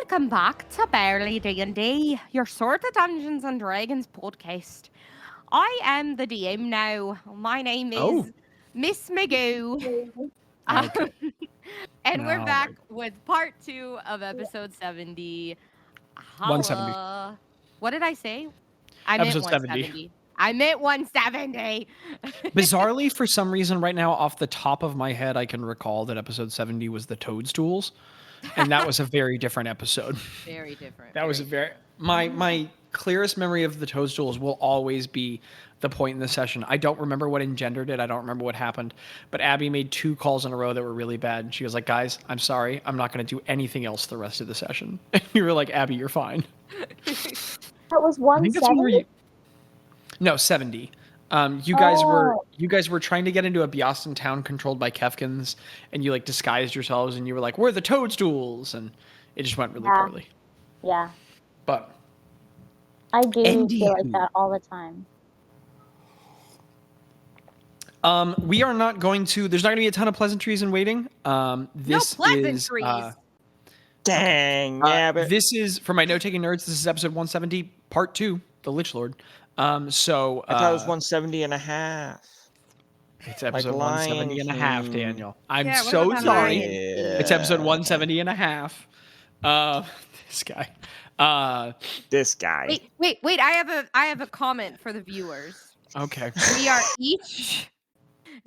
Welcome back to Barely D&D, your sort of Dungeons and Dragons podcast. I am the DM now. My name is Miss Magoo. Okay. And we're All back right. with part 2 of episode 70. 170. What did I say? I meant Episode 70. 170. I meant 170. Bizarrely, for some reason, right now, off the top of my head, I can recall that episode 70 was the Toadstools, and that was a very different episode. Very different. That was a very my clearest memory of the Toadstools will always be the point in the session. I don't remember what engendered it. I don't remember what happened, but Abby made 2 calls in a row that were really bad. She was like, "Guys, I'm sorry. I'm not going to do anything else the rest of the session." And you were like, "Abby, you're fine." That was 170? No, 70. You guys were trying to get into a Boston town controlled by Kefkins, and you like disguised yourselves, and you were like, "We're the Toadstools," and it just went really poorly. Yeah. But I do feel like that all the time. We are not going to. There's not going to be a ton of pleasantries in waiting. This no pleasantries. Dang. But this is for my note-taking nerds. This is episode 170, part 2, the Lich Lord. So I thought it was 170 and a half. It's episode 170 and a half, Daniel. I'm so sorry. Yeah. It's episode 170 and a half. This guy. This guy. Wait. I have a comment for the viewers. Okay. We are each.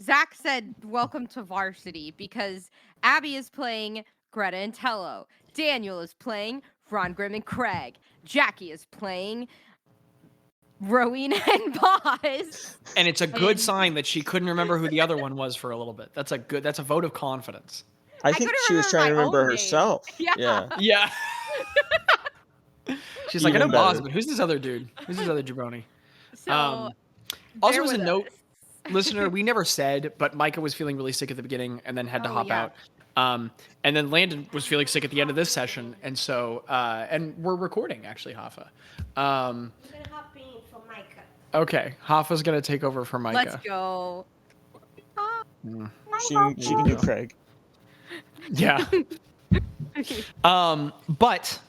Zach said, "Welcome to Varsity," because Abby is playing Gretta and Tello. Daniel is playing Rand'grim and Craig. Jackie is playing Rowena and Bazz. And it's a good sign that she couldn't remember who the other one was for a little bit. That's a vote of confidence. I think she was trying to remember herself. Yeah. Yeah. She's like, Even I know Bazz, better. but who's this other dude? Who's this other jabroni? So, Also, as a note, listener, we never said, but Mika was feeling really sick at the beginning and then had to hop out. And then Landon was feeling sick at the end of this session, and so and we're recording actually, Hoffa. I'm gonna hop in for Mika. Okay, Hoffa's gonna take over for Mika. let's go. She can do Craig. Yeah. But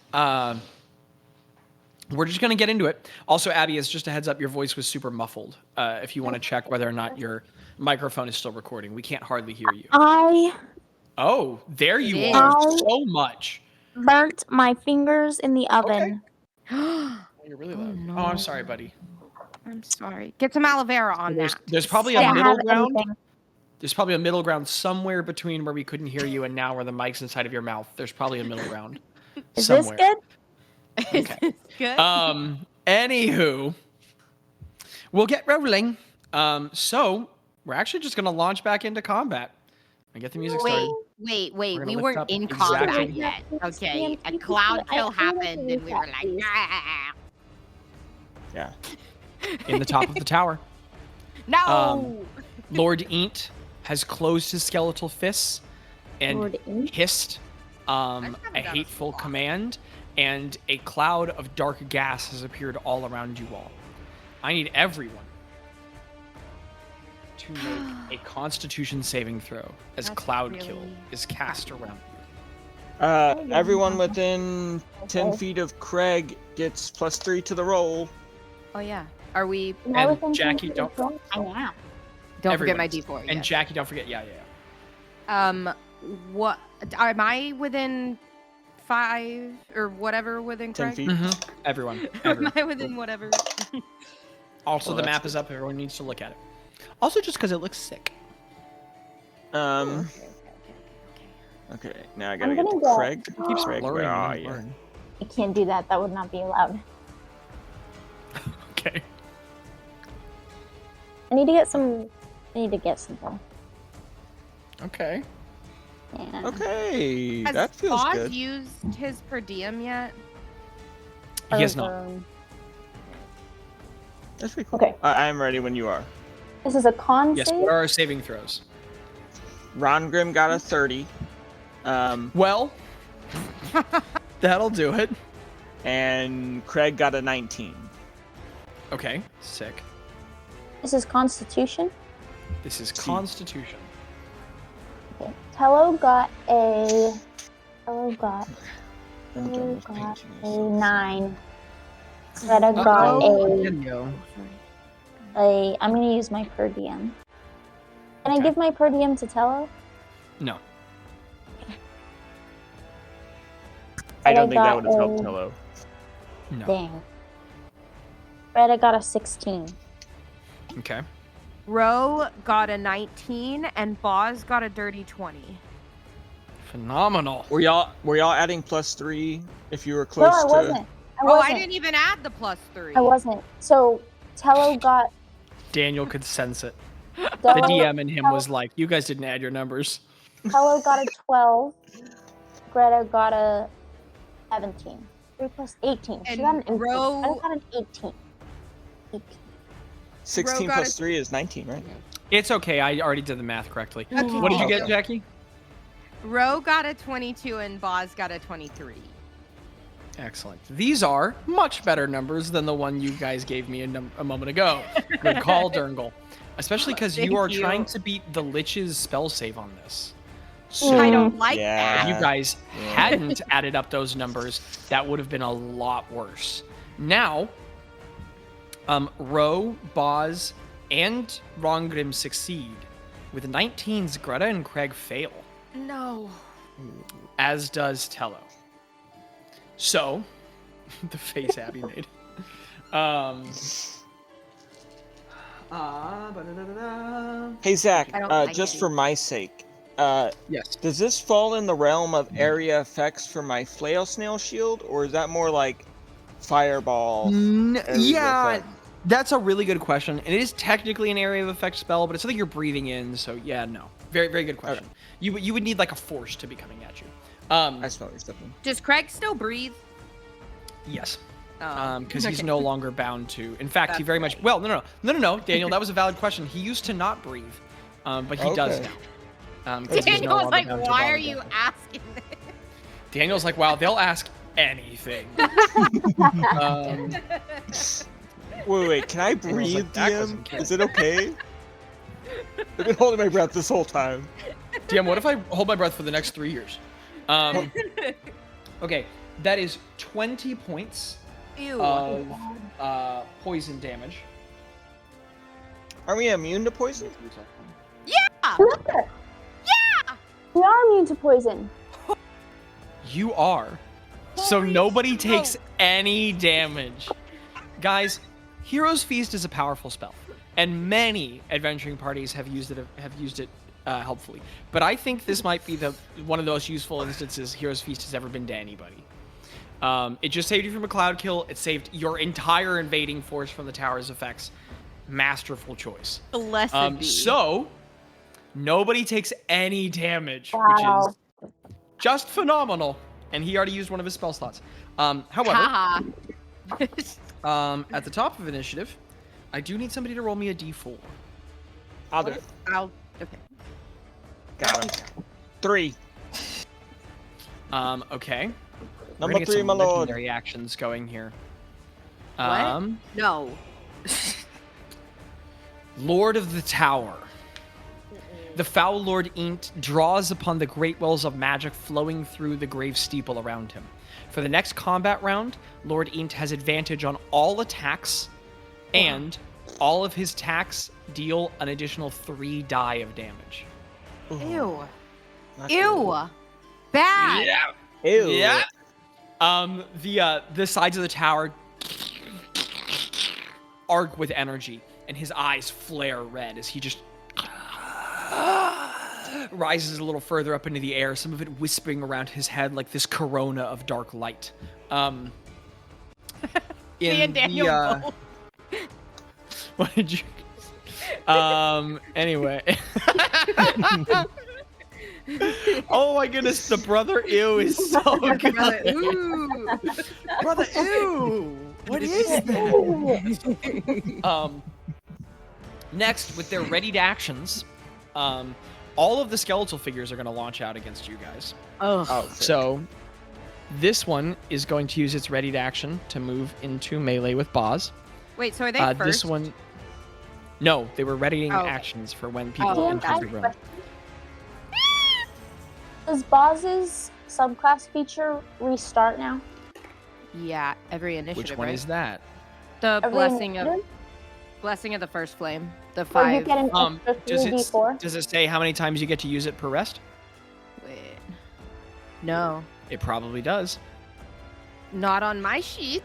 we're just going to get into it. Also, Abby, as just a heads up, your voice was super muffled. If you want to check whether or not your microphone is still recording. We can't hardly hear you. Oh, there you are. So much. Burnt my fingers in the oven. Oh, you're really loud. no. Oh, I'm sorry, buddy. I'm sorry. Get some aloe vera on that. There's probably a middle ground. There's probably a middle ground somewhere between where we couldn't hear you and now where the mic's inside of your mouth. There's probably a middle ground. Is somewhere. this good? Okay. Good. Anywho, we'll get rolling. So we're actually just gonna launch back into combat and get the music started. Wait. We're gonna We lift weren't up in combat exactly. yet. Okay. A cloud kill happened and we were like, ah. Yeah. In the top of the tower. No. Lord Eant has closed his skeletal fists and hissed a hateful command, and a cloud of dark gas has appeared all around you all. I need everyone to make a Constitution saving throw as Cloud Kill is cast around you. Everyone within 10 feet of Craig gets +3 to the roll. Oh yeah. Are we? And Jackie, don't Forget my D4. And yes. Jackie, don't forget. Yeah. What? Am I within 5 or whatever within 10 Craig? feet. Everyone. Am I within whatever? Also, Well, the that's map is up. Everyone needs to look at it. Also, just because it looks sick. Okay, now I gotta get to gonna Craig. Keeps Craig, blurring. where are and you? blurring. I can't do that. That would not be allowed. Okay. I need to get something. Okay. Yeah. Okay, Has that feels Bazz good. used his per diem yet? He has not. That's pretty cool. Okay. I'm ready when you are. This is a con Yes, save? what are our saving throws? Rand'grim got a 30. Well, that'll do it. And Craig got a 19. Okay, sick. This is Constitution. This is Constitution. Okay. Tello got I'm done with got painting. a 9. Greta got I'm gonna use my per diem. Can I give my per diem to Tello? No. I don't think that got would have helped a- Tello. No. Dang. Greta got a 16. Okay. Ro got a 19 and Bazz got a dirty 20. Phenomenal. Were y'all adding +3 if you were No, close I to? wasn't. Oh, I didn't even add the +3. I wasn't. So Tello got Daniel could sense it. The Tello, DM in him was like, "You guys didn't add your numbers." Tello got a 12. Greta got a 17. 3 plus 18. She And got an 18. Ro- Greta got an 18. 16 got plus a- 3 is 19, right? It's okay. I already did the math correctly. Okay. What did you get, Okay. Jackie? Ro got a 22 and Bazz got a 23. Excellent. These are much better numbers than the one you guys gave me a moment ago. Good call, Durngle. Especially because you Thank are you. trying to beat the Lich's spell save on this. I So don't like Yeah. if you guys hadn't added up those numbers, that would have been a lot worse. Now, Ro, Bazz, and Rand'grim succeed. With 19s, Greta and Craig fail, that. No. as does Tello. So, the face Abby made. Hey Zach, I don't like just it. for my sake, Yes. does this fall in the realm of area effects for my flail snail shield, or is that more like fireball? area Yeah, effect? that's a really good question. And it is technically an area of effect spell, but it's something you're breathing in. So yeah, no, very very good question. You would need like a force to be coming at you. I smell your stuff. Does Craig still breathe? Yes. Oh. Because he's Okay. no longer bound to. In fact, he That's very much. right. Well, no, Daniel, that was a valid question. He used to not breathe, but he does Okay. now. 'Cause he's no Daniel was longer like, bound to why bottom are you damage." asking this? Daniel's like, wow, they'll ask anything. Wait, can I was breathe, like, that wasn't DM? kidding. Is it okay? I've been holding my breath this whole time. DM, what if I hold my breath for the next 3 years? Okay, that is 20 points Ew. of poison damage. Are we immune to poison? yeah. We are immune to poison. You are. So Holy nobody smoke. takes any damage. Guys, Hero's Feast is a powerful spell, and many adventuring parties have used it helpfully. But I think this might be one of the most useful instances Hero's Feast has ever been to anybody. It just saved you from a cloud kill. It saved your entire invading force from the tower's effects. Masterful choice. Blessed be. So nobody takes any damage, Wow. which is just phenomenal. And he already used one of his spell slots. However, Haha. at the top of initiative, I do need somebody to roll me a d4. I'll do it. Okay. Got him. 3. Okay. We're Number gonna get 3, some my lord. legendary actions going here. What? No. Lord of the Tower. The foul Lord Int draws upon the great wells of magic flowing through the grave steeple around him. For the next combat round, Lord Int has advantage on all attacks, and all of his attacks deal an additional 3 die of damage. Ew. Not Ew. Bad. good. Ew. Yeah. The sides of the tower arc with energy, and his eyes flare red as he just rises a little further up into the air, some of it whispering around his head like this corona of dark light. Me and Daniel both. What did you? Anyway. Oh my goodness, the brother ew is so good. Brother, ooh. Brother ew. What is that? Next, with their readied actions, all of the skeletal figures are going to launch out against you guys. Oh, So, this one is going to use its readied action to move into melee with Bazz. Wait, so are they first? This one, no, they were readying Oh, okay. actions for when people Oh, enter the room. Does Bazz's subclass feature restart now? Yeah, every initiative. Which one right? is that? The Every initiative? blessing of the first flame. The Or you 5. get an extra 3d4? Does it say how many times you get to use it per rest? Wait. No, It probably does. not on my sheet.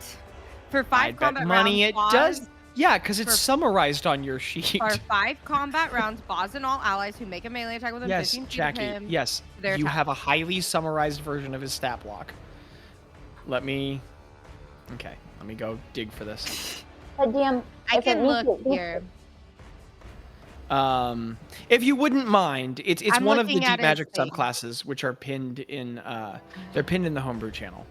For 5 I bet combat money it rounds, does. Bazz- Yeah, because it's for- summarized on your sheet. For 5 combat rounds, Bazz and all allies who make a melee attack within Yes, 15 feet of Jackie. him. Yes, their you attack. have a highly summarized version of his stat block. Let me go dig for this. But DM, I if it can meets look it, here. If you wouldn't mind, it's I'm one of the looking at deep magic his thing. subclasses, which are pinned in they're pinned in the homebrew channel.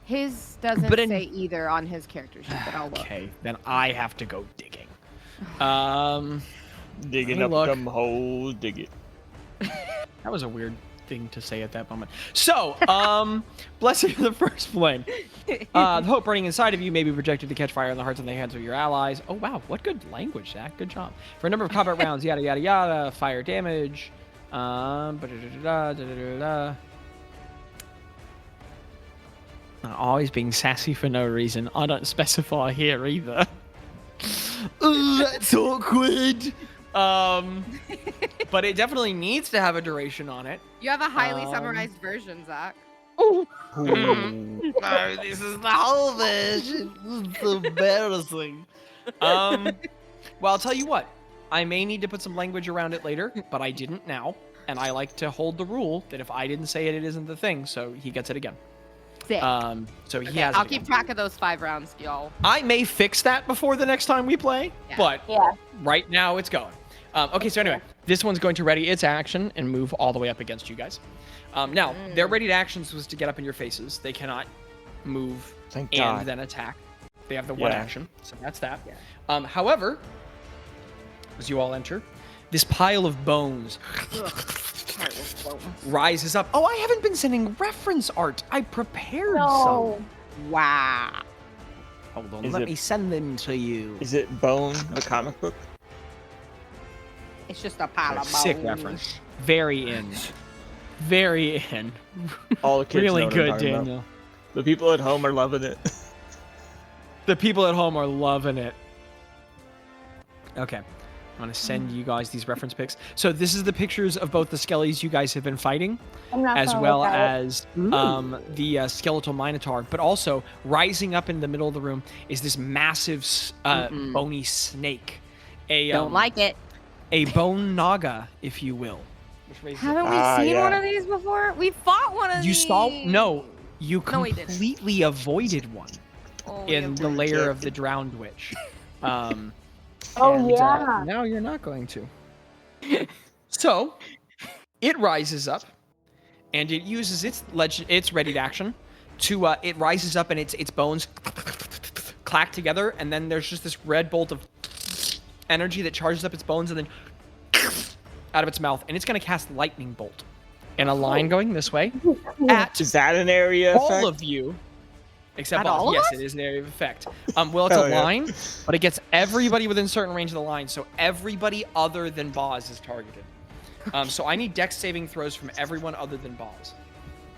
His doesn't But in- say either on his character sheet, but I'll look. Okay, then I have to go digging. Digging Hey, up look. them holes, dig it. That was a weird thing to say at that moment. So, blessing of the first flame. The hope burning inside of you may be projected to catch fire in the hearts and the hands of your allies. Oh wow, what good language, Zach. Good job. For a number of combat rounds, yada yada yada. Fire damage. Always being sassy for no reason. I don't specify here either. That's awkward. But it definitely needs to have a duration on it. You have a highly summarized version, Zach. No, this is the whole version. It's embarrassing. Well, I'll tell you what. I may need to put some language around it later, but I didn't now. And I like to hold the rule that if I didn't say it, it isn't the thing. So he gets it again. Sick. So he Okay, has I'll it keep again. track of those 5 rounds, y'all. I may fix that before the next time we play, Yeah. but Yeah. right now it's going. Okay, so anyway, this one's going to ready its action and move all the way up against you guys. Now, their readied actions was to get up in your faces. They cannot move Thank and God. then attack. They have the one Yeah. action, so that's that. However, as you all enter, this pile of bones rises up. Oh, I haven't been sending reference art. I prepared No. some. Wow. Hold on, Is let it- me send them to you. Is it Bone, the comic book? It's just a pile of Sick bones. reference. Very in. Very in. All the kids Really know what I'm good, talking about. Daniel. The people at home are loving it. The people at home are loving it. Okay. I'm going to send you guys these reference pics. So this is the pictures of both the skellies you guys have been fighting, I'm not as gonna well look at it. as the skeletal minotaur. But also, rising up in the middle of the room is this massive bony snake. Don't like it. A bone naga, if you will. Which raises Haven't we Ah, seen yeah. one of these before? We fought one of You these. saw? No. You No, we didn't. completely avoided one Oh, we in have the one. lair of the drowned witch. Oh, And, yeah. now you're not going to. So, it rises up, and it uses its readied action to. It rises up, and its bones clack together, and then there's just this red bolt of energy that charges up its bones, and then out of its mouth, and it's going to cast lightning bolt in a line going this way at Is that an area all effect? of you. Except At Bazz. all of Yes, us? it is an area of effect. Well, it's Hell a yeah. line, but it gets everybody within certain range of the line, so everybody other than Bazz is targeted. So I need dex saving throws from everyone other than Bazz.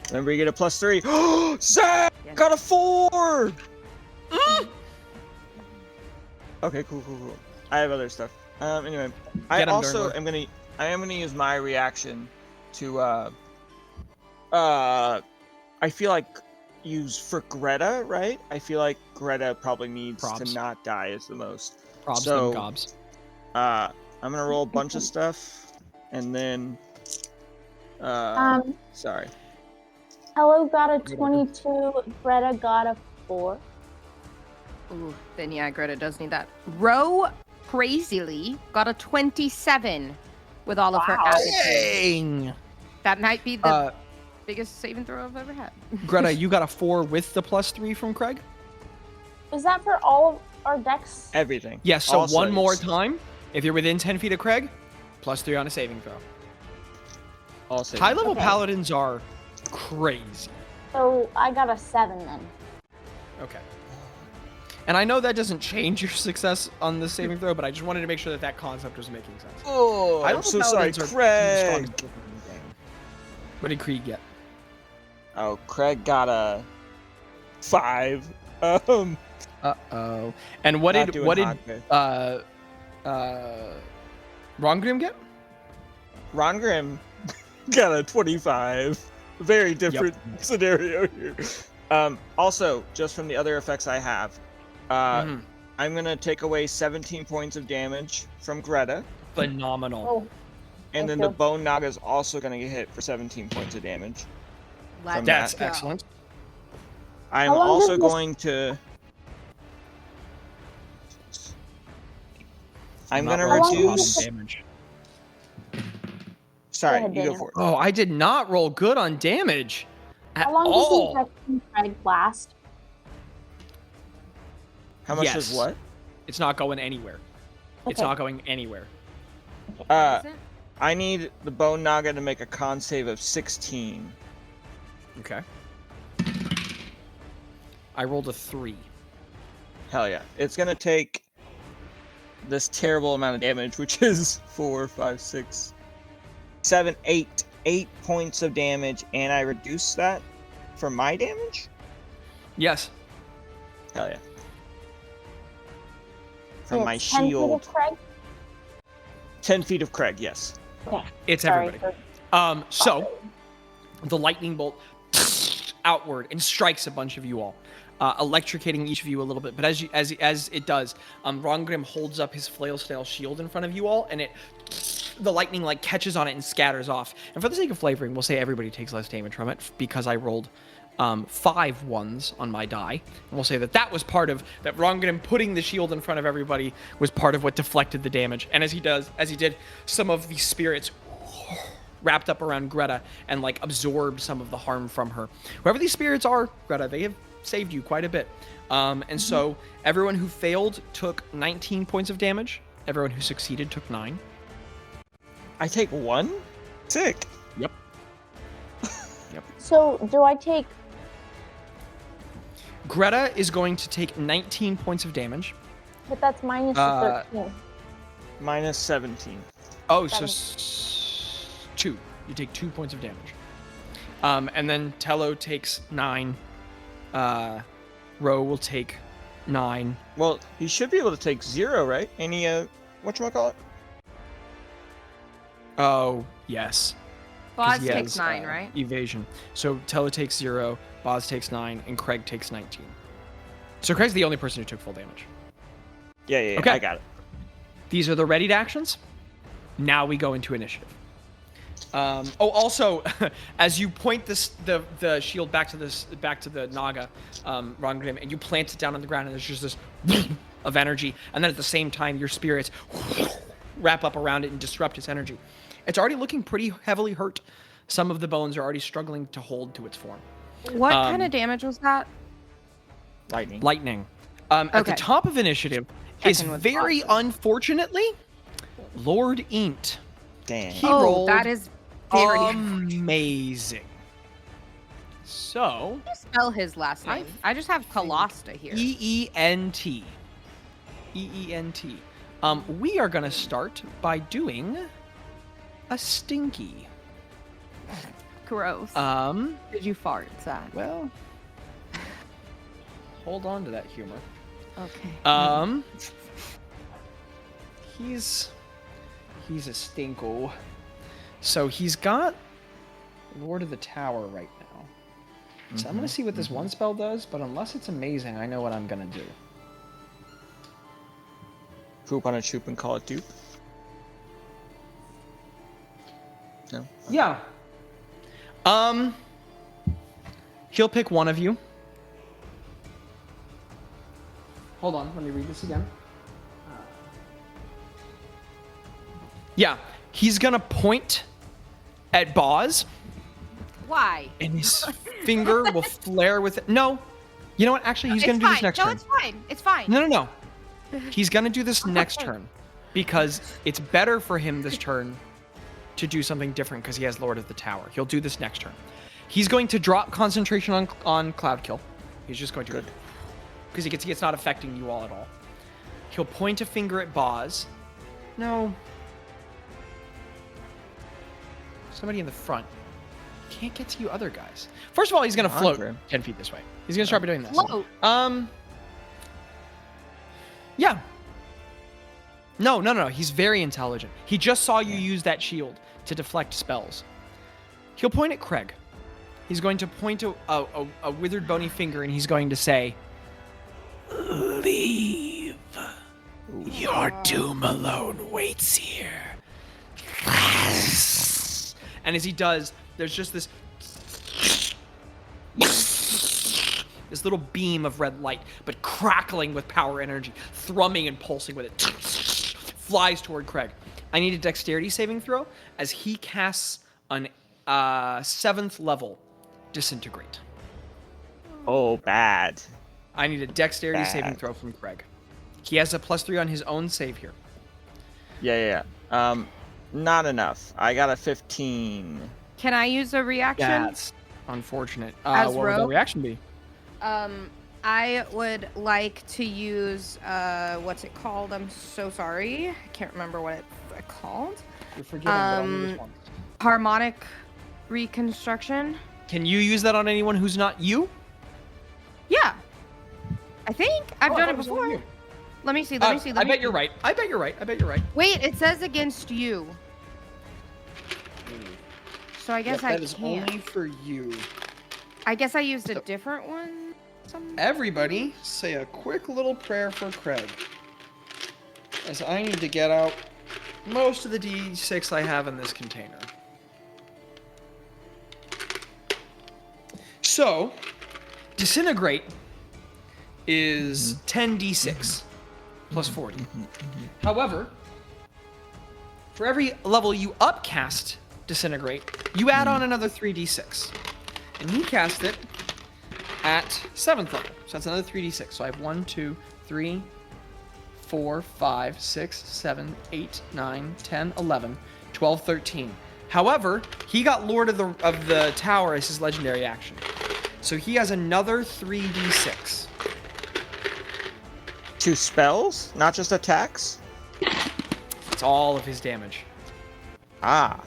Remember, you get a +3. Zach Yeah. got a 4. Okay, cool. I have other stuff. Anyway, I Get 'em, also Darnlord. I am gonna use my reaction to I feel like use for Gretta, right? I feel like Gretta probably needs Probs. to not die as the most. Probs So- and gobs. I'm gonna roll a bunch of stuff, and then sorry. Hello got a 22. Greta got a 4. Ooh, then yeah, Greta does need that. Ro crazily got a 27 with all of her attitude. Dang! That might be the Uh, biggest saving throw I've ever had. Greta, you got a 4 with the +3 from Craig? Is that for all of our decks? Everything. Yes, so All one more saves. time. If you're within 10 feet of Craig, +3 on a saving throw. All saves. High-level Okay. paladins are crazy. So I got a 7 then. Okay. And I know that doesn't change your success on the saving throw, but I just wanted to make sure that that concept was making sense. Oh, I'm High-level so sorry, paladins are the Craig. strongest weapon in the game. What did Creed get? Oh, Craig got a 5. Uh-oh. And what Not did doing what hot did good. Rand'grim get? Rand'grim got a 25. Very different scenario here. Also, just from the other effects I have, I'm gonna take away 17 points of damage from Gretta, Phenomenal. Oh, and then Thank the you. Bone Naga is also gonna get hit for 17 points of damage. Let's That's go. excellent. I'm How long also does this- going to. I'm Not gonna rolling rolling reduce. damage. Sorry, Go ahead, you go Daniel. for it. Oh, I did not roll good on damage. At How long does all. the infection Craig last? How much Yes. is what? It's not going anywhere. It's Okay. not going anywhere. Is it? I need the Bone Naga to make a con save of 16. Okay. I rolled a 3. Hell yeah. It's gonna take this terrible amount of damage, which is 4, 5, 6, 7, 8. 8 points of damage, and I reduce that for my damage? Yes. Hell yeah. From And my it's 10 feet of shield. Craig? 10 feet of Craig, yes. Okay. It's Sorry everybody. for- So the lightning bolt outward and strikes a bunch of you all, electrocuting each of you a little bit. But as it does, Rand'grim holds up his flail-style shield in front of you all, and the lightning like catches on it and scatters off. And for the sake of flavoring, we'll say everybody takes less damage from it because I rolled 5 ones on my die. And we'll say that was part of that. Rand'grim putting the shield in front of everybody was part of what deflected the damage. And as he did, some of the spirits wrapped up around Gretta and like absorbed some of the harm from her. Whoever these spirits are, Gretta, they have saved you quite a bit. And so everyone who failed took 19 points of damage. Everyone who succeeded took 9. I take 1? Sick. Yep. So, do I take... Gretta is going to take 19 points of damage. But that's minus the 13. Minus 17. Oh, so 7. 2. You take 2 points of damage. And then Tello takes 9. Ro will take 9. Well, he should be able to take 0, right? Any, whatchamacallit? Oh, yes. 'Cause Bazz he takes has, 9, right? Evasion. So Tello takes 0, Bazz takes 9, and Craig takes 19. So Craig's the only person who took full damage. Yeah, Okay. I got it. These are the readied actions. Now we go into initiative. Also, as you point the shield back to the Naga, Rand'grim, and you plant it down on the ground, and there's just this of energy, and then at the same time, your spirits wrap up around it and disrupt its energy. It's already looking pretty heavily hurt. Some of the bones are already struggling to hold to its form. What kind of damage was that? Lightning. At the Okay. top of initiative is Checking with very awesome. unfortunately Lord Int. Damn. He Oh, rolled that is very. amazing. So, How do you spell his last name? I just have Colosta here. E-E-N-T. E-E-N-T. We are going to start by doing a stinky. Gross. Did you fart, Zach? Well, hold on to that humor. Okay. He's a stinko. So he's got Lord of the Tower right now. So I'm gonna see what this one spell does, but unless it's amazing, I know what I'm gonna do. Poop on a choop and call it dupe. No. Yeah. He'll pick one of you. Hold on, let me read this again. Yeah, he's gonna point at Bazz, Why? and his finger will flare with it. No, you know what? Actually, he's gonna do this next no, turn. it's fine. It's fine. No. He's gonna do this next turn because it's better for him this turn to do something different because he has Lord of the Tower. He'll do this next turn. He's going to drop concentration on Cloud Kill. He's just going to, because it's not affecting you all at all. He'll point a finger at Bazz. No. Somebody in the front. can't get to you other guys. First of all, he's gonna float 10 feet this way. He's gonna start doing this. Float. Yeah. No. He's very intelligent. He just saw you use that shield to deflect spells. He'll point at Craig. He's going to point a withered bony finger, and he's going to say, "Leave. Your doom alone waits here." And as he does, there's just this little beam of red light, but crackling with power energy, thrumming and pulsing with it, flies toward Craig. I need a dexterity saving throw as he casts an 7th level disintegrate. Oh, bad. I need a dexterity saving throw from Craig. He has a +3 on his own save here. Yeah. Not enough. I got a 15. Can I use a reaction? That's unfortunate. As what would the rogue? reaction be? I would like to use what's it called? I'm so sorry. I can't remember what it's called. You're forgetting, but I'll do this one. Harmonic reconstruction. Can you use that on anyone who's not you? Yeah. I think I've done it was before. on you. Let me see. I bet you're right. I bet you're right. Wait, it says against you. So I guess I that is can't. only for you. I guess I used a different one. Everybody, say a quick little prayer for Craig. As I need to get out most of the D6 I have in this container. So, disintegrate is 10d6 plus 40. However, for every level you upcast disintegrate, you add on another 3d6. And he cast it at 7th level. So that's another 3d6. So I have 1, 2, 3, 4, 5, 6, 7, 8, 9, 10, 11, 12, 13. However, he got Lord of the Tower as his legendary action. So he has another 3d6. 2 spells, not just attacks? It's all of his damage. Ah.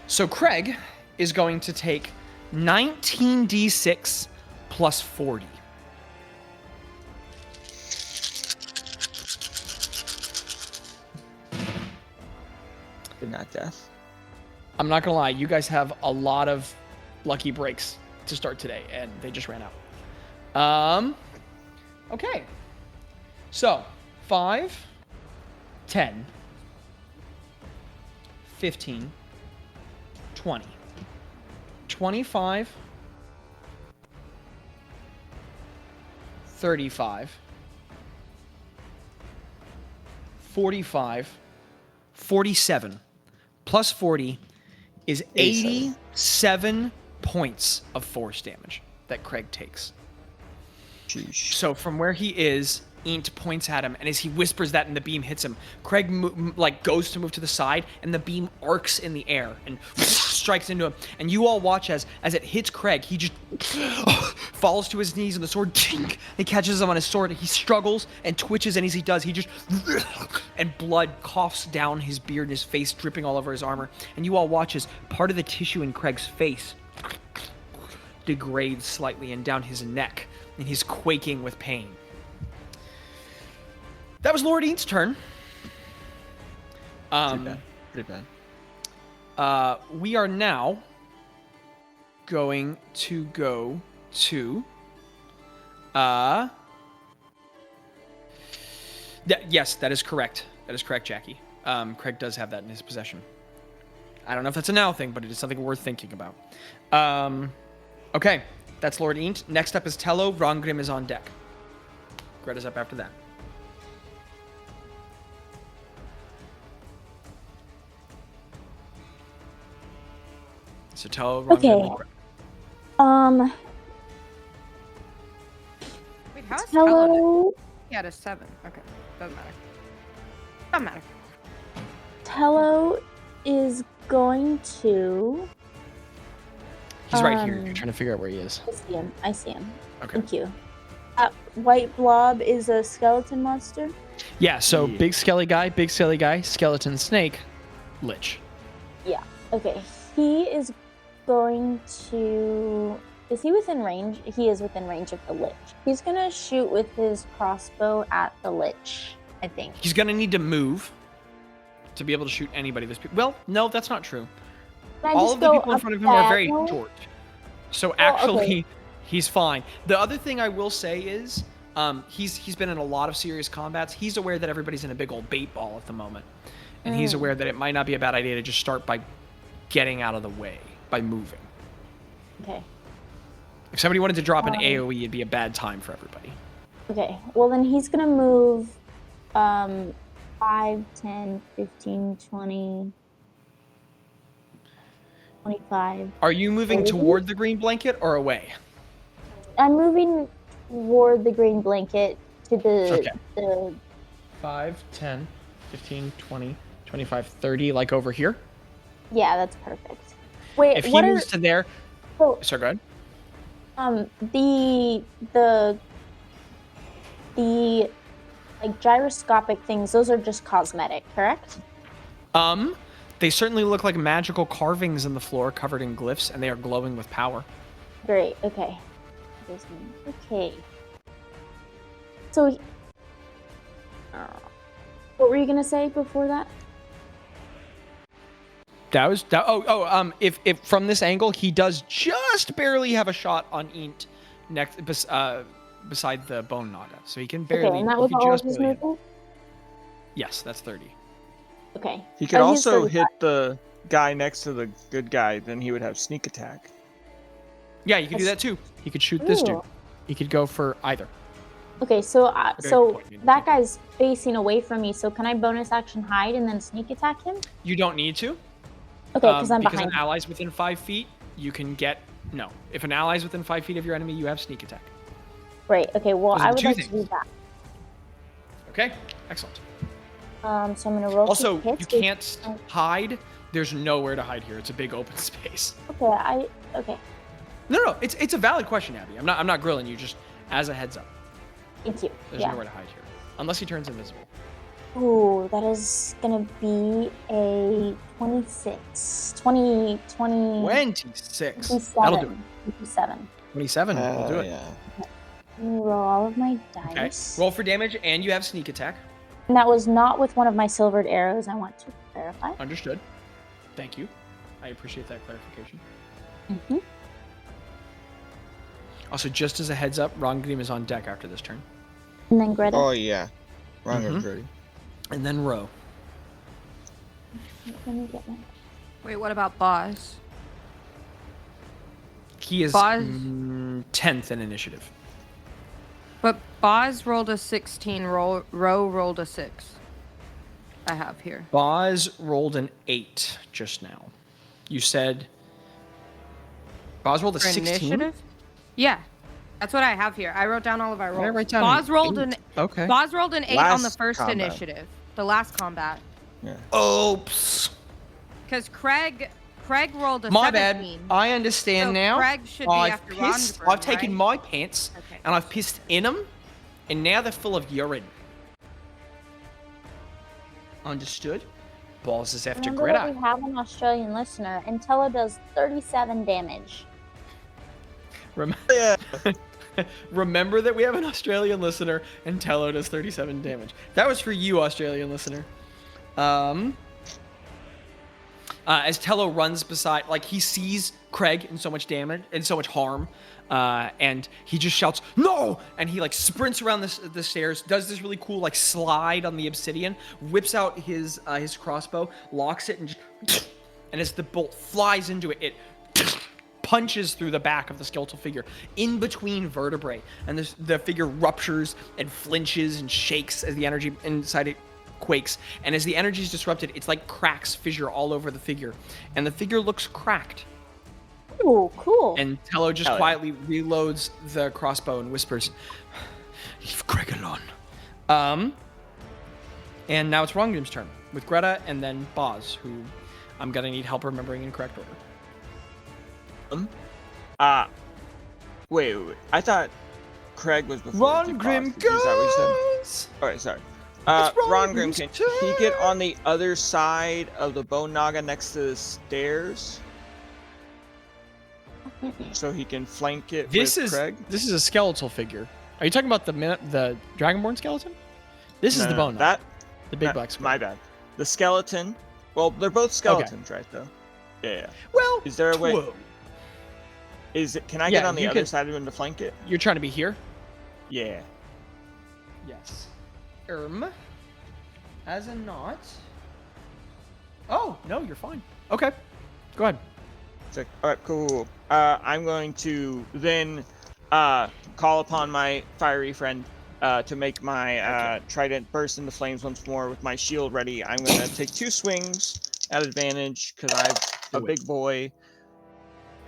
So Craig is going to take 19d6 plus 40. Did not death. I'm not gonna lie, you guys have a lot of lucky breaks to start today, and they just ran out. Okay. So, 5, 10, 15, 20, 25, 35, 45, 47, plus 40 is 87 points of force damage that Craig takes. Jeez. So from where he is, Eant points at him, and as he whispers that and the beam hits him, Craig goes to move to the side, and the beam arcs in the air and strikes into him. And you all watch as it hits Craig, he just falls to his knees, and the sword he catches him on his sword. He struggles and twitches, and as he does, he just and blood coughs down his beard and his face, dripping all over his armor. And you all watch as part of the tissue in Craig's face degrades slightly and down his neck, and he's quaking with pain. That was Lord Eat's turn. Pretty bad. We are now going to go to... yes, that is correct. That is correct, Jackie. Craig does have that in his possession. I don't know if that's a now thing, but it is something worth thinking about. Okay, that's Lord Eat. Next up is Tello. Rand'grim is on deck. Gretta's up after that. So tell Okay. Wait, how is Tello? Tello, He had a 7. Okay, doesn't matter. Tello is going to. He's right here. You're trying to figure out where he is. I see him. Okay. Thank you. White blob is a skeleton monster. Yeah, so big skelly guy, skeleton snake, lich. Yeah. Okay, he is going to... Is he within range? He is within range of the Lich. He's going to shoot with his crossbow at the Lich, I think. He's going to need to move to be able to shoot anybody. Well, no, that's not true. All of the people in front of him are very short. So actually, he's fine. The other thing I will say is he's been in a lot of serious combats. He's aware that everybody's in a big old bait ball at the moment. And he's aware that it might not be a bad idea to just start by getting out of the way, by moving. Okay. If somebody wanted to drop an AoE, it'd be a bad time for everybody. Okay, well then he's going to move 5, 10, 15, 20, 25. Are you moving toward the green blanket or away? I'm moving toward the green blanket to the... 5, 10, 15, 20, 25, 30, like over here? Yeah, that's perfect. Wait, if he moves to there... So, sorry, go ahead. The like gyroscopic things, those are just cosmetic, correct? They certainly look like magical carvings in the floor covered in glyphs, and they are glowing with power. Great, okay. Okay. So, what were you gonna say before that? If from this angle, he does just barely have a shot on Int beside the Bone Naga. So he can barely... Okay, and that was all of his movement? Yes, that's 30. Okay. He could also hit the guy next to the good guy, then he would have sneak attack. Yeah, you could do that too. He could shoot this dude. He could go for either. Okay, so that guy's facing away from me, so can I bonus action hide and then sneak attack him? You don't need to. Okay, because I'm behind. Because an ally's within 5 feet, you can get... No. If an ally's within 5 feet of your enemy, you have sneak attack. Right, okay, well, I would like to do that. Okay, excellent. So I'm going to roll Also, you can't hide. There's nowhere to hide here. It's a big open space. Okay. No, it's a valid question, Abby. I'm not grilling you, just as a heads up. Thank you. There's nowhere to hide here. Unless he turns invisible. Ooh, that is going to be a 26. 26. 27. That'll do it. 27. 27. We'll do it. Yeah. Let me roll all of my dice. Okay. Roll for damage, and you have sneak attack. And that was not with one of my silvered arrows, I want to clarify. Understood. Thank you. I appreciate that clarification. Mm-hmm. Also, just as a heads up, Rand'grim is on deck after this turn. And then Gretta. Oh, yeah. Rand'grim's ready. And then Ro. Let me get my... Wait, what about Bazz? He is 10th in initiative. But Bazz rolled a 16, Ro rolled a 6. I have here. Bazz rolled an 8 just now. You said... Bazz rolled a 16? Initiative? Yeah. That's what I have here. I wrote down all of our rolls. I write down Bazz rolled an 8 on the first combat. initiative. The last combat. Yeah. Oops. Because Craig rolled a My 17. bad. I understand So now. Craig should be after Rand'grim, I've taken right? my pants and I've pissed in them, and now they're full of urine. Understood? Balls is after Remember Gretta. that we have an Australian listener, and Tella does 37 damage. Remember that we have an Australian listener, and Tello does 37 damage. That was for you, Australian listener. As Tello runs beside, like, he sees Craig in so much damage and so much harm, and he just shouts, "No!" And he, like, sprints around the stairs, does this really cool, like, slide on the obsidian, whips out his crossbow, locks it, and just, and as the bolt flies into it, it punches through the back of the skeletal figure in between vertebrae, and the figure ruptures and flinches and shakes as the energy inside it quakes, and as the energy is disrupted, it's like cracks fissure all over the figure, and the figure looks cracked. Ooh, cool. And Tello just quietly reloads the crossbow and whispers, "Leave Craig alone." And now it's Rand'grim's turn with Gretta and then Bazz, who I'm gonna need help remembering in correct order. Wait. I thought Craig was before. Rand'grim goes. Is that what you said? All right, sorry. Rand'grim, can he get on the other side of the Bone Naga next to the stairs? So he can flank it with Craig? This is a skeletal figure. Are you talking about the Dragonborn skeleton? This is the Bone Naga. The big black square. My bad. The skeleton. Well, they're both skeletons, right, though? Yeah. Well, is there a way... Whoa. Can I get on the other side of him to flank it? You're trying to be here? Yeah. Yes. As a knot. Oh, no, you're fine. Okay. Go ahead. Alright, cool. I'm going to then call upon my fiery friend to make my trident burst into flames once more with my shield ready. I'm going to take 2 swings at advantage because I'm a big boy.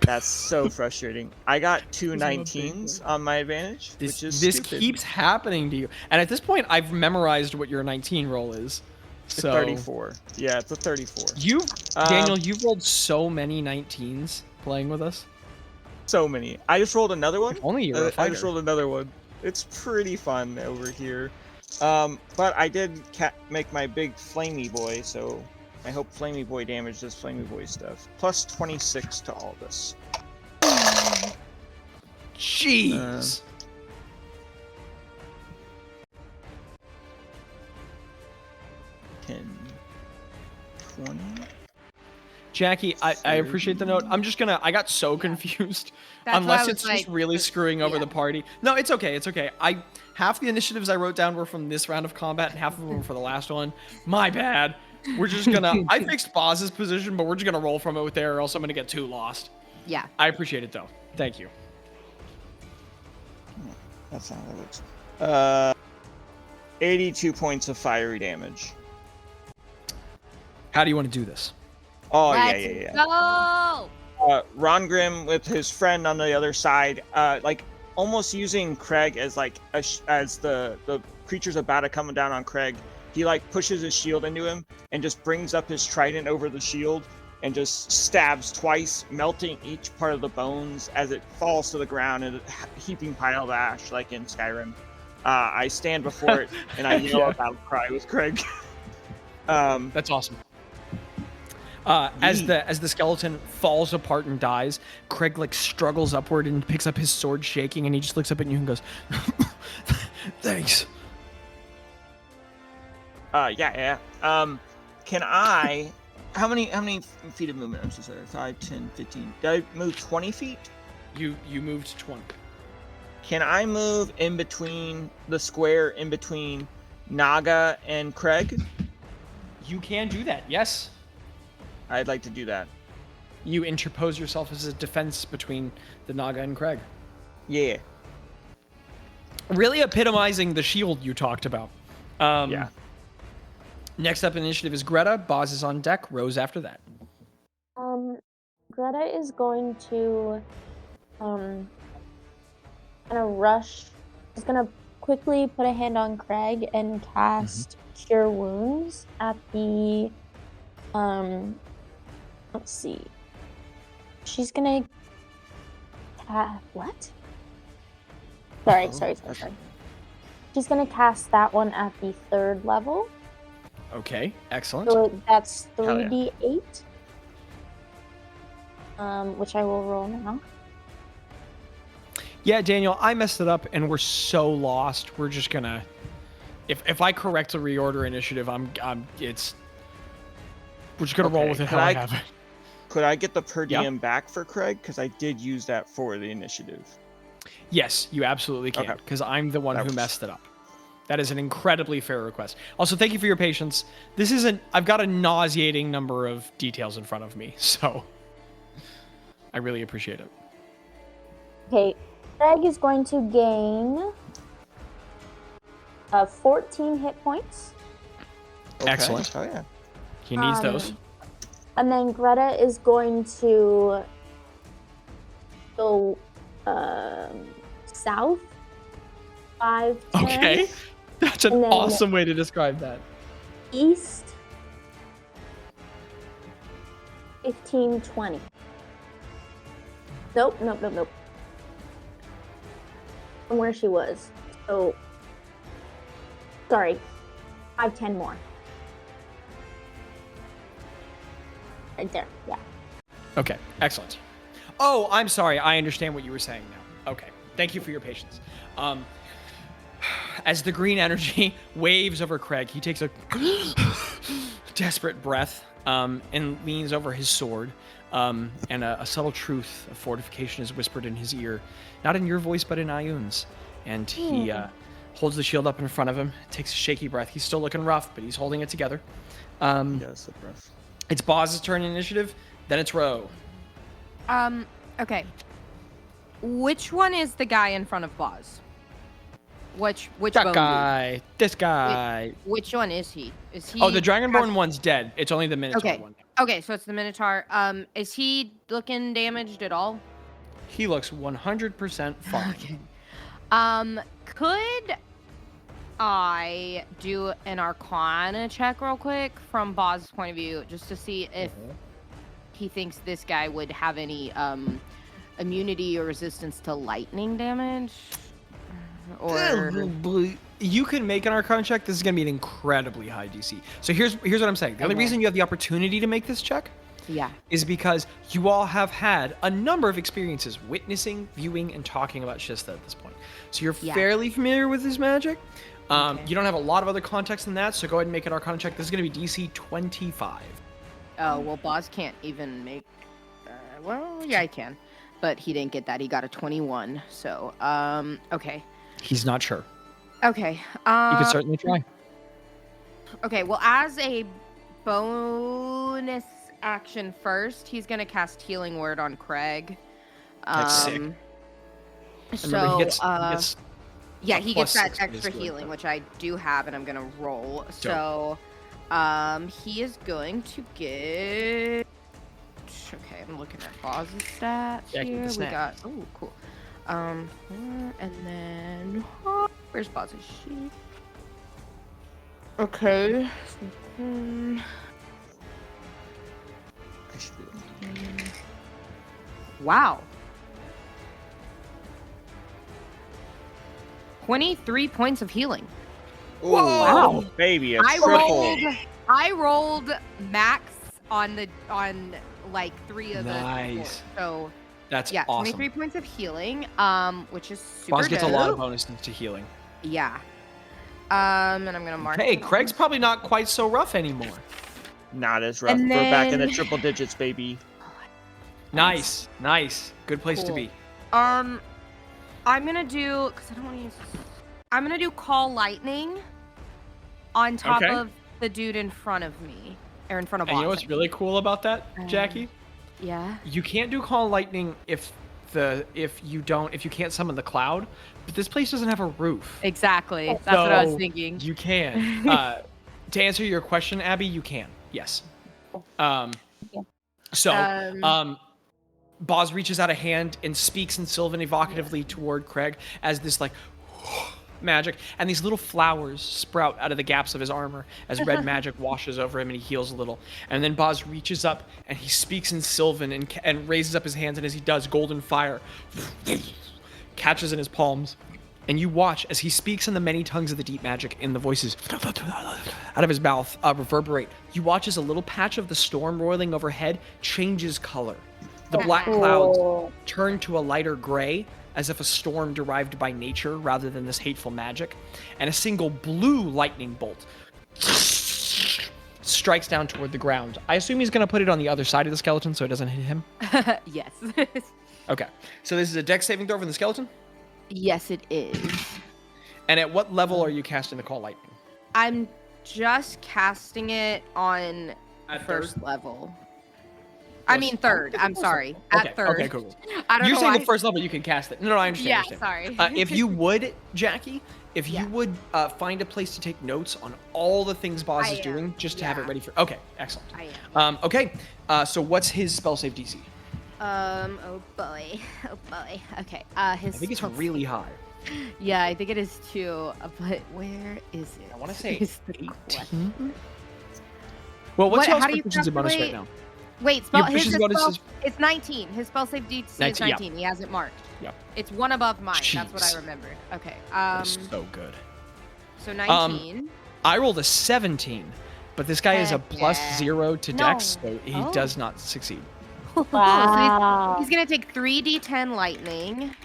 That's so frustrating. I got 2 19s on my advantage, which is this stupid. keeps happening to you. And at this point, I've memorized what your 19 roll is. So 34. Yeah, it's a 34. Daniel, you've rolled so many 19s playing with us. So many. I just rolled another one. If only you were a fighter. I just rolled another one. It's pretty fun over here. But I did make my big flamey boy, so I hope flamey boy damage does flamey boy stuff. Plus 26 to all this. Jeez. 10, 20. Jaci, I appreciate the note. I got so confused. That's Unless it's just really screwing over the party. No, it's okay. It's okay. Half the initiatives I wrote down were from this round of combat, and half of them were for the last one. My bad. We're just gonna. I fixed Bazz's position, but we're just gonna roll from it with there, or else I'm gonna get too lost. Yeah. I appreciate it though. Thank you. That's not how that works. 82 points of fiery damage. How do you want to do this? Oh, Let's go! Rand'grim with his friend on the other side, like almost using Craig as like as the creature's about to come down on Craig. He like pushes his shield into him and just brings up his trident over the shield and just stabs twice, melting each part of the bones as it falls to the ground in a heaping pile of ash, like in Skyrim. I stand before it and I yell a battle cry with Craig. That's awesome. As the skeleton falls apart and dies, Craig like struggles upward and picks up his sword shaking, and he just looks up at you and goes, "Thanks." Yeah. Can I? How many feet of movement? I'm so sorry. 5, 10, 15. Did I move 20 feet? You moved 20. Can I move in between the square in between Naga and Craig? You can do that. Yes. I'd like to do that. You interpose yourself as a defense between the Naga and Craig. Yeah. Really epitomizing the shield you talked about. Yeah. Next up in initiative is Gretta. Bazz is on deck. Rose after that. Greta is going to kind of rush. She's gonna quickly put a hand on Craig and cast Cure Wounds at the let's see. She's gonna what? Sorry. She's gonna cast that one at the 3rd level. Okay, excellent. So that's 3d8. Which I will roll now. Yeah, Daniel, I messed it up, and we're so lost. We're just gonna, if I correctly reorder initiative, we're just gonna roll with it how I have it. Could I get the per diem back for Craig? Because I did use that for the initiative. Yes, you absolutely can, because I'm the one who messed it up. That is an incredibly fair request. Also, thank you for your patience. I've got a nauseating number of details in front of me, so I really appreciate it. Okay, Craig is going to gain 14 hit points. Okay. Excellent. Oh, yeah. He needs those. And then Greta is going to go south 5, 10. Okay. That's an awesome way to describe that. East 15, 20. Nope. From where she was. So, sorry. 10 more. Right there. Yeah. Okay, excellent. Oh, I'm sorry. I understand what you were saying now. Okay, thank you for your patience. As the green energy waves over Craig, he takes a desperate breath and leans over his sword. And a subtle truth of fortification is whispered in his ear, not in your voice, but in Ioun's. And he holds the shield up in front of him, takes a shaky breath. He's still looking rough, but he's holding it together. He does look rough. It's Bazz's turn in initiative, then it's Ro. Okay. Which one is the guy in front of Bazz? Which That bone guy. This guy. Which one is he? Is he? Oh, the Dragonborn one's dead. It's only the Minotaur Okay. one. Okay, so it's the Minotaur. Is he looking damaged at all? He looks 100% fine. Okay. Could I do an Arcana check real quick from Bazz's point of view, just to see if he thinks this guy would have any immunity or resistance to lightning damage? Or You can make an Arcana check. This is going to be an incredibly high DC. So here's what I'm saying. The only reason you have the opportunity to make this check is because you all have had a number of experiences witnessing, viewing, and talking about Shista at this point. So you're fairly familiar with his magic. You don't have a lot of other context than that, so go ahead and make an Arcana check. This is going to be DC 25. Oh, well, Bazz can't even make... well, yeah, I can. But he didn't get that. He got a 21, so, okay. He's not sure. Okay. You could certainly try. Okay, well, as a bonus action first, he's going to cast Healing Word on Craig. That's sick. So, he gets he gets that +6 extra healing, which I do have, and I'm going to roll. So, he is going to get... Okay, I'm looking at Bazz's stats here. We got... Oh, cool. And then... where's Bazz's sheet? Okay. Wow. 23 points of healing. Ooh, wow, baby, a triple. I rolled max on like 3 of the 4. So that's awesome. 23 points of healing, which is super Bazz gets a dope. lot of bonuses to healing. Yeah. And I'm gonna mark. Hey, Craig's probably not quite so rough anymore. Not as rough. We're back in the triple digits, baby. Nice. Good place to be. I'm gonna do, because I don't want to use this. I'm gonna do Call Lightning on top of the dude in front of me, or in front of. And you know what's really cool about that, Jackie? Yeah. You can't do Call Lightning if you can't summon the cloud, but this place doesn't have a roof. Exactly. That's what I was thinking. You can. To answer your question, Abby, you can. Yes. Bazz reaches out a hand and speaks in Sylvan evocatively toward Craig as this like magic, and these little flowers sprout out of the gaps of his armor as red magic washes over him and he heals a little. And then Bazz reaches up and he speaks in Sylvan and raises up his hands, and as he does, golden fire catches in his palms. And you watch as he speaks in the many tongues of the deep magic, and the voices out of his mouth reverberate. You watch as a little patch of the storm roiling overhead changes color. The black clouds turn to a lighter gray, as if a storm derived by nature rather than this hateful magic. And a single blue lightning bolt strikes down toward the ground. I assume he's going to put it on the other side of the skeleton so it doesn't hit him? Yes. Okay. So this is a dex saving throw from the skeleton? Yes, it is. And at what level are you casting the Call Lightning? I'm just casting it on first level. I mean third. I'm sorry. Okay, at third. Okay, cool. I don't You're know saying why. the first level you can cast it. No, I understand. Yeah, I understand. sorry. If you would, Jackie, you would find a place to take notes on all the things Bazz is doing, just to have it ready for... Okay, excellent. I am. Okay, so what's his spell save DC? Oh boy. Okay. I think it's really high. Yeah, I think it is too. But where is it? I want to say Is the 18. question. Well, what's How your do you proficiency bonus right calculate- now? Wait, it's 19. His spell save DC is 19, 19. He has it marked. Yep. It's one above mine. That's what I Jeez. remembered. Okay. That's so good. So 19. I rolled a 17, but this guy is a Heck plus yeah. 0 to No. Dex, so he Oh. does not succeed. Wow. So he's gonna take 3d10 lightning,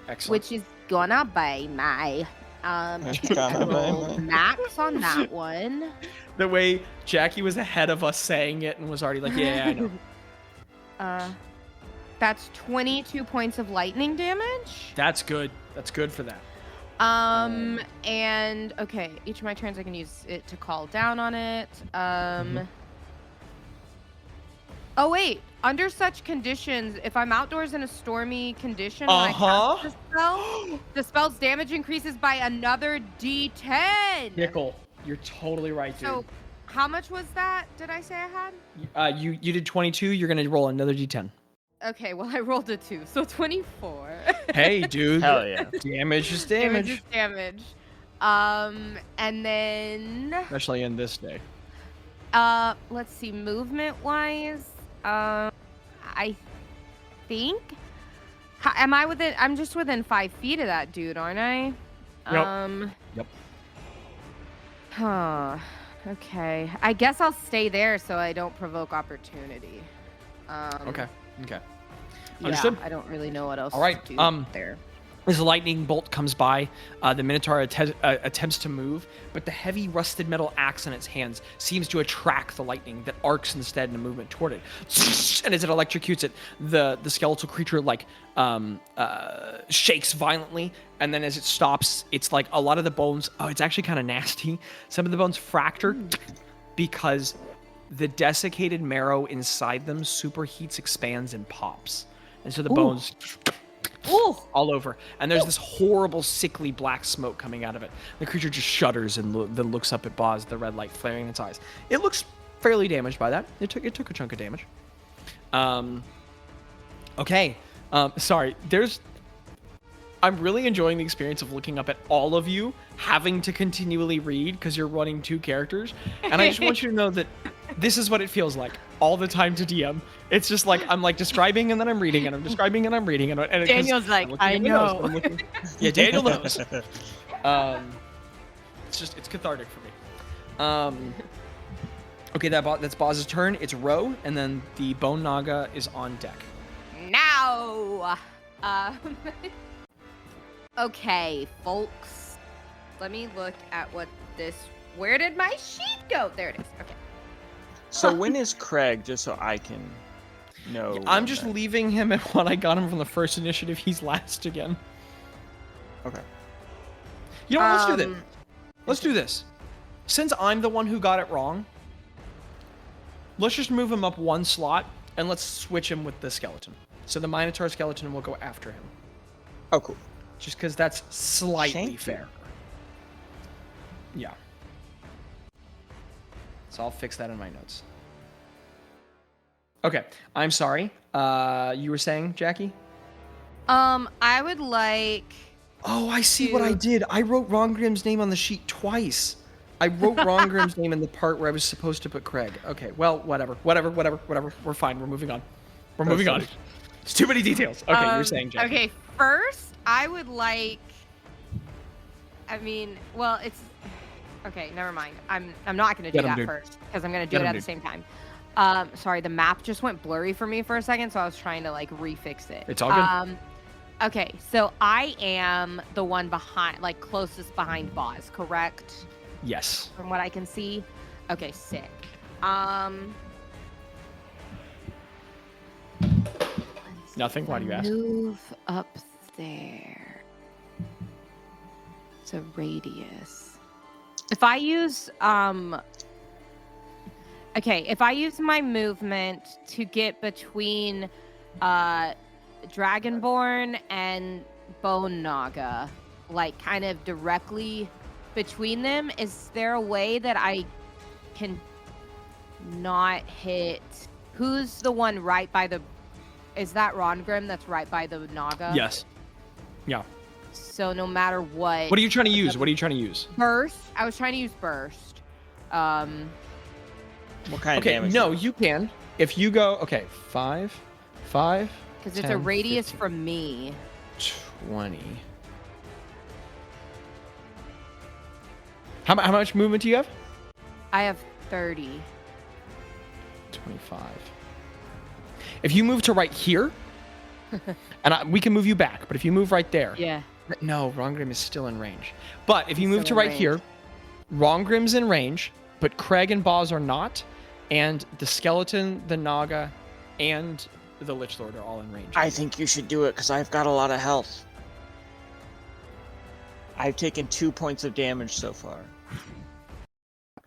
Excellent. which is gonna be my It's gonna be rolled my- max on that one. The way Jackie was ahead of us saying it and was already like, yeah, I know. That's 22 points of lightning damage. That's good. That's good for that. And okay, each of my turns I can use it to call down on it. Oh wait, under such conditions, if I'm outdoors in a stormy condition when I cast the spell, the spell's damage increases by another d10. Nickel, you're totally right, dude. So, how much was that? Did I say I had? You did 22. You're gonna roll another d10. Okay, well I rolled a 2, so 24. Hey, dude. Hell yeah. Damage is Damage damage. is damage. And then Especially in this day. let's see, movement wise, I think. Am I within? I'm just within 5 feet of that dude, aren't I? Yep. Yep. Huh. Okay. I guess I'll stay there so I don't provoke opportunity. Okay. Yeah, Understood. I don't really know what else All right, to do there. As a lightning bolt comes by, the Minotaur attempts to move, but the heavy rusted metal axe in its hands seems to attract the lightning that arcs instead in a movement toward it. And as it electrocutes it, the skeletal creature shakes violently, and then as it stops, it's like a lot of the bones. Oh, it's actually kind of nasty. Some of the bones fracture because the desiccated marrow inside them superheats, expands, and pops, and so the bones. All over, and there's this horrible, sickly black smoke coming out of it. The creature just shudders and then looks up at Bazz, the red light flaring in its eyes. It looks fairly damaged by that. It took a chunk of damage. Okay. Sorry. I'm really enjoying the experience of looking up at all of you having to continually read because you're running 2 characters, and I just want you to know that this is what it feels like all the time to DM. It's just like I'm like describing and then I'm reading and I'm describing and I'm reading and Daniel's like, I know. Yeah, Daniel knows. It's cathartic for me. Okay, that's Bozz's turn. It's Ro, and then the Bone Naga is on deck. Now, okay, folks. Let me look at what this. Where did my sheet go? There it is. Okay. So when is Craig, just so I can know? I'm just leaving him at what I got him from the first initiative. He's last again. Okay. You know what? Let's do this. Let's do this. Since I'm the one who got it wrong, let's just move him up 1 slot and let's switch him with the skeleton. So the Minotaur skeleton will go after him. Oh, cool. Just because that's slightly Thank you. fair. Yeah. So I'll fix that in my notes. Okay. I'm sorry. You were saying, Jackie? I would like. Oh, I see what I did. I wrote Rand'grim's name on the sheet twice. I wrote Rand'grim's name in the part where I was supposed to put Craig. Okay, well, whatever. We're fine. We're moving on. We're moving on. It's too many details. Okay, you're saying, Jackie. Okay, first, I would like. I mean, well, it's. Okay, never mind. I'm not gonna do Get 'em, that dude. first because I'm gonna do Get it 'em, at the dude. same time. Sorry, the map just went blurry for me for a second, so I was trying to like refix it. It's all good. Okay, so I am the one behind, like closest behind Bazz, correct? Yes. From what I can see. Okay, sick. Nothing? Why do you ask? Move up there. It's a radius. If I use okay, if I use my movement to get between Dragonborn and Bone Naga, like kind of directly between them, is there a way that I can not hit? Who's the one right by the? Is that Rand'grim that's right by the Naga? Yes. Yeah. So no matter what. What are you trying to use? What are you trying to use? Burst. I was trying to use burst. What kind of Okay, damage? no, you can. If you go, okay, 5, Because it's a 10, radius 15. from me. 20. How much movement do you have? I have 30. 25. If you move to right here, and we can move you back, but if you move right there. Yeah. No, Rand'grim is still in range. But if you He's move to still in right here, Rand'grim's in range, but Craig and Bazz are not, and the skeleton, the Naga, and the Lich Lord are all in range. I think you should do it because I've got a lot of health. I've taken 2 points of damage so far.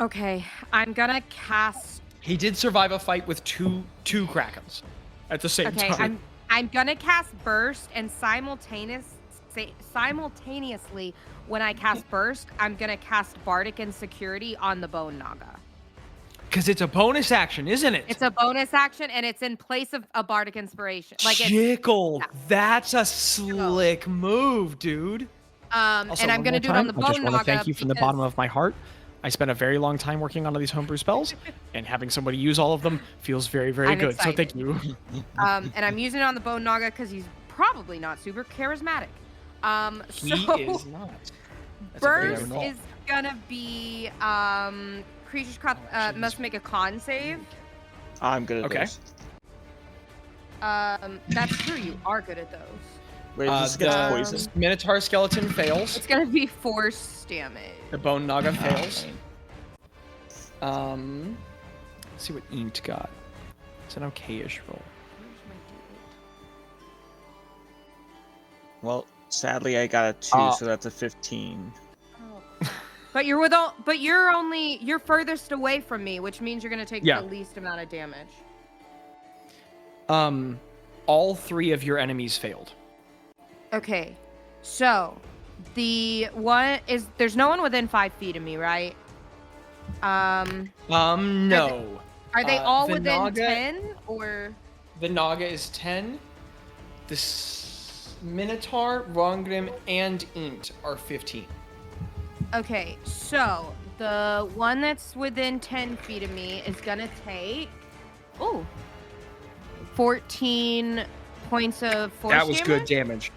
Okay, I'm gonna cast. He did survive a fight with two Krakens at the same Okay, time. I'm gonna cast burst, and simultaneously when I cast burst, I'm gonna cast Bardic Insecurity on the Bone Naga. Because it's a bonus action, isn't it? It's a bonus action, and it's in place of a Bardic Inspiration. Like Jickle. yeah. That's a slick move, dude. And I'm one gonna more do it on the time, Bone I just want Naga to thank you from the bottom of my heart. I spent a very long time working on all these homebrew spells, and having somebody use all of them feels very, very I'm good. excited. So thank you. And I'm using it on the Bone Naga because he's probably not super charismatic. He So is not. That's a burst very good roll. is gonna be creatures must make a con save. I'm good at Okay. this. That's true. You are good at those. Wait, this gets the poisoned. Minotaur skeleton fails. It's gonna be force damage. The Bone Naga Oh, fails. man. Let's see what Inked got. It's an okay-ish roll. Well, sadly, I got a 2, so that's a 15. But you're you're furthest away from me, which means you're gonna take Yeah. the least amount of damage. All 3 of your enemies failed. Okay, so there's no one within 5 feet of me, right? No. Are they all the within Naga- 10 or? The Naga is 10. The Minotaur, Rand'grim, and Inked are 15. Okay, so the one that's within 10 feet of me is gonna take 14 points of force That was damage. good damage.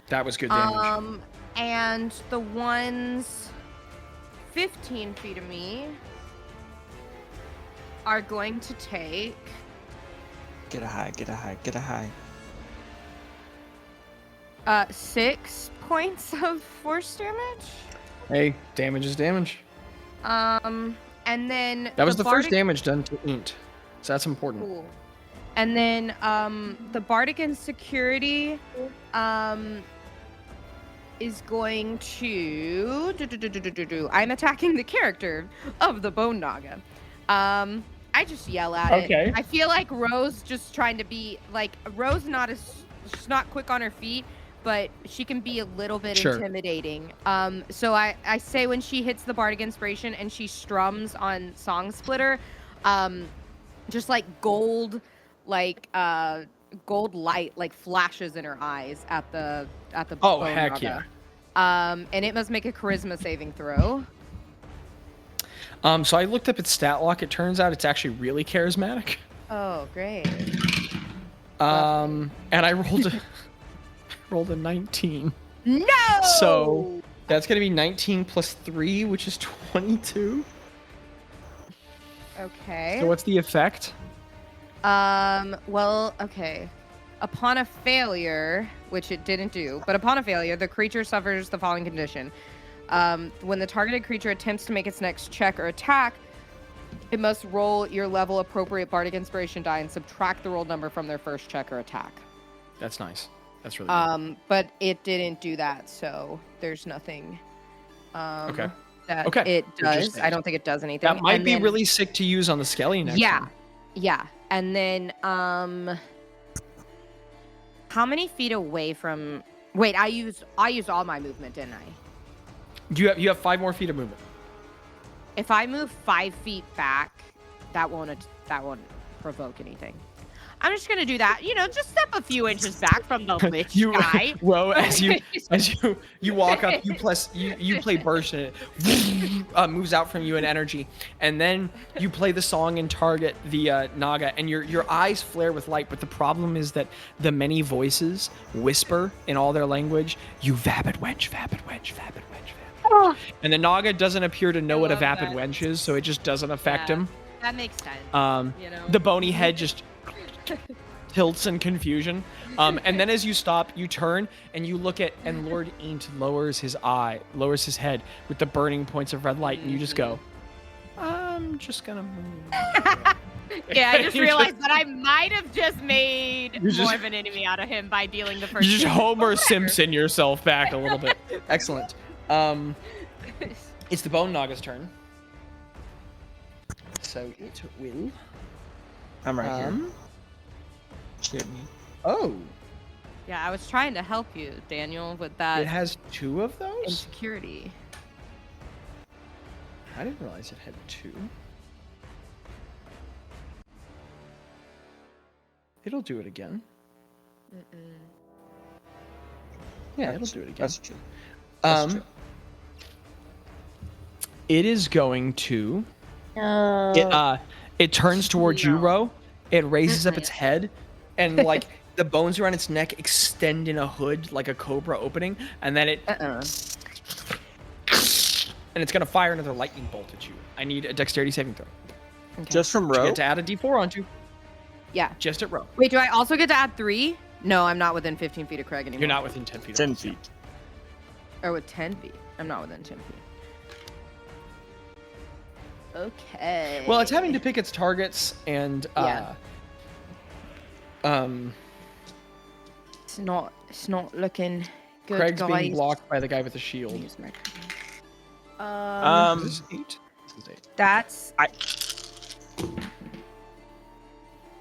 That was good damage. And the ones 15 feet of me are going to take Get a high, get a high, get a high. 6 points of force damage. Hey, damage is damage. And then That was the first Bardic- damage done to Inked. So that's important. Cool. And then the Bardic Insecurity is going to I'm attacking the character of the Bone Naga. I just yell at Okay. it. I feel like Rose just trying to be like Rose she's not quick on her feet, but she can be a little bit Sure. intimidating. So I say when she hits the Bardic Inspiration and she strums on Song Splitter, just like gold light like flashes in her eyes at the Oh, Bone heck Naga. And it must make a charisma saving throw. So I looked up its stat lock. It turns out it's actually really charismatic. Oh, great. And I rolled a 19. No. So that's gonna be 19 plus 3, which is 22. Okay. So what's the effect? Well, okay. Upon a failure, which it didn't do, but upon a failure, the creature suffers the following condition. When the targeted creature attempts to make its next check or attack, it must roll your level appropriate Bardic Inspiration die and subtract the rolled number from their first check or attack. That's nice. That's really good. But it didn't do that, so there's nothing Okay. that Okay. it does. Interesting. I don't think it does anything. That might And be then- really sick to use on the Skelly next time. Yeah. And then how many feet away from Wait, I used all my movement, didn't I? You have 5 more feet of movement. If I move 5 feet back, that won't provoke anything. I'm just gonna do that. Just step a few inches back from the lich guy. Well, as you walk up, you play burst and it moves out from you in energy, and then you play the song and target the Naga, and your eyes flare with light. But the problem is that the many voices whisper in all their language, "You vapid wench, vapid wench, vapid wench, vapid." And the Naga doesn't appear to know what a love vapid that. wench is, so it just doesn't affect Yeah. him. That makes sense. You know? The bony head just tilts in confusion. And then as you stop, you turn and you look at, and Lord Aint lowers his head with the burning points of red light, and you just go, I'm just gonna move. Yeah, I just You realized that I might have just made You more just- of an enemy out of him by dealing the first. You just Homer Simpson yourself back a little bit. Excellent. It's the Bone Naga's turn. So it will. I'm right here. Shit me. Oh, Yeah, I was trying to help you, Daniel, with that it has 2 of those? insecurity. I didn't realize it had 2. It'll do it again. Yeah, it'll do it again. That's true. That's true. It is going to. No. It turns towards you, No. Ro. It raises up its head, and like the bones around its neck extend in a hood, like a cobra opening, and then it. And it's gonna fire another lightning bolt at you. I need a dexterity saving throw. Okay. Just from You row? get to add a d4 onto. Yeah. Just at Ro. Wait, do I also get to add 3? No, I'm not within 15 feet of Craig anymore. You're not within 10 feet. 10 of us. feet. Or with 10 feet. I'm not within 10 feet. Okay. Well, it's having to pick its targets, and Yeah. It's not looking good, Craig's guys. being blocked by the guy with the shield. Use my- Um, This is 8. This is 8. that's I-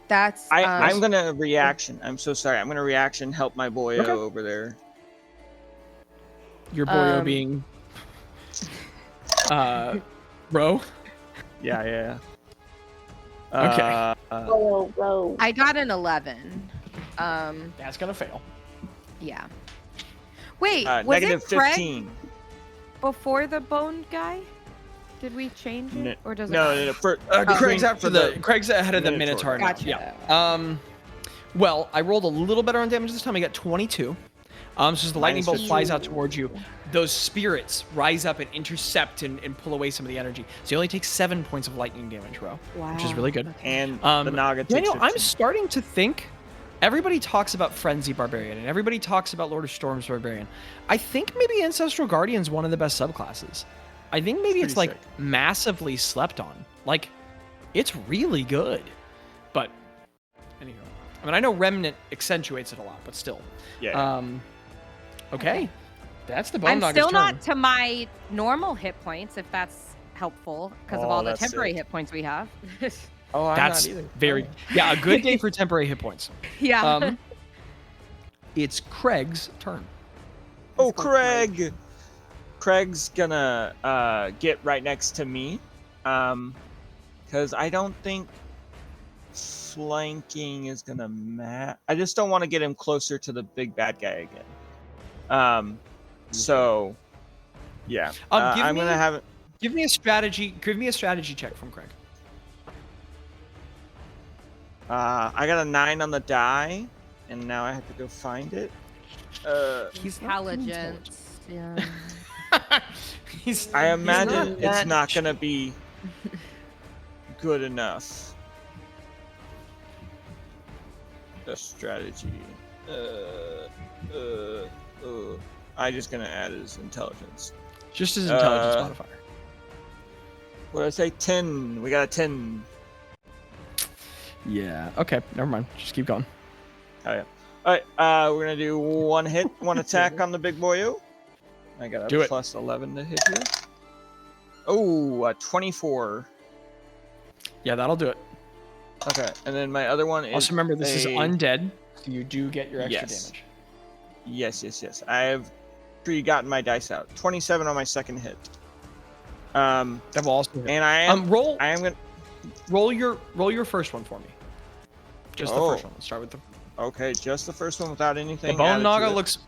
that's I'm gonna reaction. I'm so sorry. I'm gonna reaction help my boyo Okay. over there. Your boyo Um, being Ro. Yeah. Okay. Row. I got an 11. That's gonna fail. Yeah. Wait, was Negative it Craig 15. before the bone guy? Did we change it, No, or does it? no. For, Craig's for after the Craig's ahead of the Minotaur. Minotaur now. Gotcha. Yeah. Well, I rolled a little better on damage this time. I got 22. So as the lightning bolt Minus flies out towards you, those spirits rise up and intercept and pull away some of the energy. So you only take 7 points of lightning damage, Ro, which is really good. and the Naga takes Daniel, 15. I'm starting to think everybody talks about Frenzy Barbarian and everybody talks about Lord of Storms Barbarian. I think maybe Ancestral Guardian's one of the best subclasses. I think maybe it's pretty like sick. massively slept on. Like, it's really good. But anyway, I mean, I know Remnant accentuates it a lot, but still. Yeah. Okay. That's the Bone I'm Naga's still turn. not to my normal hit points, if that's helpful, because of Oh, all the that's temporary sick. hit points we have. oh, I'm That's not either. very yeah, a good day for temporary hit points. Yeah. It's Craig's turn. Oh, Craig! Craig's gonna get right next to me, because I don't think flanking is gonna matter. I just don't want to get him closer to the big bad guy again. So yeah, I'm gonna have it. Give me a strategy check from Craig. I got a 9 on the die, and now I have to go find it. He's not Intelligence. Yeah. He's I imagine not it's that not gonna be good enough. The strategy. I just gonna add his intelligence. just his intelligence Uh, modifier. What did I say? 10. We got a 10. Yeah. Okay. Never mind. Just keep going. Oh yeah. All right. We're gonna do one hit, one attack on the big boyo. I got a Do it. plus 11 to hit here. Oh, 24. Yeah, that'll do it. Okay, and then my other one is. Also remember, this is a- undead, so you do get your extra Yes. damage. Yes. I have gotten my dice out. 27 on my second hit. That will also hit. And I am. roll I am gonna. roll your first one for me. Just the Oh. first one. Let's start with the Okay, just the first one without anything. The Bone added to Naga it. looks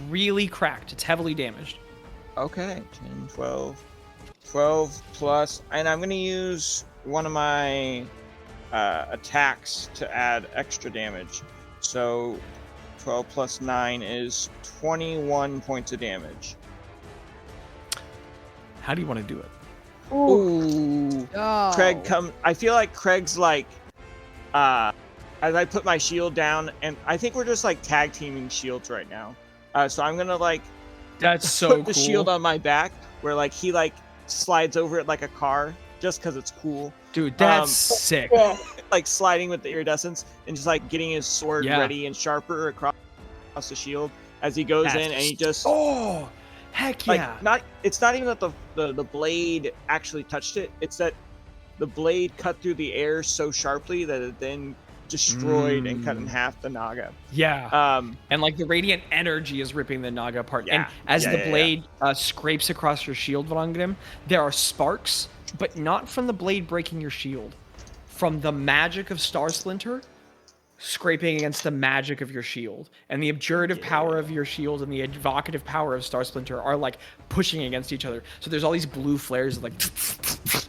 really cracked. It's heavily damaged. Okay, 10, 12. 12 plus. And I'm going to use one of my attacks to add extra damage. So 12 plus 9 is 21 points of damage. How do you want to do it? Ooh. Oh. Craig I feel like Craig's like, as I put my shield down, and I think we're just like tag teaming shields right now. So I'm gonna like That's so put cool. the shield on my back, where like he like slides over it like a car, just because it's cool. Dude, that's sick. Yeah. Like sliding with the iridescence and just like getting his sword Yeah. ready and sharper across the shield as he goes in, and he just Oh, heck like yeah. it's not even that the blade actually touched it, it's that the blade cut through the air so sharply that it then destroyed and cut in half the Naga. Yeah. And like the radiant energy is ripping the Naga apart. Yeah. And as Yeah, the yeah, blade scrapes across your shield, Rand'grim, there are sparks, but not from the blade breaking your shield. From the magic of Star Splinter scraping against the magic of your shield. And the abjurative power of your shield and the evocative power of Star Splinter are like pushing against each other. So there's all these blue flares of like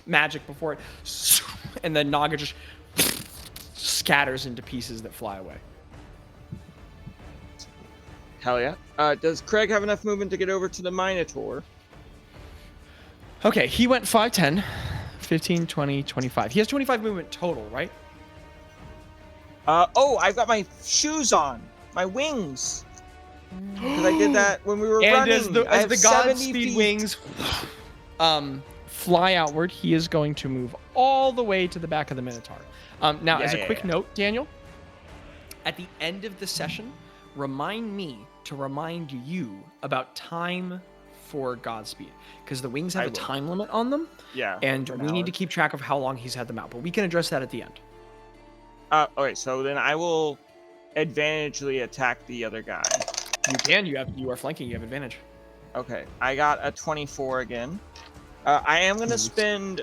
magic before it. And then Naga just scatters into pieces that fly away. Hell yeah. Does Craig have enough movement to get over to the Minotaur? Okay, he went 5'10", 15, 20, 25. He has 25 movement total, right? Oh, I've got my shoes on, my wings. Because I did that when we were And running. as the I have 70 Godspeed feet. wings fly outward, he is going to move all the way to the back of the Minotaur. Now, as a quick note, Daniel, at the end of the session, remind me to remind you about time for Godspeed, because the wings have a time limit on them. Yeah. And we need to keep track of how long he's had them out, but we can address that at the end. Okay, so then I will advantagely attack the other guy. You can. You are flanking. You have advantage. Okay, I got a 24 again. I am going to spend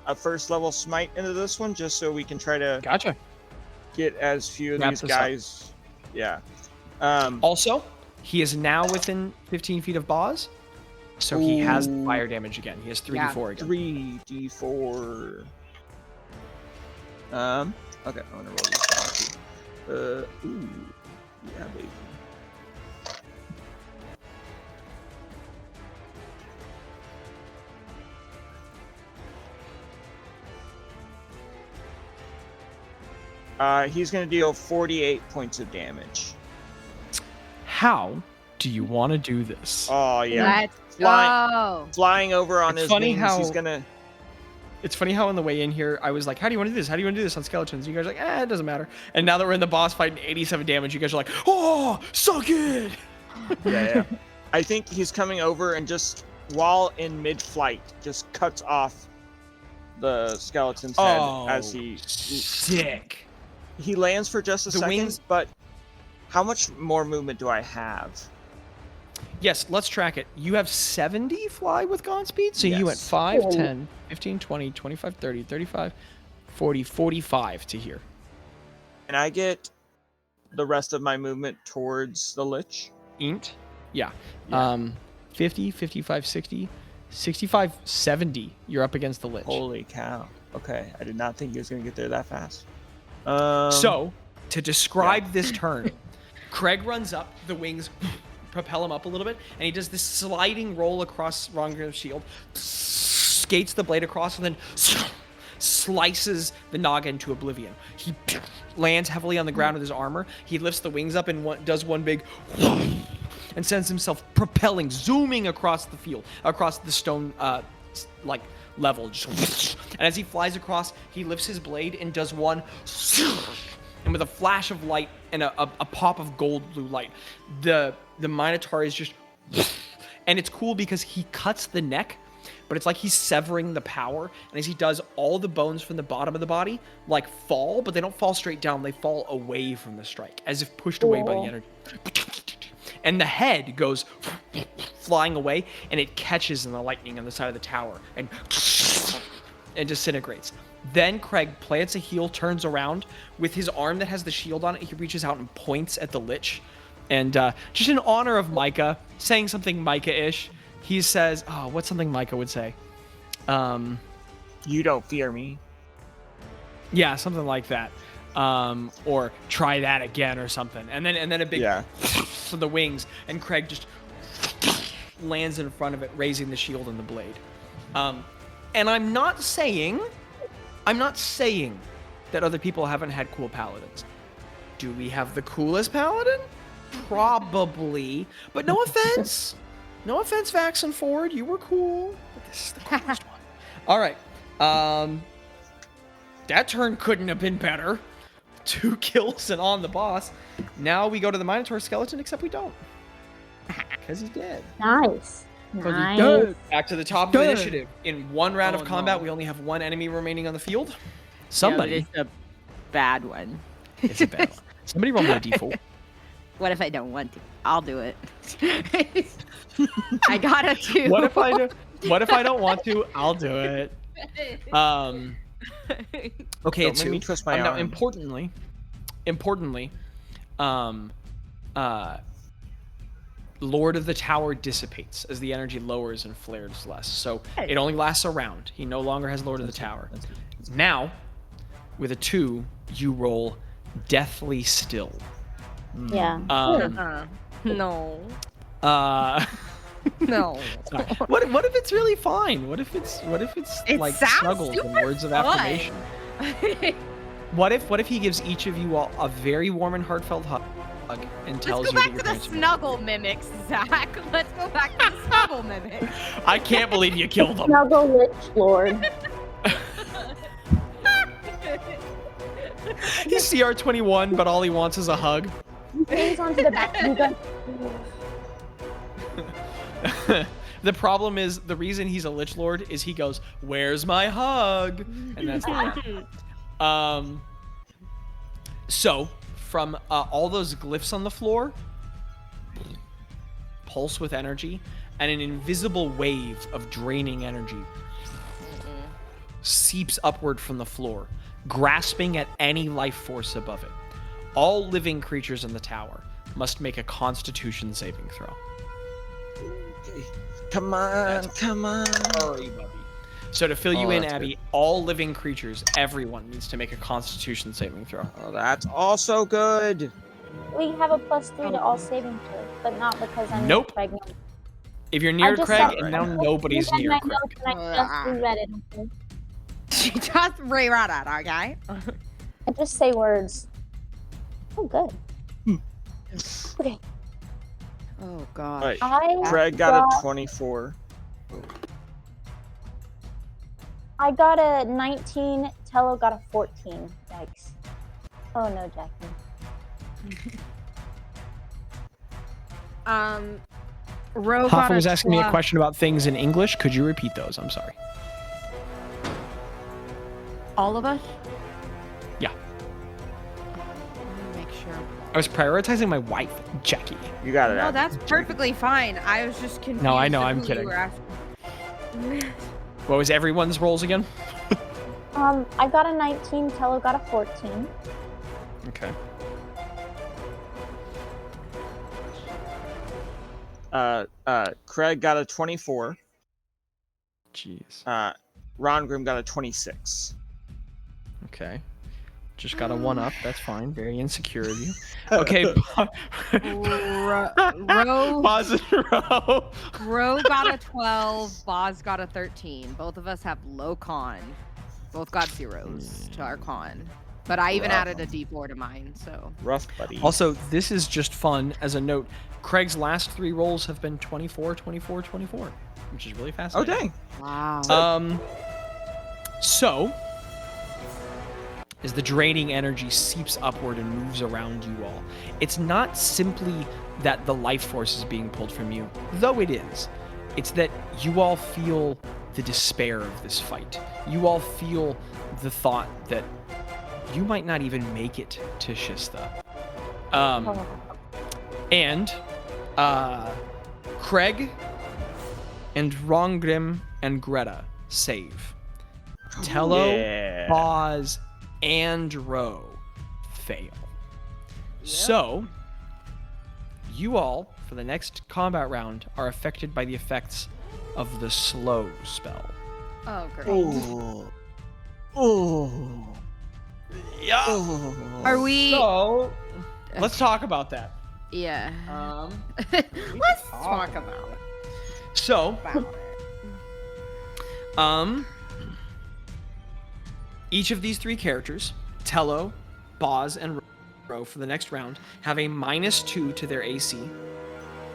a first level smite into this one just so we can try to Gotcha. get as few of Wrap these this up. guys. Yeah. Also, he is now within 15 feet of Bazz, so he has fire damage again. He has 3d4 again. 3d4. Okay, I'm gonna roll these down too. Yeah, baby. He's gonna deal 48 points of damage. How do you want to do this? Oh yeah. Let's go. Flying over on It's his funny wings, how- he's gonna. It's funny how on the way in here, I was like, how do you want to do this? How do you want to do this on skeletons? You guys are like, it doesn't matter. And now that we're in the boss fight and 87 damage, you guys are like, oh, suck it! Yeah. I think he's coming over and just, while in mid-flight, just cuts off the skeleton's head as he... Sick. He lands for just a second, wings- but how much more movement do I have? Yes, let's track it. You have 70 fly with Godspeed, so you went Yes. 5, 10, 15, 20, 25, 30, 35, 40, 45 to here. And I get the rest of my movement towards the Lich? Int? Yeah. 50, 55, 60, 65, 70. You're up against the Lich. Holy cow. Okay, I did not think he was going to get there that fast. So, to describe this turn, Craig runs up, the wings propel him up a little bit, and he does this sliding roll across Rand'grim's shield, skates the blade across, and then slices the Naga into oblivion. He lands heavily on the ground with his armor. He lifts the wings up and does one big and sends himself propelling, zooming across the field, across the stone level. And as he flies across, he lifts his blade and does one, and with a flash of light and a pop of gold blue light, the Minotaur is just, and it's cool because he cuts the neck, but it's like he's severing the power, and as he does, all the bones from the bottom of the body like fall, but they don't fall straight down, they fall away from the strike, as if pushed away by the energy. And the head goes flying away, and it catches in the lightning on the side of the tower and disintegrates. Then Craig plants a heel, turns around with his arm that has the shield on it. He reaches out and points at the Lich. And just in honor of Mika, saying something Mika-ish, he says, what's something Mika would say? You don't fear me. Yeah, something like that. Or try that again or something. And then a big for the wings, and Craig just lands in front of it, raising the shield and the blade. And I'm not saying that other people haven't had cool paladins. Do we have the coolest paladin? Probably. But no offense. No offense, Vax and Ford. You were cool. But this is the coolest one. All right. That turn couldn't have been better. 2 kills and on the boss. Now we go to the Minotaur skeleton, except we don't. Because he's dead. Nice. Back to the top of the initiative. In 1 round of combat, we only have 1 enemy remaining on the field. Somebody. Yeah, it's a bad one. It's a bad one. Somebody roll me a d4. What if I don't want to? I'll do it. I got a 2. What if I don't want to? I'll do it. Okay, Don't it's make me twist my now arm. importantly, Lord of the Tower dissipates as the energy lowers and flares less. So it only lasts a round. He no longer has Lord of the Tower. Now, with a 2, you roll Deathly Still. Yeah. No. No. What if it's really fine? What if it's It like sounds snuggles and super words of fun. affirmation? What if he gives each of you all a very warm and heartfelt hug and tells Let's you go that back you're to the going to snuggle mimics, Zach. Let's go back to the snuggle mimics. I can't believe you killed them. Snuggle Lich Lord. He's CR21, but all he wants is a hug. He hangs onto the back. You guys. The problem is, the reason he's a Lich Lord is he goes, "Where's my hug?" And that's the problem. So, from all those glyphs on the floor, pulse with energy, and an invisible wave of draining energy seeps upward from the floor, grasping at any life force above it. All living creatures in the tower must make a Constitution saving throw. Come on, come on. Hurry, buddy. So to fill you in, Abby, all living creatures, everyone needs to make a Constitution saving throw. Oh, that's also good. We have a +3 to all saving throws, but not because I'm Nope. pregnant. If you're near I just Craig, said- and now nobody's Read near my Craig. notes and I just reread it. Okay? She just reread it, okay? I just say words. Oh, good. Okay. Oh, God. Right. I Craig got a 24. I got a 19. Tello got a 14. Yikes. Oh no, Jackie. Ro Hoffa got was asking me a 12. question about things in English. Could you repeat those? I'm sorry. All of us? Yeah. Let me make sure. I was prioritizing my wife, Jackie. You got it. No, Abby. that's perfectly fine. I was just confused. No, I know, of I'm who kidding. You were asking. What was everyone's rolls again? I got a 19. Tello got a 14. Okay. Craig got a 24. Jeez. Rand'grim got a 26. Okay. Just got a 1-up. That's fine. Very insecure of you. Okay. Ro Pause in a row. Ro got a 12. Bazz got a 13. Both of us have low con. Both got 0s to our con. But I even added a d4 to mine, so. Rough, buddy. Also, this is just fun. As a note, Craig's last 3 rolls have been 24, 24, 24, which is really Oh, fascinating. dang. Wow. So, as the draining energy seeps upward and moves around you all, it's not simply that the life force is being pulled from you, though it is. It's that you all feel the despair of this fight. You all feel the thought that you might not even make it to Shista. And Craig and Rand'grim and Gretta save. Tello, Yeah. Bazz, and Ro fail. So, you all, for the next combat round, are affected by the effects of the slow spell. Oh, great. Oh. Oh. Yeah. Oh. Are we? So, let's talk about that. Yeah. Let's Talk about it. So, Each of these 3 characters, Tello, Bazz, and Ro, for the next round, have a -2 to their AC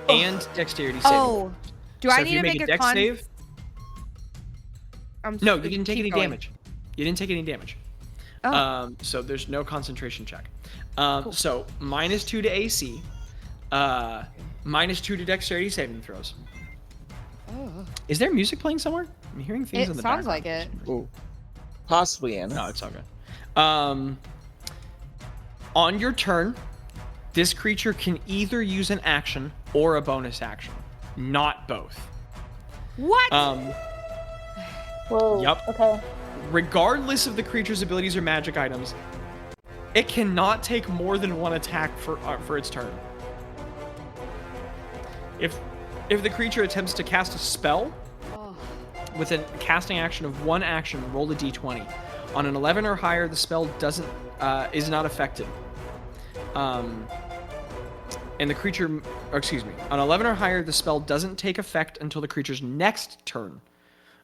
and dexterity saving. Oh, do So I if need you to make make a a dex con? save? No, you didn't take Keep any going. damage. You didn't take any damage. Oh. So there's no concentration check. So -2 to AC, -2 to dexterity saving throws. Oh. Is there music playing somewhere? I'm hearing things in It the sounds background. like it. Ooh. Possibly, Anna. No, it's all good. On your turn, this creature can either use an action or a bonus action, not both. What? Whoa. Yup. Okay. Regardless of the creature's abilities or magic items, it cannot take more than 1 attack for its turn. If the creature attempts to cast a spell with a casting action of 1 action, roll a d20. On an 11 or higher, the spell is not affected. And the creature, on 11 or higher, the spell doesn't take effect until the creature's next turn.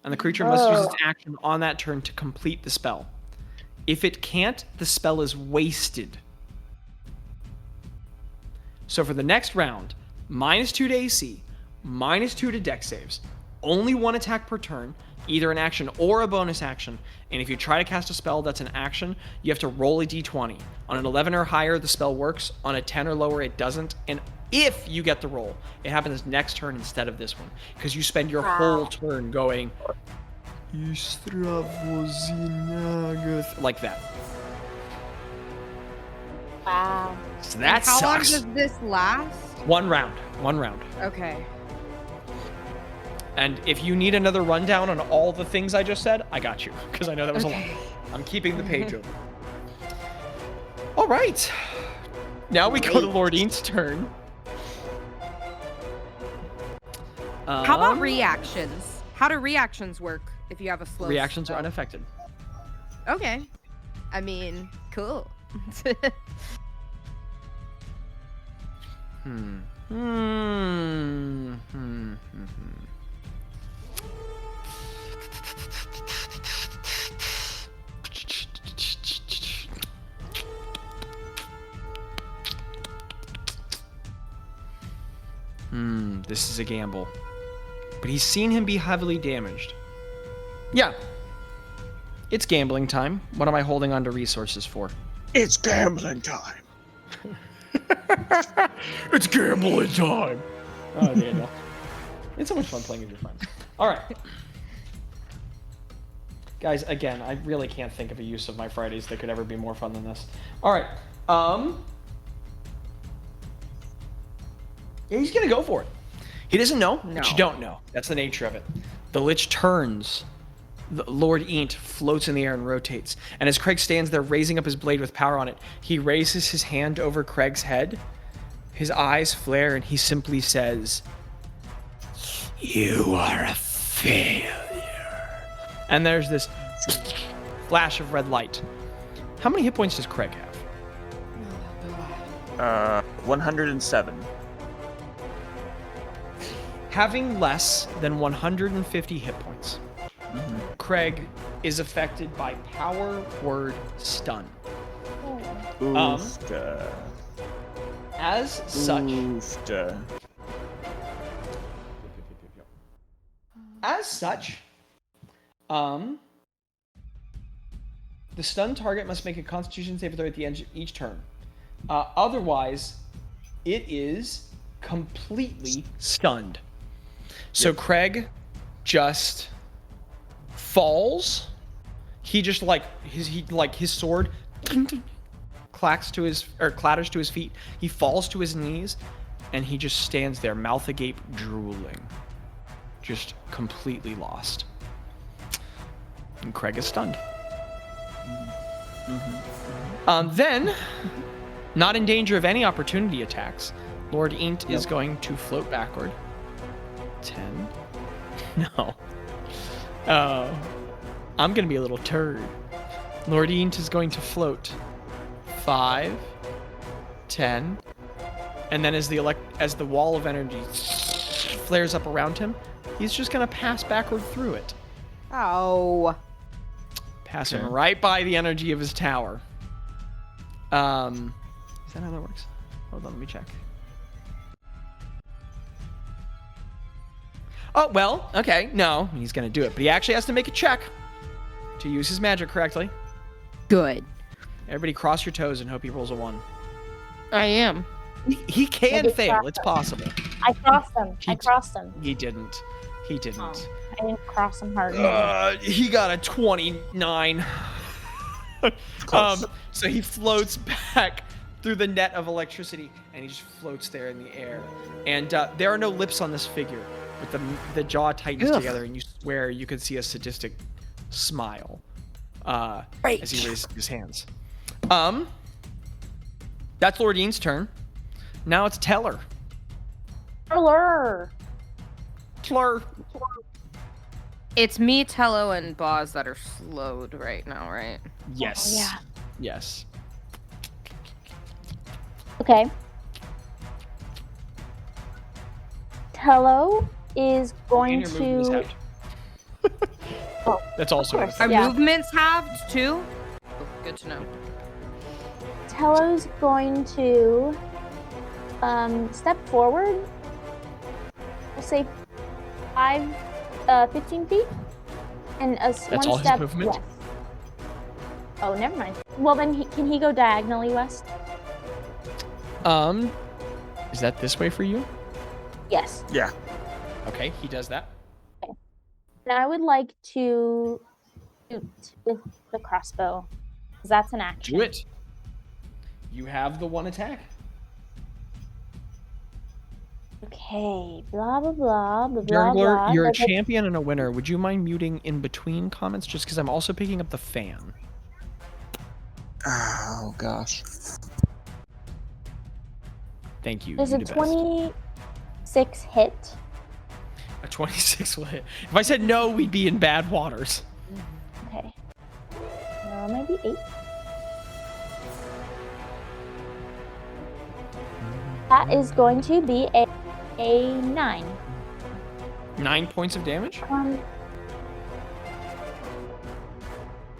And the creature must use its action on that turn to complete the spell. If it can't, the spell is wasted. So for the next round, -2 to AC, -2 to dex saves, only 1 attack per turn, either an action or a bonus action. And if you try to cast a spell that's an action, you have to roll a d20. On an 11 or higher, the spell works. On a 10 or lower, it doesn't. And if you get the roll, it happens next turn instead of this one. Because you spend your whole turn going, like that. Wow. So that How long sucks. does this last? 1 round. 1 round. Okay. And if you need another rundown on all the things I just said, I got you. Because I know that was a lot. I'm keeping the page open. All right. Now we go to Lord Eant's turn. How about reactions? How do reactions work if you have a slow Reactions spell? are unaffected. Okay. I mean, cool. This is a gamble. But he's seen him be heavily damaged. Yeah. It's gambling time. What am I holding on to resources for? It's gambling time. It's gambling time. Oh, Daniel. It's so much fun playing with your friends. All right. Guys, again, I really can't think of a use of my Fridays that could ever be more fun than this. All right. Yeah, he's going to go for it. He doesn't know, but you don't know. That's the nature of it. The Lich turns. The Lord Eant floats in the air and rotates. And as Craig stands there raising up his blade with power on it, he raises his hand over Craig's head. His eyes flare and he simply says, "You are a failure." And there's this flash of red light. How many hit points does Craig have? 107. Having less than 150 hit points, Craig is affected by power word stun. As such, the stunned target must make a Constitution saving throw at the end of each turn. Otherwise, it is completely stunned. So Craig just falls. He just his sword clatters to his feet. He falls to his knees, and he just stands there, mouth agape, drooling, just completely lost. And Craig is stunned. Then, not in danger of any opportunity attacks, Lord Eant is going to float backward. 10. No. I'm going to be a little turd. Lord Eant is going to float. 5, 10, and then as the wall of energy flares up around him, he's just going to pass backward through it. Oh. Passing right by the energy of his tower. Is that how that works? Hold on, let me check. Oh, well, okay. No, he's going to do it. But he actually has to make a check to use his magic correctly. Good. Everybody cross your toes and hope he rolls a 1. I am. He can fail. It's possible. I crossed him. I crossed him. He didn't. He didn't. Oh, I didn't cross him hard enough. He got a 29. So he floats back through the net of electricity, and he just floats there in the air. And there are no lips on this figure, but the jaw tightens together, and you swear you could see a sadistic smile as he raises his hands. That's Lord Ian's turn. Now it's Teller. Teller. It's me, Tello, and Bazz that are slowed right now, right? Yes. Oh, yeah. Yes. Okay. Tello is going And your movement is to. halved. Oh, That's also of course. Are Yeah. movements halved too? Good to know. Tello's going to step forward. We'll say 15 feet, and That's one all his step movement? west. Oh, never mind. Well, then can he go diagonally west? Is that this way for you? Yes. Yeah. Okay, he does that. And I would like to shoot with the crossbow, because that's an action. Do it. You have the 1 attack. Okay. Blah blah blah blah blah Jungler, blah. you're a Does it- champion and a winner. Would you mind muting in between comments just because I'm also picking up the fan? Oh gosh. Thank you. There's you a do best. 26 hit. A 26 will hit. If I said no, we'd be in bad waters. Okay. Maybe 8. That is going to be a 9. 9 points of damage?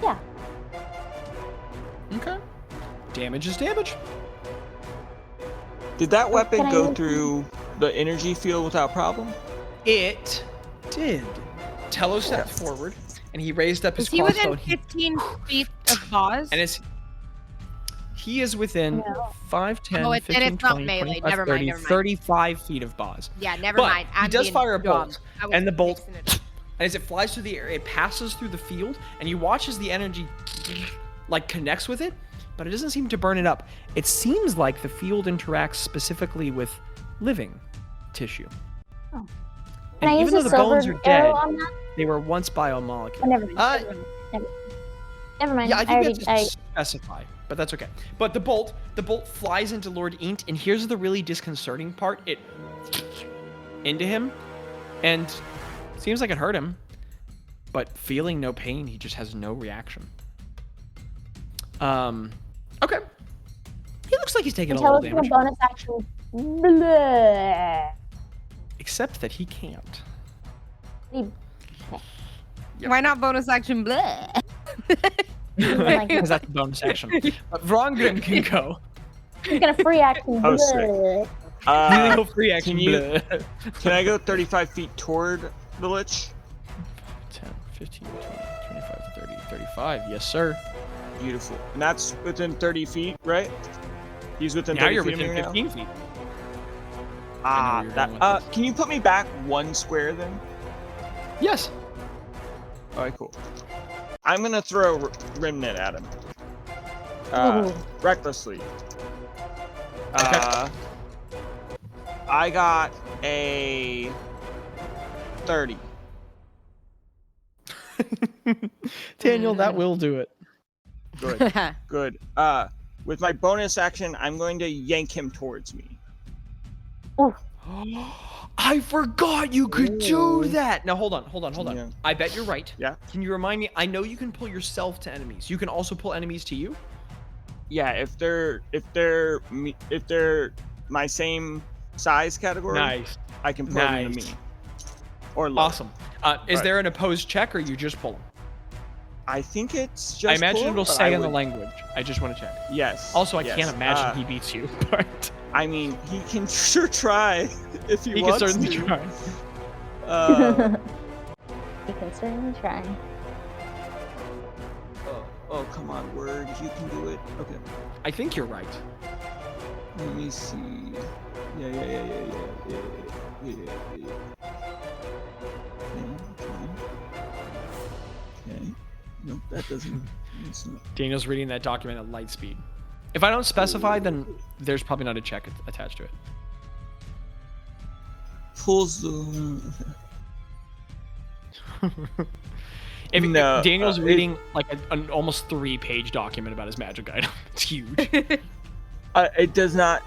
Yeah. Okay. Damage is damage. Did that weapon Can I go move- through the energy field without problem? It did. Tello stepped forward, and he raised up his Is he crossbow. within 15 feet of Bazz? And he is within No. 5, 10, Oh, then 15, it's not 20, melee. 25, Never mind, 30, never mind. 35 feet of Bazz. Yeah, never But mind. he I'm does being fire a dumb. bolt, I was and the bolt, mixing it up. and as it flies through the air, it passes through the field, and you watch as the energy like connects with it, but it doesn't seem to burn it up. It seems like the field interacts specifically with living tissue. Oh. And Can I use even though a the bones silver are dead, arrow on that? they were once biomolecules. Oh, never mind. Never mind. Yeah, I think already, that's to specify, but that's okay. But the bolt flies into Lord Int, and here's the really disconcerting part: it into him, and seems like it hurt him, but feeling no pain, he just has no reaction. Okay. He looks like he's taking a Tell little us the damage, bonus action. Blah. except that he can't. He- Yep. Why not bonus action? Blah. Because that's a bonus action. But Rand'grim can go. He's gonna free action. Oh, sick. Blah. He'll free action. Can you- Bleh. Can I go 35 feet toward the Lich? 10, 15, 20, 25, 30, 35. Yes, sir. Beautiful. And that's within 30 feet, right? He's within Now 30 you're feet of me within now? 15 feet. Ah, you're that. going with this. Can you put me back 1 square then? Yes. Alright, cool. I'm gonna throw Remnant at him. Ooh. Recklessly. I got a 30. Daniel, that will do it. Good. Good. With my bonus action, I'm going to yank him towards me. I forgot you could do Ooh. that. Now hold on. Yeah. I bet you're right. Yeah. Can you remind me? I know you can pull yourself to enemies. You can also pull enemies to you. Yeah, if they're my same size category, Nice. I can pull them to Nice. me. or lower. Awesome. Is Right. there an opposed check, or you just pull him? I think it's just. I imagine pull, it'll but say I in the would- language. I just want to check. Yes. Also, I yes. can't imagine he beats you, but I mean, he can sure try if he he can wants certainly to. try. You can certainly try. Oh, come on, word. You can do it. Okay. I think you're right. Let me see. Yeah. Okay. Nope, that doesn't. It's not. Daniel's reading that document at light speed. If I don't specify, then there's probably not a check attached to it. Pulls the. If No, Daniel's reading like an almost 3-page document about his magic item, it's huge. It does not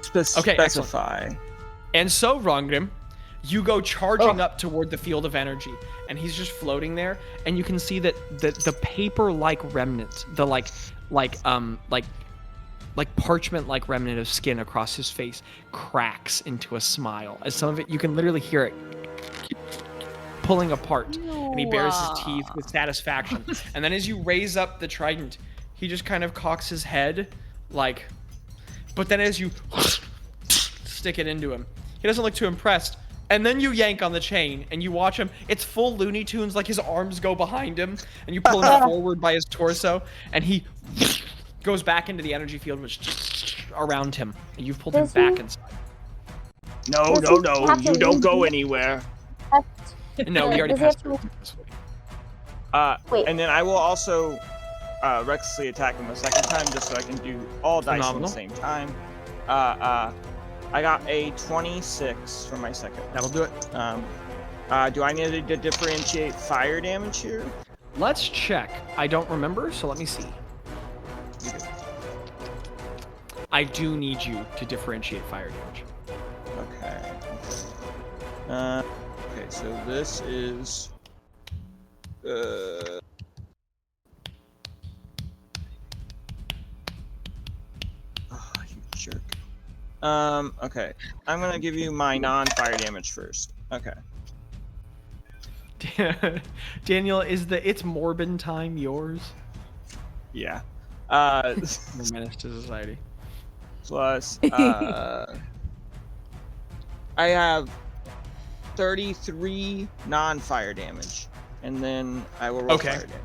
Okay, excellent. specify. And so, Rand'grim, you go charging up toward the field of energy, and he's just floating there, and you can see that the paper-like remnant, the like parchment-like remnant of skin across his face cracks into a smile. As some of it, you can literally hear it pulling apart, and he bares his teeth with satisfaction. And then as you raise up the trident, he just kind of cocks his head, but then as you stick it into him, he doesn't look too impressed. And then you yank on the chain, and you watch him. It's full Looney Tunes, like his arms go behind him, and you pull him forward by his torso, and he goes back into the energy field, which around him, and you've pulled him back inside. No, you don't go anywhere. No, we already Does he have passed to- through this way. Wait. And then I will also recklessly attack him a second time, just so I can do all dice at the Phenomenal. same time. I got a 26 for my second. That'll do it. Do I need to differentiate fire damage here? Let's check. I don't remember, so let me see. You do. I do need you to differentiate fire damage. Okay. Okay, so this is. Oh, you jerk. Okay. I'm gonna give you my non-fire damage first. Okay. Daniel, is the It's Morbin time yours? Yeah. The menace to society. Plus, I have 33 non-fire damage, and then I will roll Okay. fire damage.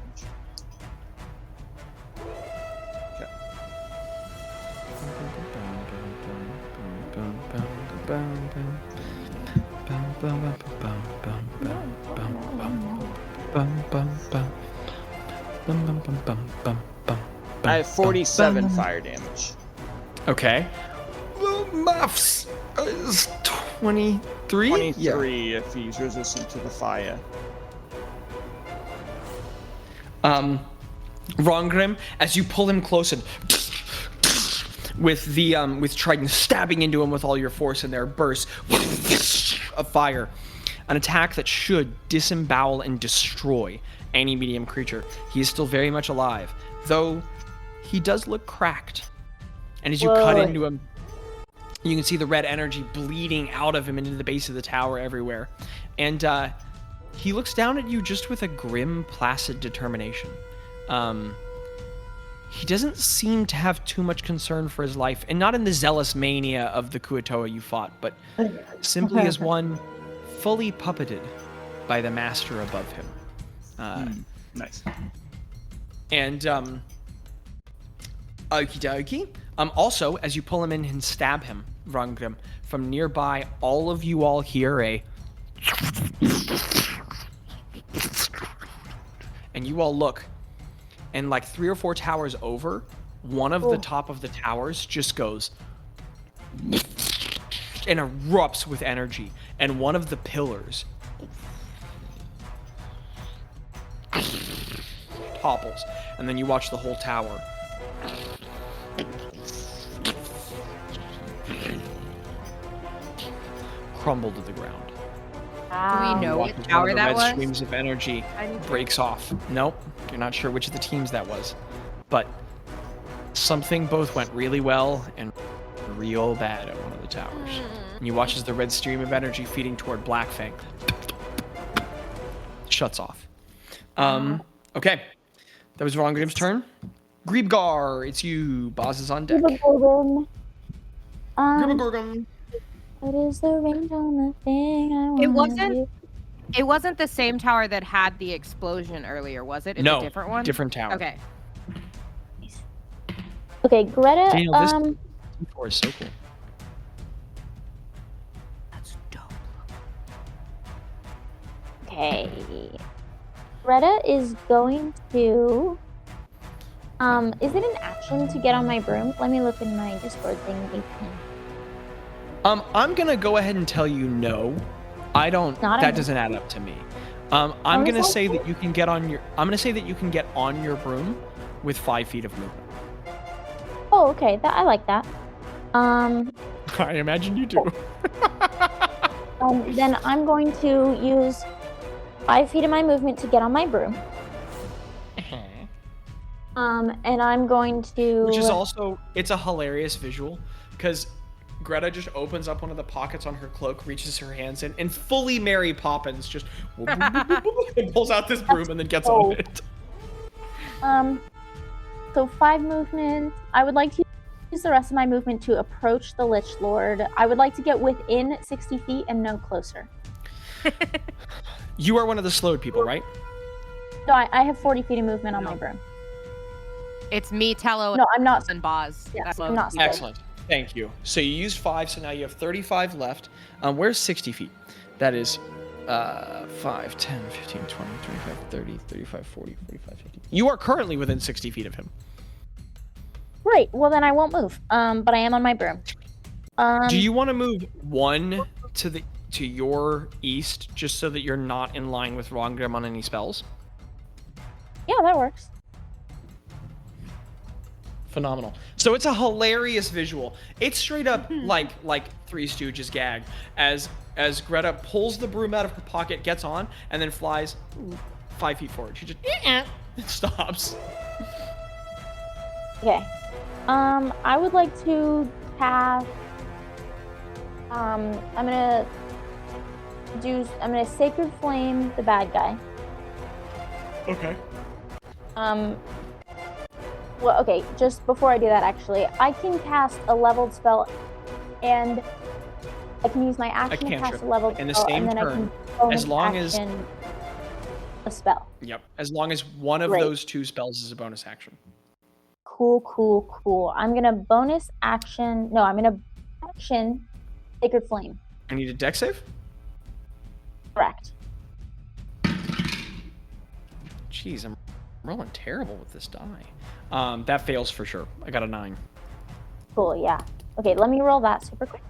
I have 47 fire damage. Okay. Well, maths is 23? 23 if he's resistant to the fire. Rand'grim, as you pull him close and with Trident stabbing into him with all your force, and there bursts of fire. An attack that should disembowel and destroy any medium creature. He is still very much alive, though he does look cracked. And as you cut into him, you can see the red energy bleeding out of him into the base of the tower everywhere. And he looks down at you just with a grim, placid determination. He doesn't seem to have too much concern for his life, and not in the zealous mania of the Kuatoa you fought, but simply as one fully puppeted by the master above him. Nice. And okie dokie. Also, as you pull him in and stab him, Rand'grim, from nearby, all of you all hear a and you all look, and like 3 or 4 towers over, one of the top of the towers just goes and erupts with energy, and one of the pillars topples, and then you watch the whole tower crumble to the ground. Do we know Watch what as one tower of the that red was? streams of energy I need to- breaks off. Nope, you're not sure which of the teams that was, but something both went really well and real bad at one of the towers. And you watch as the red stream of energy feeding toward Blackfang shuts off. Okay. That was Rand'grim's turn. Greebgar, it's you. Bazz is on deck. Gorgon. Greebgar. What is the range on the thing I want? It wasn't the same tower that had the explosion earlier, was it? It's No, a different one? different tower. Okay. Okay, Gretta. Daniel, this D4 is so cool. That's dope. Okay. Gretta is going to. Is it an action to get on my broom? Let me look in my Discord thing. I'm gonna go ahead and tell you no. I don't. That doesn't add up to me. I'm gonna say that you can get on your. I'm gonna say that you can get on your broom with 5 feet of movement. Oh, okay. I like that. I imagine you do. Then I'm going to use 5 feet of my movement to get on my broom. And I'm going to. Which is also, it's a hilarious visual because Gretta just opens up one of the pockets on her cloak, reaches her hands in, and fully Mary Poppins just and pulls out this broom and then gets on it. So 5 movement. I would like to use the rest of my movement to approach the Lich Lord. I would like to get within 60 feet and no closer. You are one of the slowed people, right? No, I have 40 feet of movement on my broom. It's me, Tello, No, I'm not. and Bazz. Yeah, I'm not slowed. Excellent. Thank you. So you used 5, so now you have 35 left. Where's 60 feet? That is 5, 10, 15, 20, 25, 30, 35, 40, 45, 50. You are currently within 60 feet of him. Great. Well, then I won't move. But I am on my broom. Do you want to move 1 to your east just so that you're not in line with Rand'grim on any spells? Yeah, that works. Phenomenal. So it's a hilarious visual. It's straight up like Three Stooges gag as Gretta pulls the broom out of her pocket, gets on, and then flies 5 feet forward. She just it stops. Okay. I would like to cast. I'm gonna Sacred Flame the bad guy. Okay. Well, okay, just before I do that, actually, I can cast a leveled spell, and I can use my action to cast a leveled in the spell, same and then I turn, can bonus as long as action a spell. Yep, as long as one of those 2 spells is a bonus action. Cool. I'm gonna bonus action. No, I'm gonna action Sacred Flame. I need a dex save? Correct. Jeez, I'm rolling terrible with this die. That fails for sure. I got a 9. Cool, yeah. Okay, let me roll that super quick.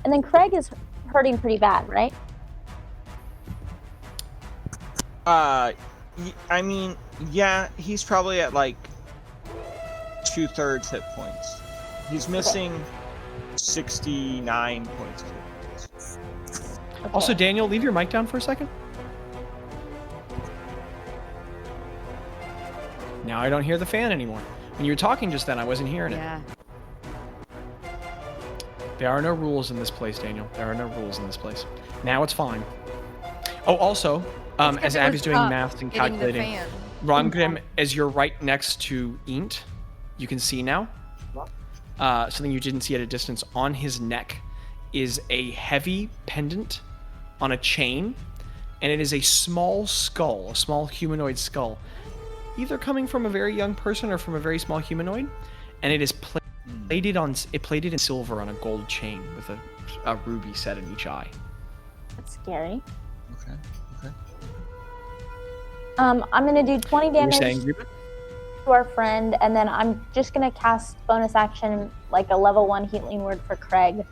And then Craig is hurting pretty bad, right? I mean, yeah, he's probably at like 2/3 hit points. He's missing 69 points. Okay. Also, Daniel, leave your mic down for a second. Now I don't hear the fan anymore. When you were talking just then, I wasn't hearing it. Yeah. There are no rules in this place, Daniel. There are no rules in this place. Now it's fine. Oh, also, as Abby's doing math and calculating, Rand'grim, as you're right next to Int, you can see now. Something you didn't see at a distance. On his neck is a heavy pendant on a chain, and it is a small skull, a small humanoid skull, either coming from a very young person or from a very small humanoid, and it is plated in silver on a gold chain with a ruby set in each eye. That's scary. Okay. I'm gonna do 20 damage You're saying, Reba? to our friend, and then I'm just gonna cast bonus action, like a level 1 healing word for Craig,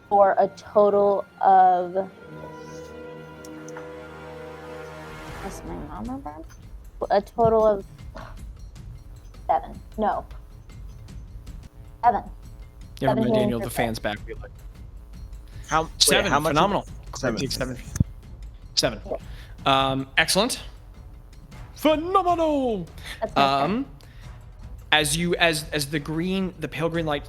for a total of. Is my mom remember? A total of 7. No. 7. Never 7 mind, healing Daniel. for The Craig. fan's back. We look. How 7. How much? Phenomenal. 7. 7. Excellent. Phenomenal. That's my turn. As the pale green light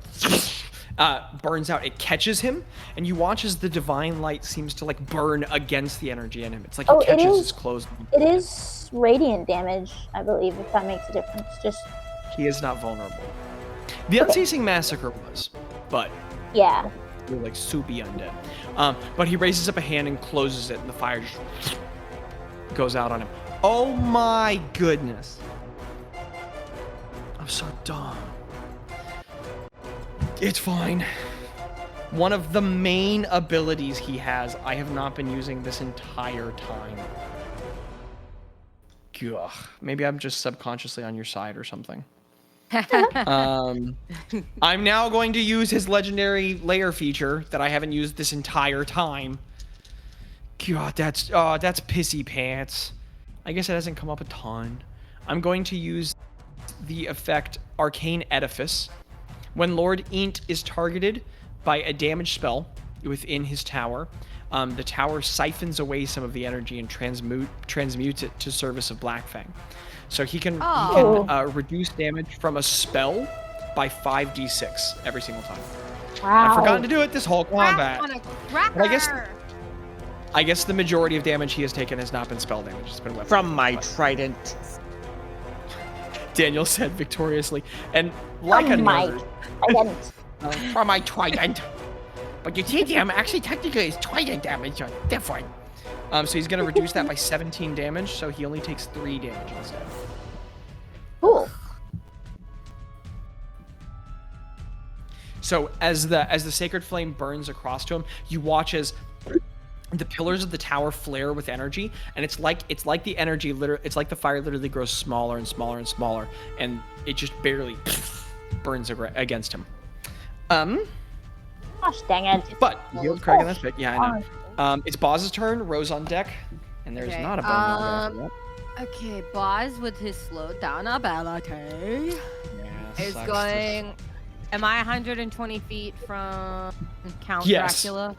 burns out. It catches him, and you watch as the divine light seems to like burn against the energy in him. It's like he catches his clothes. It is radiant damage, I believe, if that makes a difference. Just he is not vulnerable. The Unceasing Massacre was, but yeah, you're like soupy undead. But he raises up a hand and closes it, and the fire just goes out on him. Oh my goodness! I'm so dumb. It's fine. One of the main abilities he has, I have not been using this entire time. Ugh. Maybe I'm just subconsciously on your side or something. I'm now going to use his legendary layer feature that I haven't used this entire time. God, that's pissy pants. I guess it hasn't come up a ton. I'm going to use the effect Arcane Edifice. When Lord Int is targeted by a damage spell within his tower, the tower siphons away some of the energy and transmutes it to service of Blackfang. So he can reduce damage from a spell by 5d6 every single time. wow. I've forgotten to do it this whole combat. On a But cracker. I guess the majority of damage he has taken has not been spell damage. It's been weapon From damage, my but trident. Daniel said victoriously. And like a nerd. I didn't. From my trident. But you see, actually technically his trident damage are different. So he's going to reduce that by 17 damage, so he only takes 3 damage instead. Cool. So as the sacred flame burns across to him, you watch as the pillars of the tower flare with energy, and it's like the energy it's like the fire literally grows smaller and smaller and smaller, and it just barely burns against him. Gosh dang it. But you healed Craig on that bit. Yeah, I know. It's Bazz's turn. Rose on deck, and there's Okay, not a bone. Okay, Bazz with his slow down ability is sucks. going. Am I 120 feet from Count Yes. Dracula?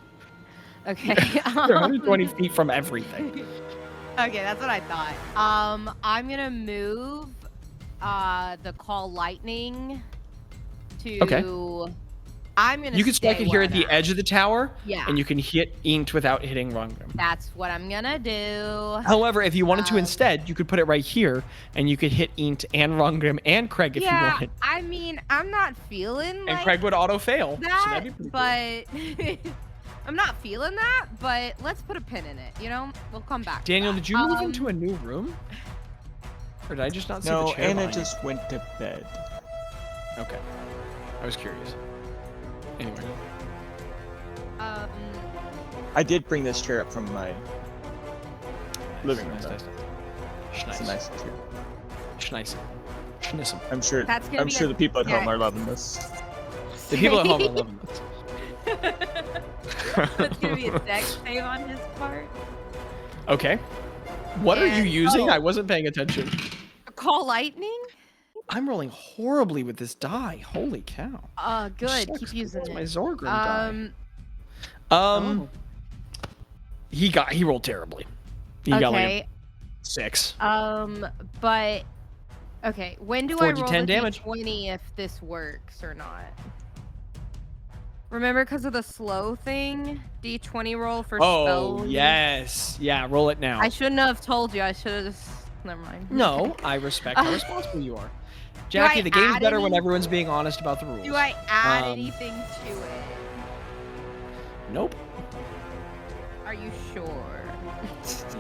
Okay. You're 120 feet from everything. Okay, that's what I thought. I'm gonna move the call lightning to. Okay. I'm gonna. You can strike stay it here where at the I'm at. edge of the tower, Yeah. and you can hit Int without hitting Rand'grim. That's what I'm gonna do. However, if you wanted to instead, you could put it right here, and you could hit Int and Rand'grim and Craig if you Yeah, wanted. I mean, I'm not feeling And like Craig would auto fail. that, so that'd be pretty but I'm not feeling that. But let's put a pin in it. You know, we'll come back. to Daniel, that. did you move into a new room? Or did I just not see No, the chair Anna behind you? just went to bed. Okay. I was curious. Anyway. I did bring this chair up from my living room. Nice, though. nice, It's nice. a nice chair. Schnice. Schniss 'em. I'm sure. That's gonna I'm be sure a- the people at yeah. home are loving this. The people at home are loving this. That's gonna be a dex save on his part. Okay. What are you And- using? I wasn't paying attention. Call lightning. I'm rolling horribly with this die. Holy cow. Good. Sucks, Keep 'cause using it's it. my Zorgrim die. Oh. He rolled terribly. He got like Okay. a 6. But okay. When do 4d10 I roll the damage. d20 if this works or not? Remember, because of the slow thing, d20 roll for Oh, spell. yes. Yeah, roll it now. I shouldn't have told you. I should have just. Never mind. No, I respect how responsible you are. Do I Jackie, the game's add better when any- everyone's being honest about the rules. Do I add Um, anything to it? Nope. Are you sure?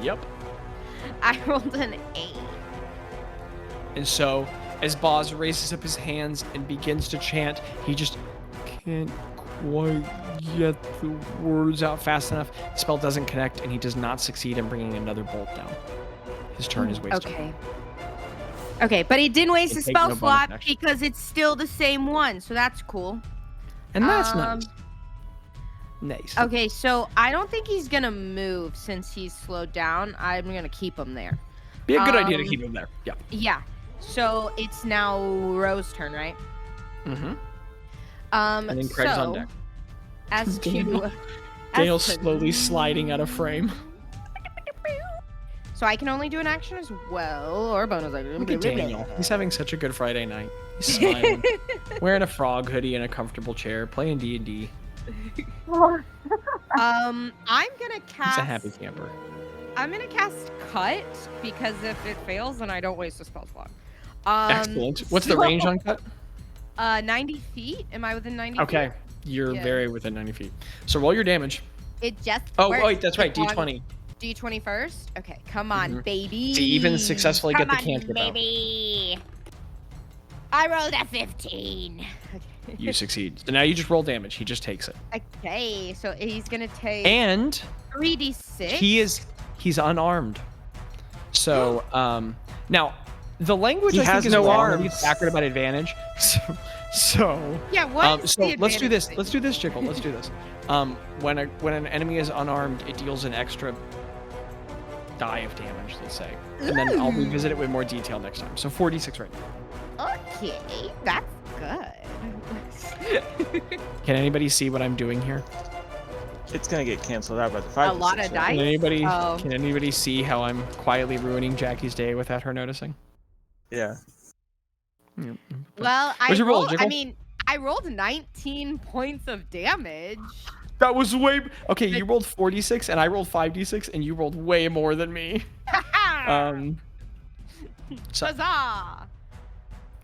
Yep. I rolled an 8. And so, as Bazz raises up his hands and begins to chant, he just can't quite get the words out fast enough. The spell doesn't connect, and he does not succeed in bringing another bolt down. His turn is wasted. Okay. Okay, but he didn't waste It a takes spell no bonus slot action. because it's still the same one, so that's cool. And that's Um, nice. Nice. Okay, so I don't think he's gonna move since he's slowed down. I'm gonna keep him there. Be a good idea to um, keep him there. Yeah. Yeah. So it's now Rose's turn, right? Mm-hmm. And then Craig's so, on deck. As Daniel- to Daniel's as to- slowly sliding out of frame. So I can only do an action as well, or a bonus action. Look at Daniel. He's having such a good Friday night. He's smiling, wearing a frog hoodie in a comfortable chair, playing D&D. I'm gonna cast. He's a happy camper. I'm gonna cast cut because if it fails, then I don't waste a spell slot. Excellent. What's the range on cut? 90 feet. Am I within 90 feet? Okay, you're Yeah. very within 90 feet. So roll your damage. It just. Oh, works. wait, that's right. It's D20. D20 first. Okay, come on, baby. To even successfully Come get the on, cantrip out. baby. I rolled a 15. You succeed. So now you just roll damage. He just takes it. Okay, so he's gonna take And 3d6. he's unarmed. So now the language He I has think is no wrong. arms. It's accurate about advantage. So Yeah, what? so let's do this. Let's do this, Jickle. Let's do this. When an enemy is unarmed, it deals an extra die of damage, let's say. And then I'll revisit it with more detail next time. So 46 right now. Okay, that's good. Can anybody see what I'm doing here? It's gonna get canceled out by the 5. A lot of dice. Can anybody see how I'm quietly ruining Jackie's day without her noticing? Yeah. Well, Where's your roll, I Jickle? mean, I rolled 19 points of damage. That was way. Okay, you rolled 46 and I rolled 5d6 and you rolled way more than me. So Huzzah!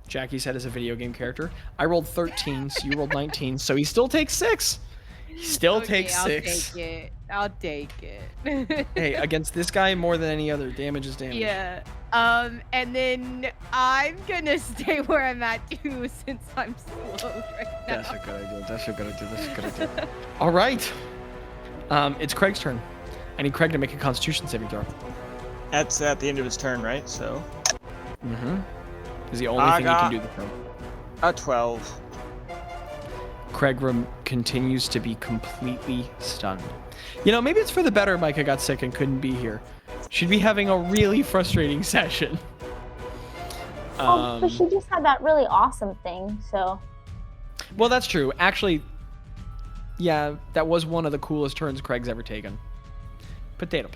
Jackie said as a video game character, I rolled 13, so you rolled 19, so he still takes 6. He still takes 6. I'll take it. Hey, against this guy more than any other, damage is damage. Yeah. And then I'm gonna stay where I'm at too, since I'm slowed right now. That's a good idea. That's a good idea. All right. It's Craig's turn. I need Craig to make a Constitution saving throw. That's at the end of his turn, right? So. Is the only thing he can do this turn. A 12. Craig continues to be completely stunned. You know, maybe it's for the better Micah got sick and couldn't be here. She'd be having a really frustrating session. But she just had that really awesome thing, so. Well, that's true. Actually, yeah, that was one of the coolest turns Craig's ever taken. Potato.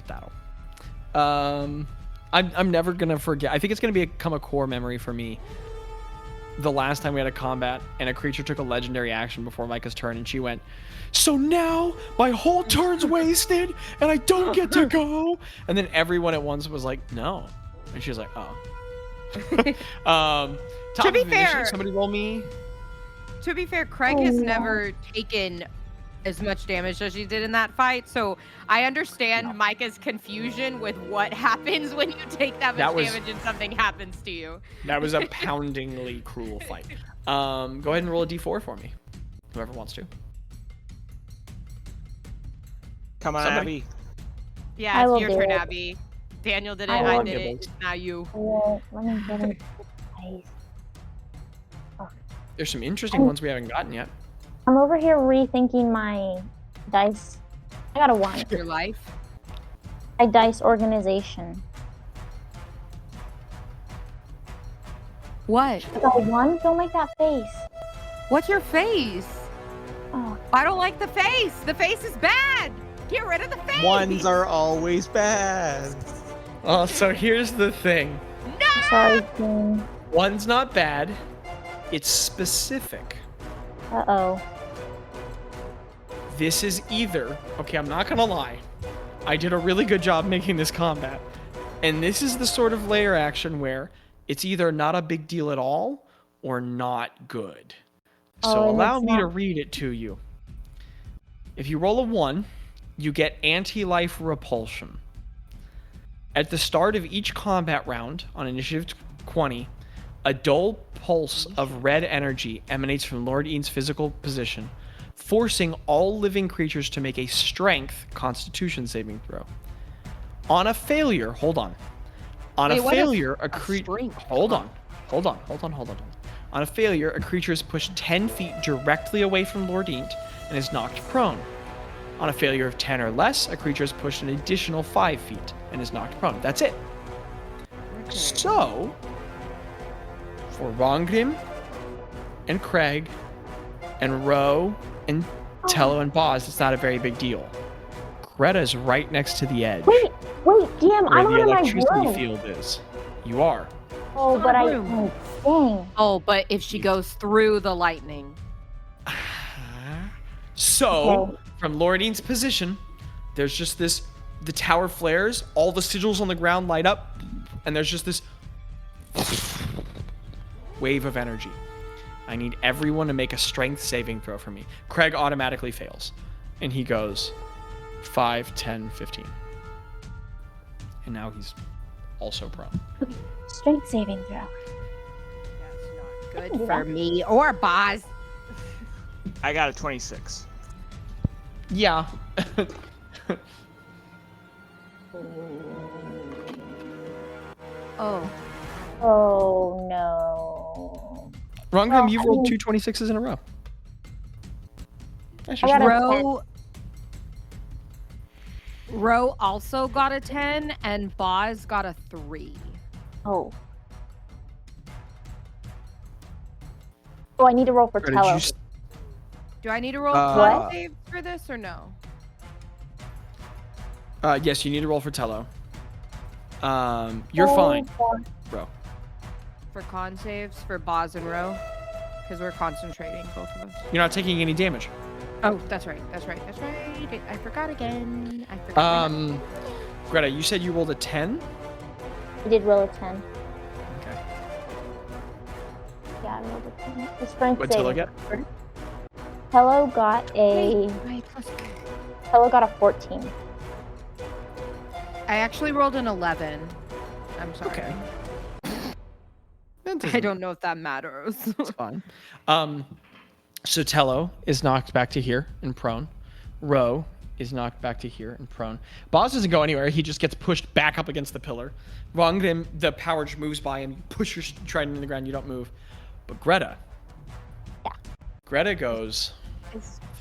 I'm never gonna forget. I think it's gonna become a core memory for me. The last time we had a combat and a creature took a legendary action before Micah's turn, and she went, "So now my whole turn's wasted, and I don't get to go." And then everyone at once was like, "No," and she was like, "Oh." To be fair, somebody roll me. To be fair, Craig has never taken as much damage as she did in that fight, so I understand Micah's confusion with what happens when you take that much damage and something happens to you. That was a poundingly cruel fight. Go ahead and roll a d4 for me, whoever wants to. Come on, Somebody. Abby. Yeah, it's your do turn, it. Abby. Daniel did it, I I will did do it, it. it's now you. Well, let me get it. Nice. There's some interesting ones we haven't gotten yet. I'm over here rethinking my dice. I got a 1. Your life. My dice organization. What? I got a 1? Don't make that face. What's your face? Oh, I don't like the face. The face is bad. Get rid of the face. Ones are always bad. So here's the thing. I'm sorry, King. One's not bad. It's specific. Uh-oh. This is either... Okay, I'm not gonna lie. I did a really good job making this combat. And this is the sort of layer action where it's either not a big deal at all or not good. So and allow it's me to not- read it to you. If you roll a 1, you get anti-life repulsion. At the start of each combat round on initiative 20, a dull pulse of red energy emanates from Lord Ian's physical position, forcing all living creatures to make a strength constitution saving throw. On a failure, hold on. On a failure, a creature... Hold on. On a failure, a creature is pushed 10 feet directly away from Lord Ian and is knocked prone. On a failure of 10 or less, a creature is pushed an additional 5 feet and is knocked prone. That's it. Okay. So, for Rand'grim and Craig and Ro and Tello and Bazz, it's not a very big deal. Greta's right next to the edge. Wait, DM, where I'm the on my electricity broom. field is. You are. Oh, on but a I. broom. Oh, dang. Oh, but if she goes through the lightning. So, Okay. from Lordine's position, there's just this, the tower flares, all the sigils on the ground light up, and there's just this wave of energy. I need everyone to make a strength saving throw for me. Craig automatically fails, and he goes 5, 10, 15. And now he's also prone. Strength saving throw. That's not good for me or Bazz. I got a 26. Yeah. Oh. Oh no. Rand'grim, Well, you've rolled 2 26s in a row. That's I just got a Ro also got a 10 and Bazz got a 3. Oh. Oh, I need to roll for Or did Tello. you s- Do I need to roll Uh, con saves for this or no? Yes, you need to roll for Tello. You're Oh, fine, God. bro. For con saves for Bazz and Ro? Because we're concentrating, both of us. You're not taking any damage. Oh, that's right. I forgot again. I forgot. Greta, you said you rolled a 10? I did roll a 10. Okay. Yeah, I rolled a 10. The strength What'd Tello saving. get? Tello got a. Tello got a 14. I actually rolled an 11. I'm sorry. Okay. I don't know if that matters. It's fine. So Tello is knocked back to here and prone. Ro is knocked back to here and prone. Bazz doesn't go anywhere. He just gets pushed back up against the pillar. Rand'grim, the power just moves by him. You push your trident in the ground. You don't move. But Greta. Yeah. Greta goes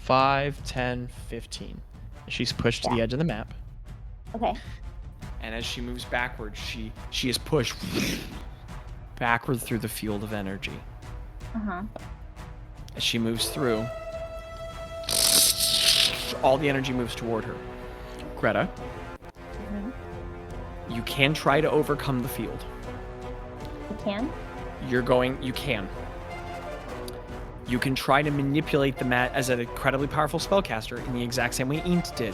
5, 10, 15. She's pushed to the edge of the map. Okay. And as she moves backwards, she is pushed backward through the field of energy. Uh-huh. As she moves through, all the energy moves toward her. Greta, you can try to overcome the field. You can? You can. You can try to manipulate the mat as an incredibly powerful spellcaster in the exact same way Int did.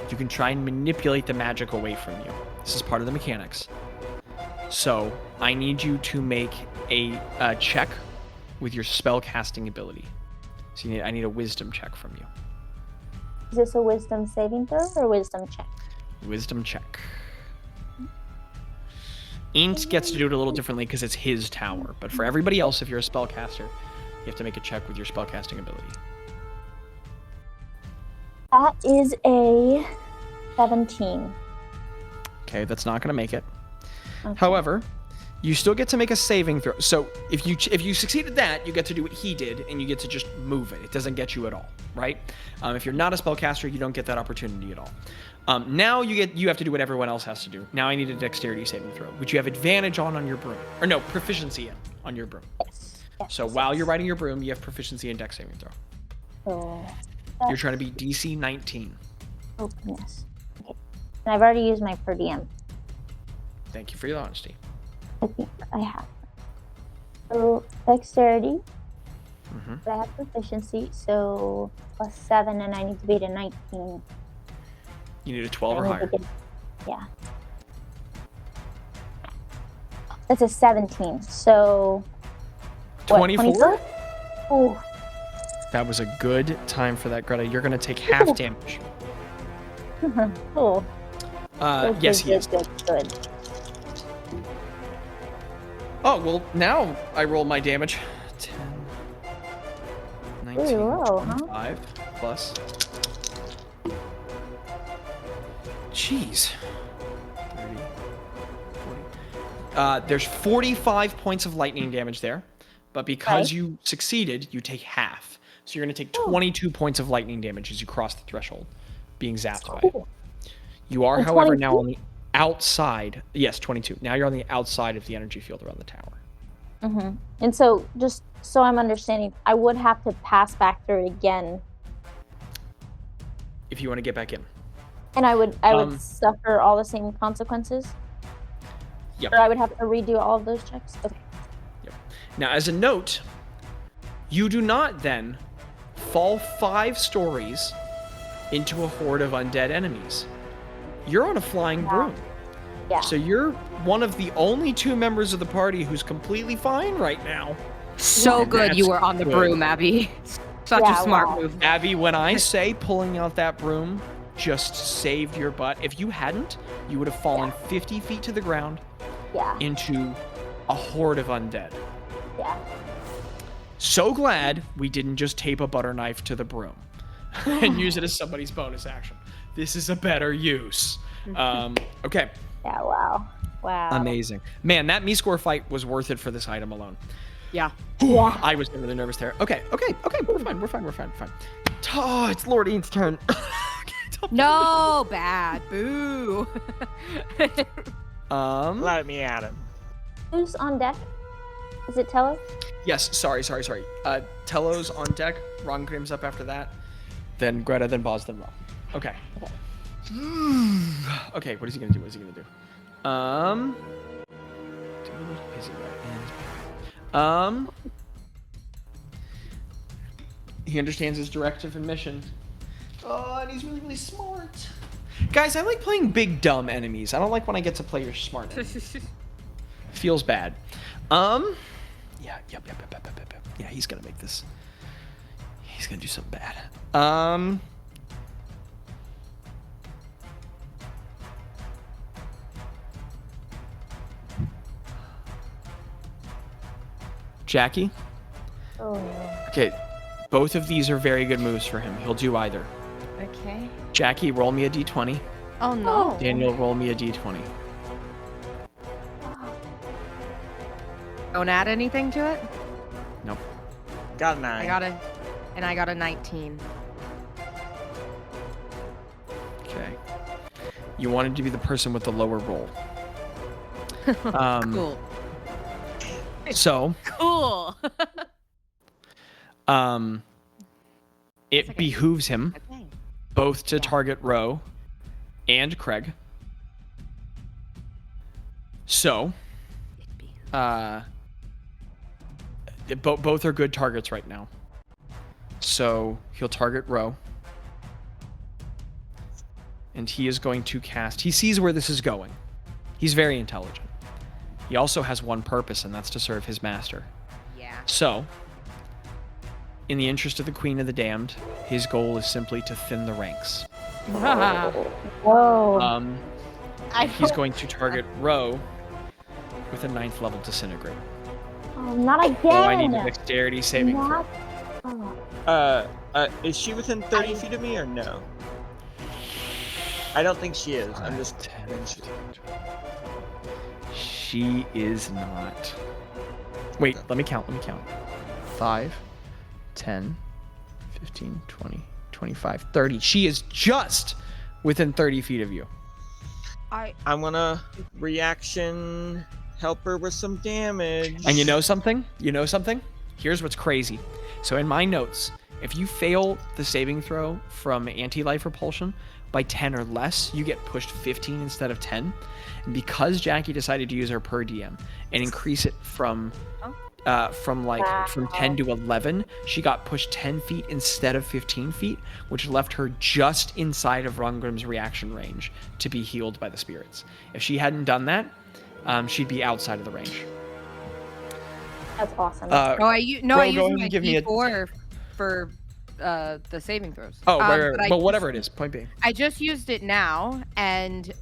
You can try and manipulate the magic away from you. This is part of the mechanics. So, I need you to make a check with your spellcasting ability. So I need a wisdom check from you. Is this a wisdom saving throw or a wisdom check? Wisdom check. Int gets to do it a little differently because it's his tower. But for everybody else, if you're a spellcaster, you have to make a check with your spellcasting ability. That is a 17. Okay, that's not going to make it. Okay. However, you still get to make a saving throw. So if you succeeded that, you get to do what he did, and you get to just move it. It doesn't get you at all, right? If you're not a spellcaster, you don't get that opportunity at all. Now you have to do what everyone else has to do. Now I need a dexterity saving throw, which you have advantage on your broom, or no, proficiency on your broom. Yes. So while you're riding your broom, you have proficiency in dex saving throw. So You're trying to beat DC 19. Oh, goodness. Okay. And I've already used my per diem. Thank you for your honesty. I think I have. So dexterity. Mhm. But I have proficiency, so +7, and I need to beat a 19. You need a 12 or I need higher. to get- Yeah. That's a 17. So. What, 24? Oh, That was a good time for that, Greta. You're going to take half damage. cool. Yes, he is. Good. Oh, well, now I roll my damage. 10, 19, Pretty low, huh? 25, plus. Jeez. 30, 40. There's 45 points of lightning damage there, but because Okay. you succeeded, you take half. So you're going to take 22 points of lightning damage as you cross the threshold, being zapped by it. Cool. You are, And however, now 22? on the outside. Yes, 22. Now you're on the outside of the energy field around the tower. Mm-hmm. And so, just so I'm understanding, I would have to pass back through it again. If you want to get back in. And I would suffer all the same consequences? Yep. Or I would have to redo all of those checks? Okay. Yep. Now, as a note, you do not then fall 5 stories into a horde of undead enemies. You're on a flying broom. Yeah. So you're one of the only 2 members of the party who's completely fine right now. So And good you that's were on the good. broom, Abby. Such a smart move. Abby, when I say pulling out that broom just saved your butt, if you hadn't, you would have fallen 50 feet to the ground into a horde of undead. Yeah. So glad we didn't just tape a butter knife to the broom and use it as somebody's bonus action. This is a better use. Okay. Yeah, wow. Amazing. Man, that me-score fight was worth it for this item alone. Yeah. I was really nervous there. Okay. We're fine. Oh, it's Lord Ian's turn. No, bad. Boo. Let me at him. Who's on deck? Is it Tello? Yes, sorry. Tello's on deck. Rand'grim's up after that. Then Gretta, then Bazz, then Ro. Okay. Okay, what is he gonna do? He understands his directive and mission. Oh, and he's really, really smart. Guys, I like playing big, dumb enemies. I don't like when I get to play your smart enemies. Feels bad. Yeah, he's gonna make this. He's gonna do something bad. Jaci? Oh, no. Okay, both of these are very good moves for him. He'll do either. Okay. Jaci, roll me a d20. Oh, no. Daniel, roll me a d20. Don't add anything to it? Nope. Got a 9. I got a 19. Okay. You wanted to be the person with the lower roll. Cool. So, Cool. it behooves him Okay. both to target Ro and Craig. So, both are good targets right now. So he'll target Ro. And he is going to cast... He sees where this is going. He's very intelligent. He also has one purpose, and that's to serve his master. Yeah. So, in the interest of the Queen of the Damned, his goal is simply to thin the ranks. Whoa. He's going to target Ro with a 9th level disintegrate. Oh, not again. Oh, I need a dexterity saving throw. Oh. Is she within 30 feet of me or no? I don't think she is. I'm just 10, 15, 20. She is not. Wait, let me count. 5, 10, 15, 20, 25, 30. She is just within 30 feet of you. I'm gonna reaction help her with some damage. And you know something? Here's what's crazy. So in my notes, if you fail the saving throw from anti-life repulsion by 10 or less, you get pushed 15 instead of 10. And because Jaci decided to use her per DM and increase it from 10 to 11, she got pushed 10 feet instead of 15 feet, which left her just inside of Rand'grim's reaction range to be healed by the spirits. If she hadn't done that, she'd be outside of the range. That's awesome. I used my D4 for the saving throws. Oh, right. But whatever it is, point being. I just used it now, and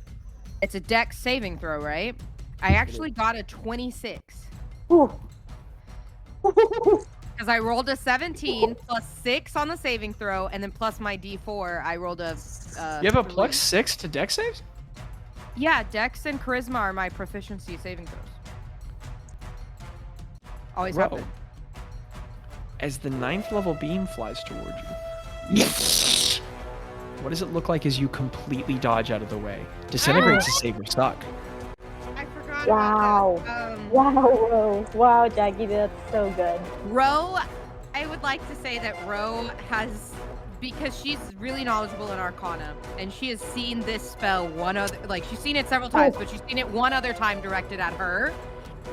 it's a dex saving throw, right? I actually got a 26. Ooh. Because I rolled a 17 plus 6 on the saving throw, and then plus my D4, I rolled a. You have a 3. plus 6 to dex saves? Yeah, dex and charisma are my proficiency saving throws. Always happen. As the 9th level beam flies toward you. Yes! What does it look like as you completely dodge out of the way? Disintegrates to save your stock. I forgot Wow. about that. Wow, Jaci, that's so good. Ro, I would like to say that Ro has because she's really knowledgeable in Arcana, and she has seen this spell she's seen it several times, but she's seen it one other time directed at her,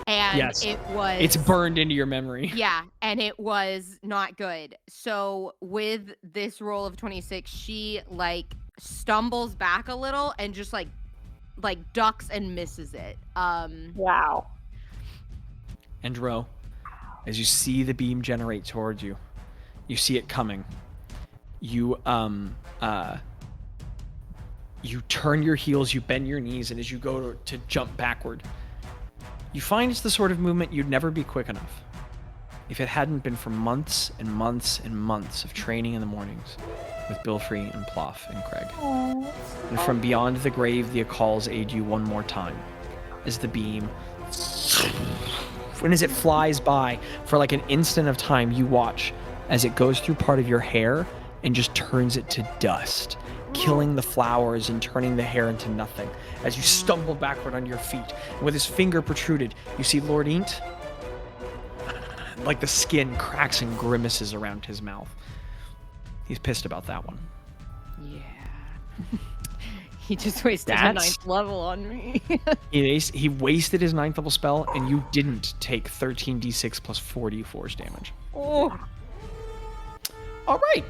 and Yes. it's burned into your memory. Yeah, and it was not good. So with this roll of 26, she stumbles back a little and just like ducks and misses it. Wow. And Ro, as you see the beam generate towards you, you see it coming. You you turn your heels, you bend your knees, and as you go to jump backward, you find it's the sort of movement you'd never be quick enough if it hadn't been for months and months and months of training in the mornings with Bilfrey and Ploff and Craig. And from beyond the grave, the Akals aid you one more time as the beam, and as it flies by, for like an instant of time, you watch as it goes through part of your hair and just turns it to dust, killing the flowers and turning the hair into nothing. As you stumble backward on your feet, and with his finger protruded, you see Lord Eant, like the skin cracks and grimaces around his mouth. He's pissed about that one. Yeah. He just wasted a 9th level on me. He wasted his 9th level spell, and you didn't take 13d6 plus 4d force damage. Oh. All right.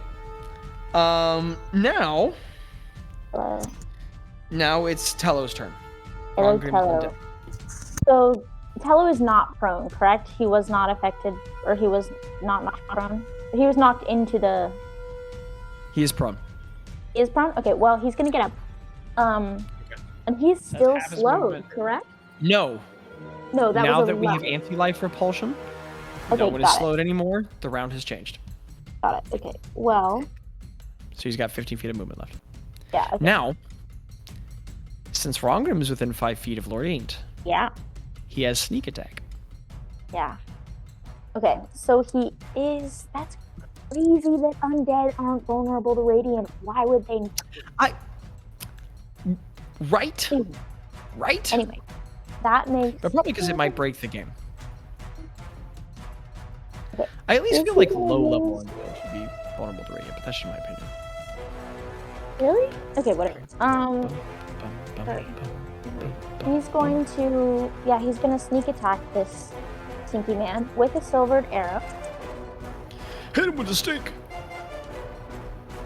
Now it's Tello's turn. Hello, Tello. So Tello is not prone, correct? He was not affected, or he was not knocked prone. He was knocked into the. He is prone. He is prone. Okay. Well, he's gonna get up. And he's still slowed, correct? No. No, that now was that we have anti-life repulsion, okay, no one is slowed anymore. The round has changed. Got it. Okay. Well. So he's got 15 feet of movement left. Yeah. Okay. Now, since Rand'grim is within 5 feet of Lord Eant, yeah, he has sneak attack. Yeah. Okay. So he is. That's crazy that undead aren't vulnerable to radiant. Why would they? Right. Anyway, that makes. But probably because it might break the game. Okay. I at least feel like low level undead should be vulnerable to radiant, but that's just my opinion. Really? Okay, whatever. He's going to, he's going to sneak attack this stinky man with a silvered arrow. Hit him with a stick.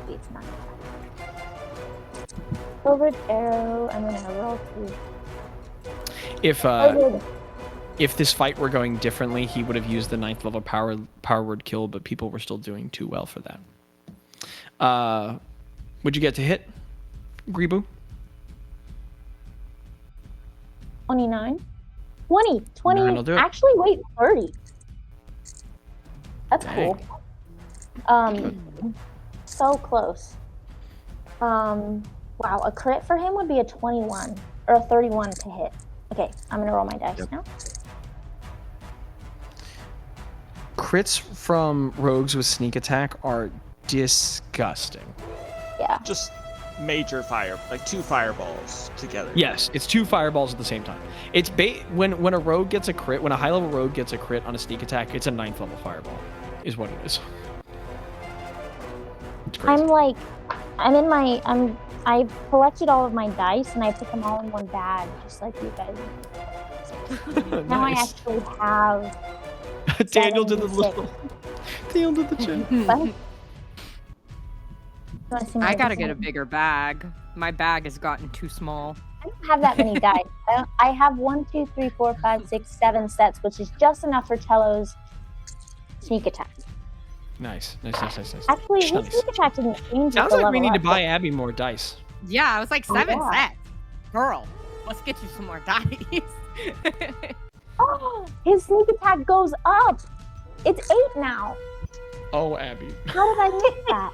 It's not. Silvered arrow. I'm going to roll through. If this fight were going differently, he would have used the 9th level power word kill, but people were still doing too well for that. Would you get to hit, Gribu? 29. 20. Do it. Actually, wait, 30. That's Dang. cool. So close. Wow, a crit for him would be a 21 or a 31 to hit. Okay, I'm gonna roll my dice now. Crits from rogues with sneak attack are disgusting. Yeah. Just major fire, like 2 fireballs together. Yes, it's 2 fireballs at the same time. It's when a rogue gets a crit, when a high level rogue gets a crit on a sneak attack, it's a 9th level fireball, is what it is. It's crazy. I collected all of my dice and I put them all in one bag, just like you guys. Now I Nice. actually have. Daniel did the 76. little. Daniel did the chin. I gotta get a bigger bag. My bag has gotten too small. I don't have that many dice. I have 1, 2, 3, 4, 5, 6, 7 sets, which is just enough for Tello's sneak attack. Nice. Actually, his Nice. sneak attack didn't change. Sounds like we need to buy Abby more dice. Yeah, I was like 7 yeah. sets. Girl, let's get you some more dice. Oh, his sneak attack goes up. It's 8 now. Oh, Abby. How did I miss that?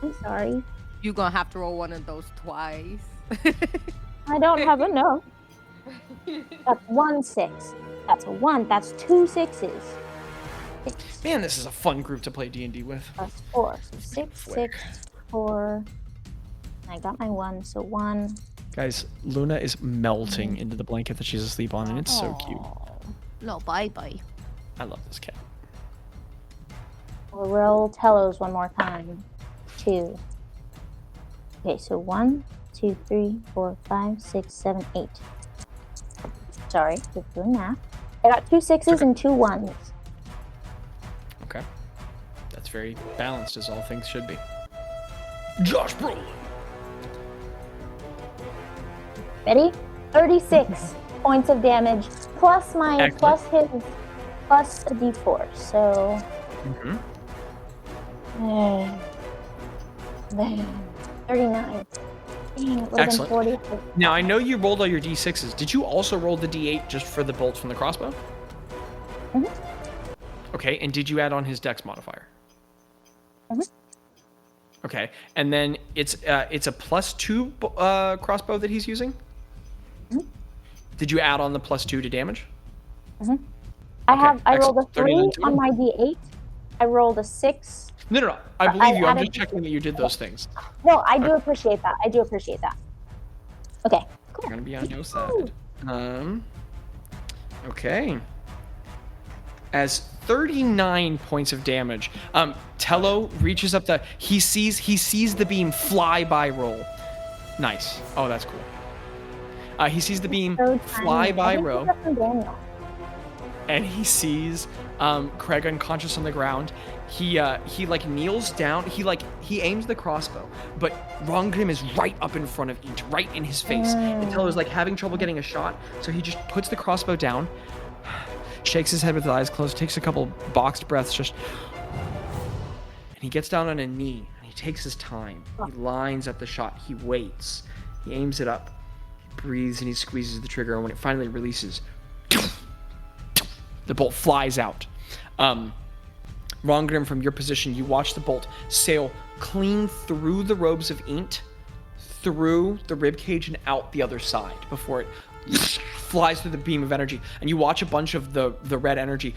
I'm sorry. You gonna have to roll one of those twice. I don't have enough. That's 1 6. That's a 1. That's 2 6s. 6 Man, this is a fun group to play D&D with. plus 4. So 6, 6, 4. I got my 1, so 1. Guys, Luna is melting into the blanket that she's asleep on, and it's so cute. No, bye. I love this cat. We'll roll Telos one more time. 2. Okay, so 1, 2, 3, 4, 5, 6, 7, 8. Sorry, just doing math. I got 2 6s and 2 1s. Okay. That's very balanced, as all things should be. Josh Brolin. Ready? 36 points of damage plus my Excellent. plus a d4. So 39. Dang, it would have been Excellent. 40. Now, I know you rolled all your d6s. Did you also roll the d8 just for the bolt from the crossbow? Mhm. Okay, and did you add on his dex modifier? Mhm. Okay, and then it's a +2 crossbow that he's using? Mhm. Did you add on the +2 to damage? I rolled a excellent. 3 39 on my d8. I rolled a 6. No. I But believe you. I'm added- just checking that you did those things. No, I do appreciate that. Okay, I'm cool. gonna be on your side. Okay. As 39 points of damage, Tello reaches up he sees the beam fly by roll. Nice. Oh, that's cool. He sees the beam So fly tiny. by I think row, that's from Daniel. and he sees Craig unconscious on the ground. He like kneels down. He aims the crossbow, but Rand'grim is right up in front of Eat, right in his face. And Tello's like having trouble getting a shot, so he just puts the crossbow down, shakes his head with his eyes closed, takes a couple boxed breaths, and he gets down on a knee and he takes his time. He lines up the shot. He waits. He aims it up. He breathes and he squeezes the trigger, and when it finally releases, the bolt flies out. Rand'grim, from your position, you watch the bolt sail clean through the robes of Int, through the ribcage and out the other side before it flies through the beam of energy. And you watch a bunch of the red energy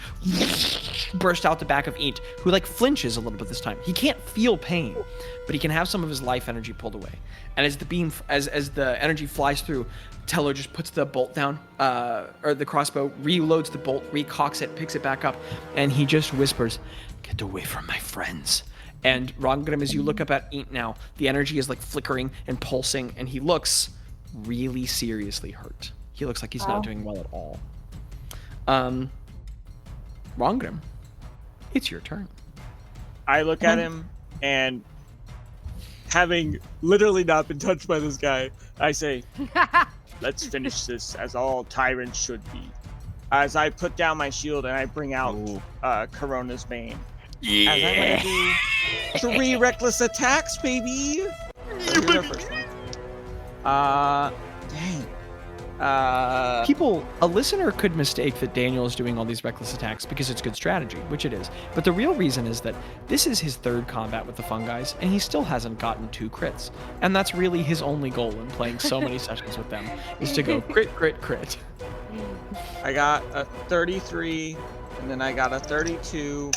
burst out the back of Int, who like flinches a little bit this time. He can't feel pain, but he can have some of his life energy pulled away. And as the beam, as the energy flies through, Tello just puts the bolt down, or the crossbow, reloads the bolt, recocks it, picks it back up, and he just whispers, "Get away from my friends." And Rand'grim, as you look up at Int now, the energy is like flickering and pulsing, and he looks really seriously hurt. He looks like he's not doing well at all. Rand'grim, it's your turn. I look at him, and having literally not been touched by this guy, I say, let's finish this as all tyrants should be. As I put down my shield and I bring out Corona's Bane. Yeah. As I'm gonna do 3 reckless attacks, baby. Here's our first one. Dang. A listener could mistake that Daniel is doing all these reckless attacks because it's good strategy, which it is. But the real reason is that this is his 3rd combat with the Fungis, and he still hasn't gotten 2 crits. And that's really his only goal in playing so many sessions with them, is to go crit, crit, crit. I got a 33, and then I got a 32.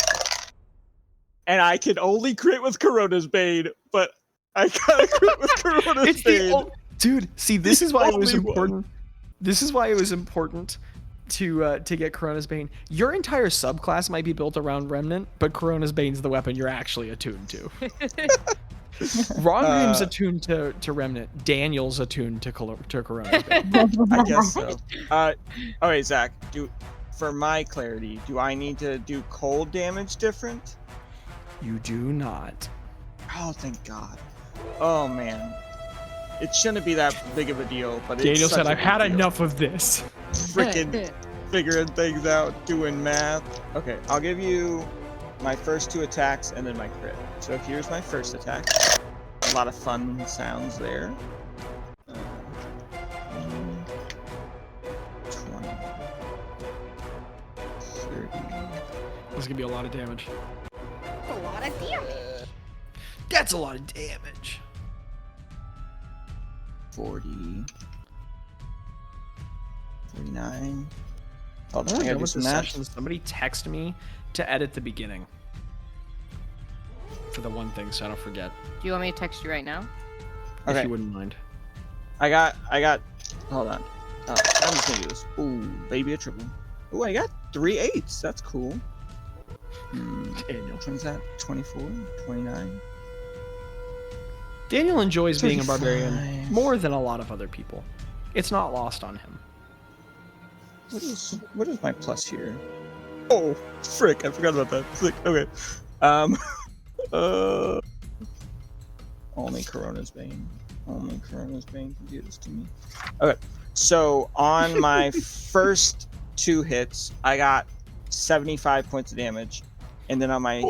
And I can only crit with Corona's Bane, but I got a crit with Corona's Bane. Dude, see, this is why it was only one. important. This is why it was important to get Corona's Bane. Your entire subclass might be built around Remnant, but Corona's Bane's the weapon you're actually attuned to. Rand'grim's attuned to Remnant. Daniel's attuned to Corona's Bane. I guess so. Okay, Zach, for my clarity, do I need to do cold damage different? You do not. Oh, thank God. Oh, man. It shouldn't be that big of a deal, but Daniel it's said, such a "I've big had deal." enough of this." Freaking figuring things out, doing math. Okay, I'll give you my first 2 attacks and then my crit. So here's my first attack. A lot of fun sounds there. 20, 30. This is gonna be a lot of damage. A lot of damage. That's a lot of damage. 40. 49. Hold on, I Done gotta do with some this math. session. Somebody text me to edit the beginning for the one thing, so I don't forget. Do you want me to text you right now? If Okay. you wouldn't mind. I got, hold on. I'm just gonna do this. Ooh, baby, a triple. Ooh, I got 3 8s. That's cool. Daniel. Which one's that? 24? 29? Daniel enjoys being a 35. barbarian more than a lot of other people. It's not lost on him. What is my plus here? Oh, frick! I forgot about that. Sick. Okay. Only Corona's Bane. Only Corona's Bane can do this to me. Okay. So on my first 2 hits, I got 75 points of damage, and then on my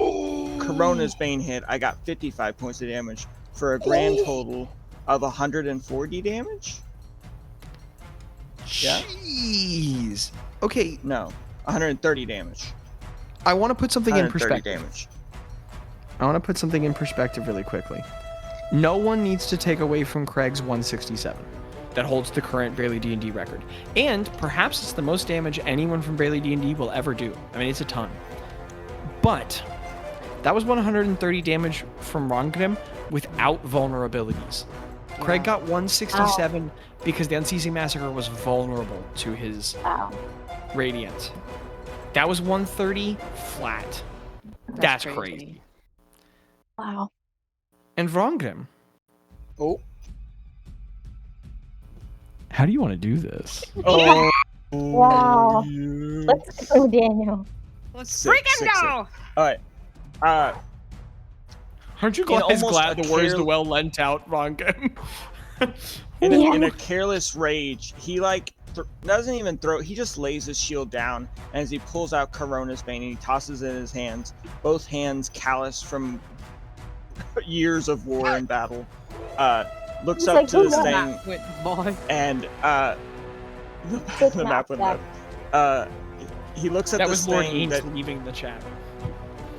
Corona's Bane hit, I got 55 points of damage for a grand total of 140 damage. Yeah. Jeez. Okay, No, 130 damage. I want to put something in 130 perspective. damage. I want to put something in perspective really quickly. No one needs to take away from Craig's 167 that holds the current Braille D&D record. And perhaps it's the most damage anyone from Braille D&D will ever do. I mean, it's a ton. But that was 130 damage from Rand'grim without vulnerabilities. Craig got 167 because the Unceasing Massacre was vulnerable to his Radiant. That was 130 flat. That's crazy. Wow. And Rand'grim, Oh. how do you want to do this? Oh. Wow. Yeah. Let's go, Daniel. Let's Sick, freaking sick, sick. go! All right. Aren't you In almost glad a the word is care- the well lent out Rand'grim? In a careless rage, he doesn't even throw. He just lays his shield down, and as he pulls out Corona's Bane, and he tosses it in his hands. Both hands calloused from years of war and battle. Looks He's up like, to this "Who's thing, That went boy. and Good the map, map went up. He looks at That this was Lord thing Eames that leaving the chat.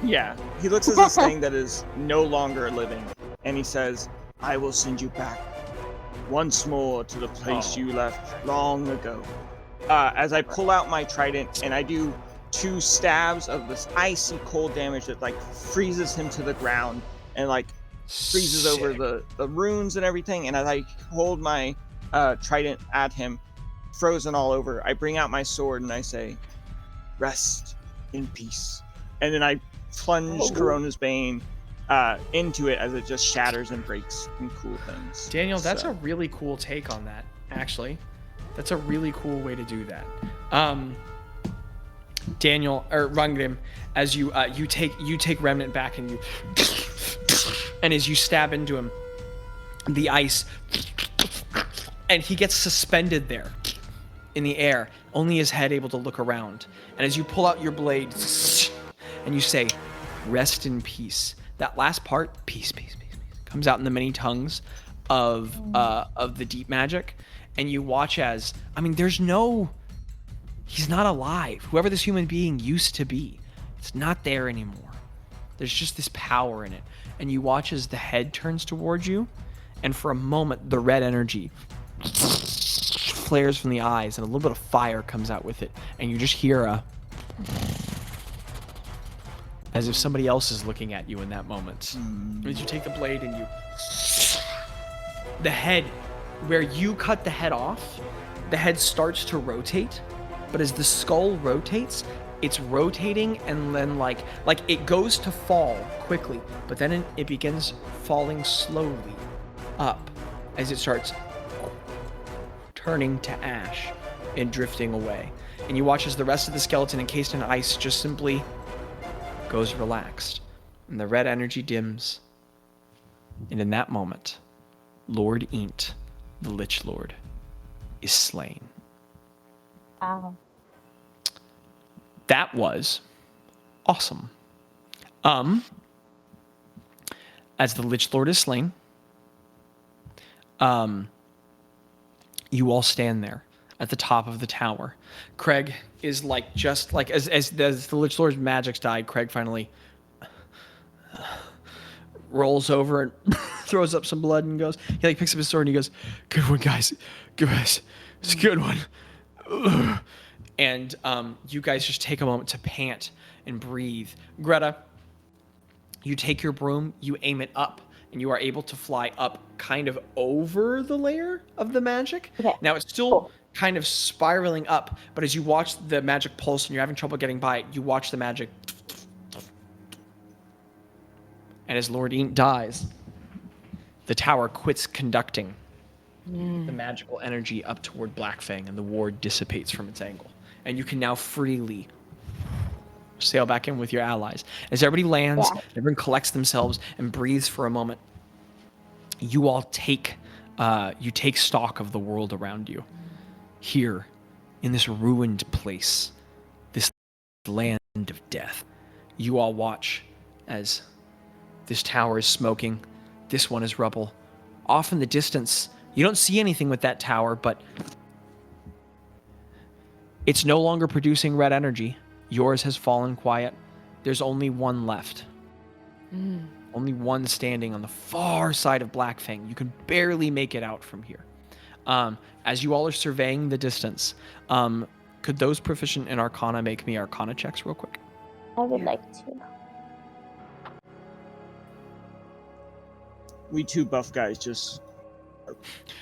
Yeah, he looks at this thing that is no longer living, and he says, "I will send you back once more to the place you left long ago." As I pull out my trident and I do 2 stabs of this icy cold damage that freezes him to the ground and freezes over the runes and everything, and as I hold my trident at him, frozen all over, I bring out my sword and I say, "Rest in peace," and then I plunge Corona's Bane into it as it just shatters and breaks and cool things. Daniel, that's So- a really cool take on that, actually. That's a really cool way to do that. Daniel, or Rand'grim, as you take Remnant back and and as you stab into him, the ice, and he gets suspended there in the air, only his head able to look around. And as you pull out your blade and you say, "Rest in peace," that last part, peace, peace, peace, peace, comes out in the many tongues of the deep magic, and you watch as, I mean, he's not alive. Whoever this human being used to be, it's not there anymore. There's just this power in it. And you watch as the head turns towards you, and for a moment, the red energy flares from the eyes, and a little bit of fire comes out with it, and you just hear as if somebody else is looking at you in that moment. As you take the blade and the head, where you cut the head off, the head starts to rotate, but as the skull rotates, it's rotating, and then like it goes to fall quickly, but then it begins falling slowly up as it starts turning to ash and drifting away. And you watch as the rest of the skeleton encased in ice just simply goes relaxed, and the red energy dims. And in that moment, Lord Eant, the Lich Lord, is slain. Wow. That was awesome. As the Lich Lord is slain, you all stand there at the top of the tower. Craig is just as the Lich Lord's magic's died, Craig finally rolls over and throws up some blood and goes, he picks up his sword and he goes, "Good one, guys. Good one. It's a good one." Ugh. And you guys just take a moment to pant and breathe. Gretta, you take your broom, you aim it up, and you are able to fly up kind of over the layer of the magic. Okay. Now it's still kind of spiraling up, but as you watch the magic pulse and you're having trouble getting by it, you watch the magic And as Lord Eant dies, the tower quits conducting the magical energy up toward Blackfang, and the ward dissipates from its angle. And you can now freely sail back in with your allies. As everybody lands, everyone collects themselves and breathes for a moment. You all take stock of the world around you. Here, in this ruined place, this land of death, you all watch as this tower is smoking, this one is rubble. Off in the distance, you don't see anything with that tower, but it's no longer producing red energy. Yours has fallen quiet. There's only one left. Only one standing on the far side of Blackfang. You can barely make it out from here. As you all are surveying the distance, could those proficient in Arcana make me Arcana checks real quick? I would like to. We two buff guys just are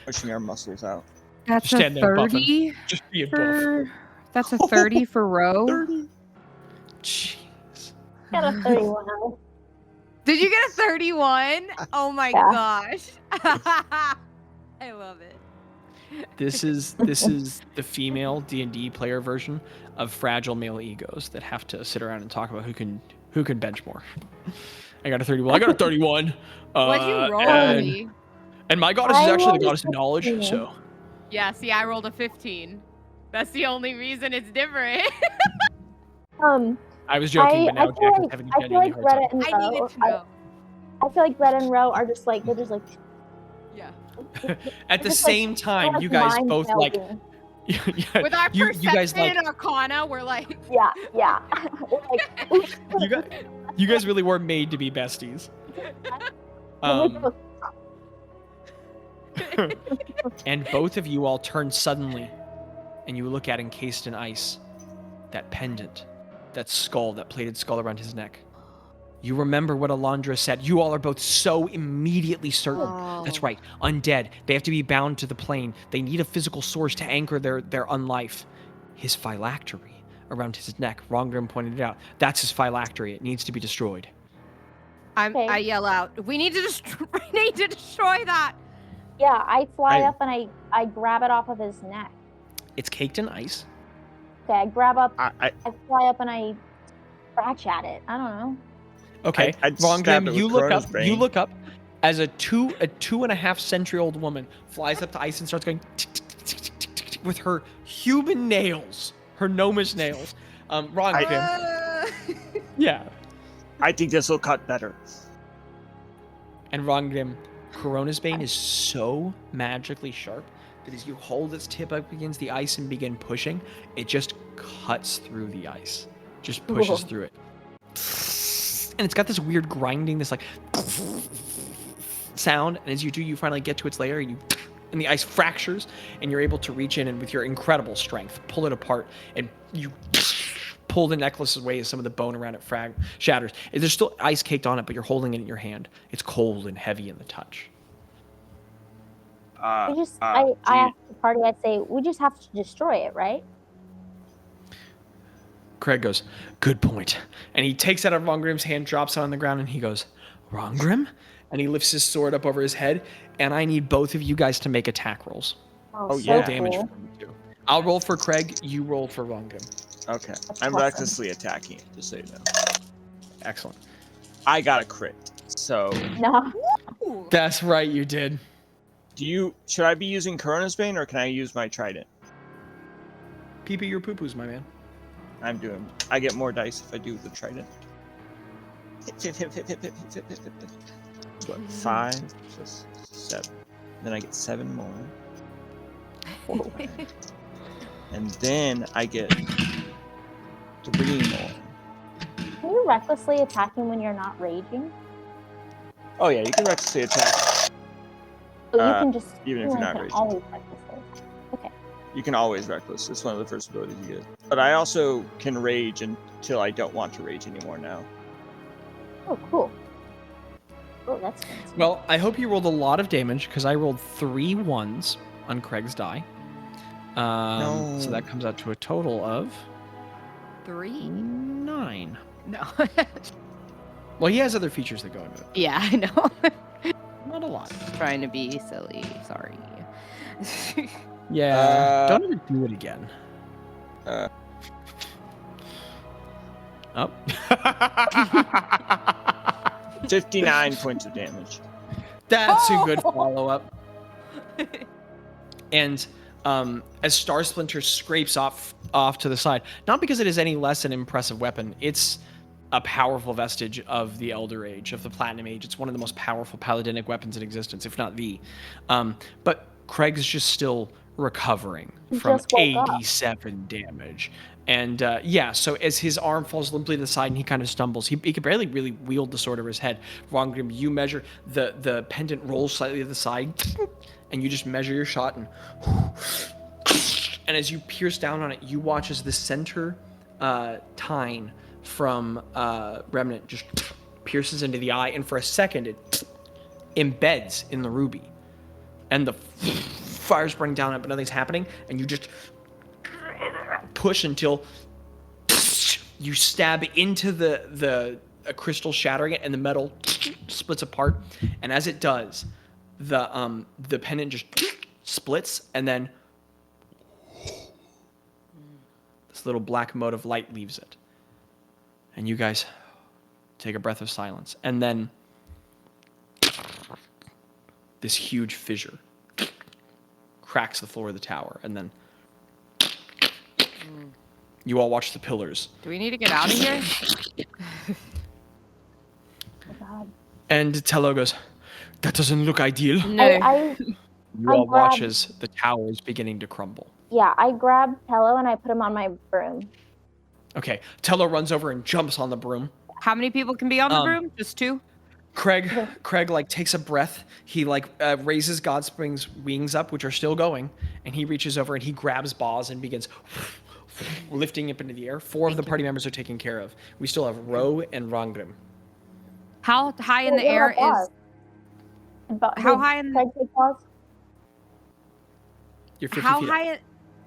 pushing our muscles out. That's Just stand a there 30 Just be a buff. for... That's a 30 for Row. 30. Jeez. Got a 31. Did you get a 31? Oh my Yeah. gosh. I love it. This is the female D&D player version of fragile male egos that have to sit around and talk about who can bench more. I got a 31. I got a 31. What'd you roll? And my goddess is I actually the rolled a goddess of knowledge, 15. so Yeah, see, I rolled a 15. That's the only reason it's different. I was joking, but now Jack is having a I feel genuinely like hard time. Greta and I Ro. needed to know. I feel like Greta and Ro are just like they're just like. Yeah. At the just, like, same time, kind you of guys mind both like melding. yeah, With our you perception guys like and Arcana, we're like... Yeah. Like, oops. you guys really were made to be besties. And both of you all turn suddenly, and you look at, encased in ice, that pendant, that skull, that plated skull around his neck. You remember what Alondra said. You all are both so immediately certain. Oh. That's right. Undead. They have to be bound to the plane. They need a physical source to anchor their unlife. His phylactery around his neck. Rand'grim pointed it out. That's his phylactery. It needs to be destroyed. Okay. I yell out, we need to destroy that. Yeah, I fly up and I grab it off of his neck. It's caked in ice. Okay, I grab up. I fly up and I scratch at it. I don't know. Okay, I'd stab Rand'grim, it you with look Corona's up. brain. You look up as a 2.5 century old woman flies up to ice and starts going tick, tick, tick, tick, tick, tick, tick, with her human nails, her gnomish nails. Rand'grim, yeah, I think this will cut better. and Rand'grim, Corona's bane is so magically sharp that as you hold its tip up against the ice and begin pushing, it just cuts through the ice, just pushes Whoa. through it. And it's got this weird grinding, this like sound. And as you do, you finally get to its layer, and the ice fractures, and you're able to reach in and with your incredible strength, pull it apart, and you pull the necklace away as some of the bone around it shatters. There's still ice caked on it, but you're holding it in your hand. It's cold and heavy in the touch. I ask the party. I say we just have to destroy it, right? Craig goes, good point. And he takes out of Rand'grim's hand, drops it on the ground, and he goes, Rand'grim? And he lifts his sword up over his head, and I need both of you guys to make attack rolls. Oh, yeah. Damage cool. for me too. I'll roll for Craig, you roll for Rand'grim. Okay. That's I'm awesome. recklessly attacking it, just so you know. Excellent. I got a crit. So No. Ooh. That's right, you did. should I be using Corona's Bane or can I use my trident? Pee-pee your poo-poos, my man. I get more dice if I do the trident. What, 5 plus 7. Then I get 7 more. And then I get 3 more. Can you recklessly attack him when you're not raging? Oh yeah, you can recklessly attack. So you can just even if you're not can raging. always recklessly. Okay. You can always reckless. It's one of the first abilities you get. But I also can rage until I don't want to rage anymore now. Oh, cool. Oh, that's fancy. Well, I hope you rolled a lot of damage, because I rolled 3 1s on Craig's die. No. So that comes out to a total of 3? 9. No. Well, he has other features that go into it. Yeah, I know. Not a lot. Trying to be silly. Sorry. Yeah. Don't ever do it again. Oh. 59 points of damage. That's a good follow-up. And as Star Splinter scrapes off to the side, not because it is any less an impressive weapon, it's a powerful vestige of the Elder Age, of the Platinum Age. It's one of the most powerful paladinic weapons in existence, if not the. But Craig's just still recovering from 87 damage. And so as his arm falls limply to the side and he kind of stumbles, he could barely really wield the sword over his head. Rand'grim, you measure, the pendant rolls slightly to the side, and you just measure your shot, and as you pierce down on it, you watch as the center tine from Remnant just pierces into the eye, and for a second it embeds in the ruby, and the fire's burning down it, but nothing's happening, and you just push until you stab into the crystal, shattering it, and the metal splits apart. And as it does, the pendant just splits, and then this little black mote of light leaves it. And you guys take a breath of silence, and then this huge fissure cracks the floor of the tower, and then you all watch the pillars. Do we need to get out of here? Oh God. And Tello goes, "That doesn't look ideal." No. You all watch as the tower is beginning to crumble. Yeah, I grabbed Tello and I put him on my broom. Okay, Tello runs over and jumps on the broom. How many people can be on the broom? Just 2? Craig like takes a breath. He raises Godspring's wings up, which are still going, and he reaches over and he grabs Bazz and begins lifting up into the air. 4 of the party members are taken care of. We still have Ro and Rand'grim. How high in the air is? How high in Craig take Bazz? You're 50 how feet high? up.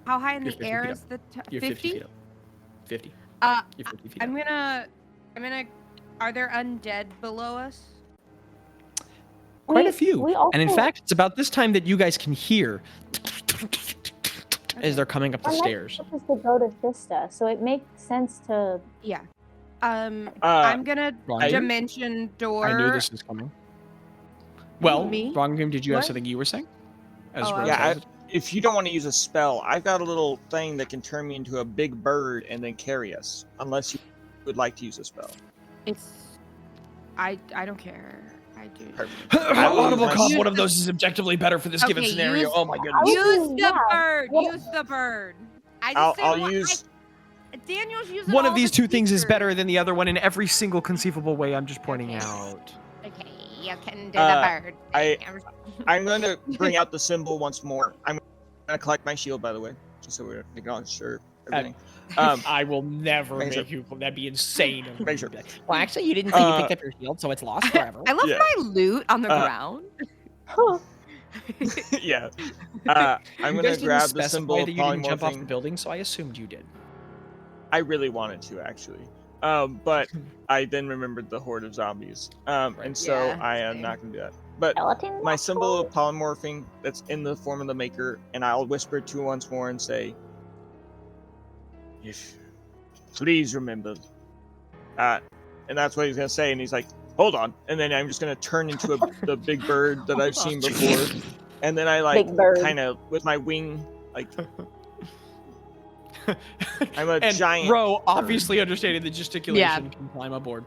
How high in You're the 50 air feet is the You're 50 50? feet up. 50. You're 50 feet I'm up. gonna. Are there undead below us? Quite a few. we also- And in fact, it's about this time that you guys can hear as they're coming up the Our stairs. next step is to go to Vista, so it makes sense to. Yeah. I'm gonna Rand'grim? dimension door. I knew this was coming. Well, Me? Rand'grim, did you have What? something you were saying? As Oh, Rose Yeah, said? if you don't want to use a spell, I've got a little thing that can turn me into a big bird and then carry us, unless you would like to use a spell. It's. I don't care. I do. Perfect. Audible use cough. my- One of those is objectively better for this given Okay, scenario. use- Oh my goodness. Use the Yeah. bird. What- Use the bird. I just say, I'll well, use. Daniel's using One all of these the 2 things is features. better than the other one in every single conceivable way. I'm just pointing Okay. out. Okay, you can do Uh, the bird. I'm going to bring out the symbol once more. I'm going to collect my shield, by the way, just so we're not sure everything. I will never Make make sure. you. That'd be insane. Make sure. Well, actually, you didn't say you Uh, picked up your shield, so it's lost forever. I left Yeah. my loot on the Uh, ground. Yeah. I'm You going guys to grab didn't the specify symbol of that you didn't jump off the polymorphing. building, so I assumed you did. I really wanted to, actually. But I then remembered the horde of zombies. And so Yeah, I am same. not going to do that. But Skeleton? my symbol of polymorphing that's in the form of the maker, and I'll whisper it to you once more and say, "If please remember." And that's what he's gonna say, and he's like, "Hold on," and then I'm just gonna turn into the big bird that I've seen before, and then I like Big bird. kind of with my wing, like I'm a And giant. Ro, obviously understanding the gesticulation, Yeah. can climb aboard.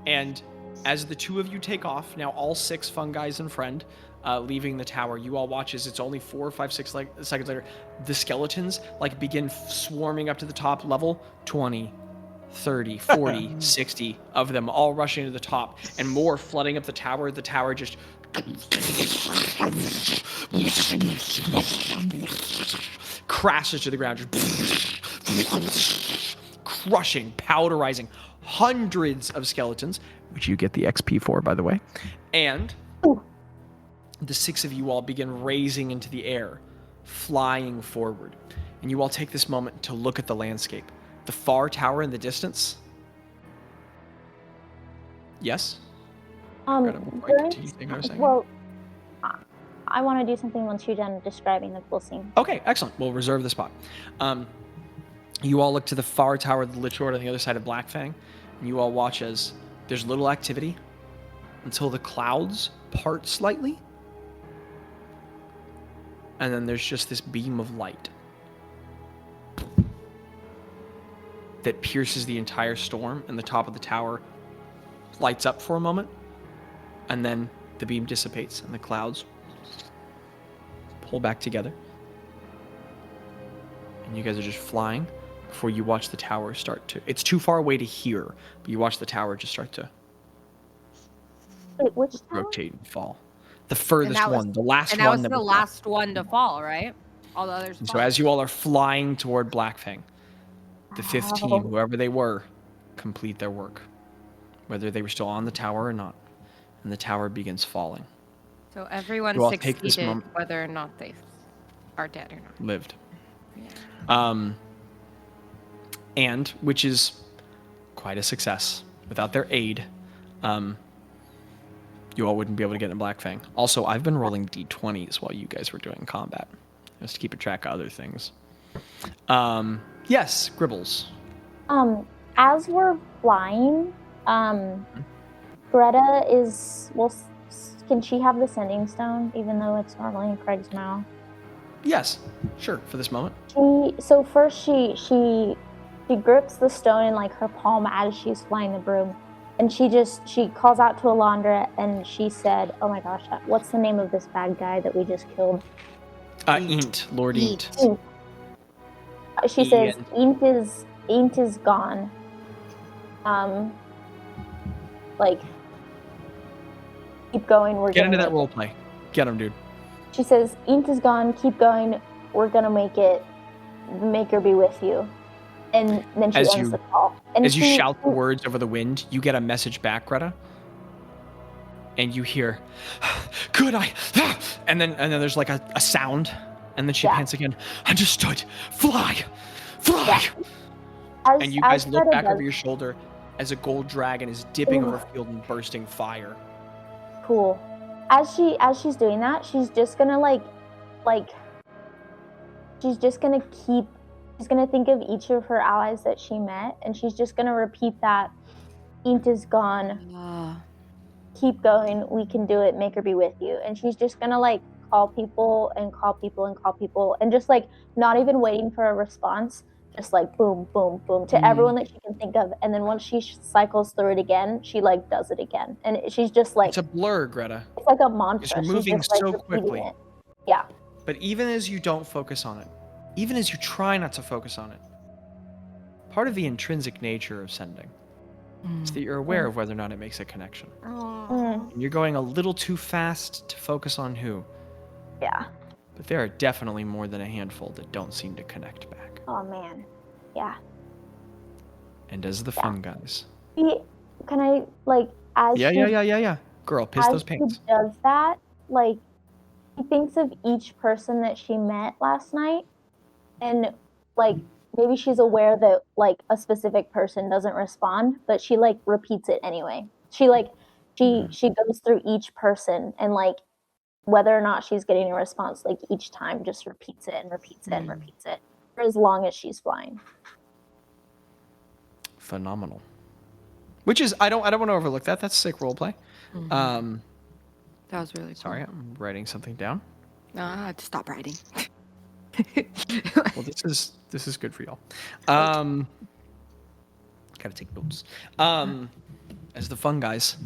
And as the 2 of you take off, now all 6 fungi and friend, leaving the tower, you all watch as it's only 4, 5, 6 seconds later, the skeletons begin swarming up to the top level. 20, 30, 40, 60 of them all rushing to the top, and more flooding up the tower. The tower just crashes to the ground, just crushing, powderizing hundreds of skeletons, which you get the XP for, by the way. And the 6 of you all begin raising into the air, flying forward. And you all take this moment to look at the landscape. The far tower in the distance Yes? During Saying? well, I want to do something once you're done describing the cool scene. Okay, excellent. We'll reserve the spot. You all look to the far tower of the Lich Lord on the other side of Blackfang, and you all watch as there's little activity until the clouds part slightly, and then there's just this beam of light that pierces the entire storm, and the top of the tower lights up for a moment, and then the beam dissipates, and the clouds pull back together. And you guys are just flying before you watch the tower start to... It's too far away to hear, but you watch the tower just start to Wait, which tower? rotate and fall. The furthest one, the last one. And that was the last one to fall, right? All the others. So as you all are flying toward Blackfang, the 15, whoever they were, complete their work, whether they were still on the tower or not, and the tower begins falling. So everyone succeeded, whether or not they are dead or not. Lived. Yeah. And which is quite a success. Without their aid, you all wouldn't be able to get in Blackfang. Also, I've been rolling d20s while you guys were doing combat, just to keep a track of other things. Yes, Gribbles. As we're flying, Gretta is, well, can she have the sending stone, even though it's normally in Craig's mouth? Yes, sure, for this moment. So first she grips the stone in like her palm as she's flying the broom, and she calls out to Alondra, and she said, "Oh my gosh, what's the name of this bad guy that we just killed?" Eent, Lord Eent. She says, "Eent is gone. Like, keep going. We're get into that role play. Get him, dude." She says, "Eent is gone. Keep going. We're gonna make it. Make her be with you." And then she ends the call. And as you shout the words over the wind, you get a message back, Greta. And you hear, "Could I?" And then there's like a sound, and then she pants again. "Understood. Fly, fly." Yeah. And you guys look back over your shoulder as a gold dragon is dipping over a field and bursting fire. Cool. As she's doing that, she's just gonna she's gonna think of each of her allies that she met, and she's just gonna repeat that. "Eent is gone. Keep going. We can do it. Make her be with you." And she's just gonna like call people and call people and call people, and just like not even waiting for a response, just like boom, boom, boom to everyone that she can think of. And then once she cycles through it again, she like does it again, and she's just like, it's a blur, Greta. It's like a mantra. You're moving just, like, so quickly. It. Yeah. But even as you don't focus on it, even as you try not to focus on it, part of the intrinsic nature of sending is that you're aware of whether or not it makes a connection. And you're going a little too fast to focus on who. Yeah. But there are definitely more than a handful that don't seem to connect back. Oh man. Yeah. And as the fun guys. Can I like as Yeah. Girl, piss those pants. She does that, like she thinks of each person that she met last night, and like maybe she's aware that like a specific person doesn't respond, but she like repeats it anyway. She goes through each person, and like whether or not she's getting a response, like each time just repeats it and repeats it and repeats it for as long as she's flying. Phenomenal. Which is, I don't want to overlook that. That's sick roleplay. That was really cool. Sorry, I'm writing something down. Stop writing. Well, this is good for y'all. Gotta take notes. As the fun guys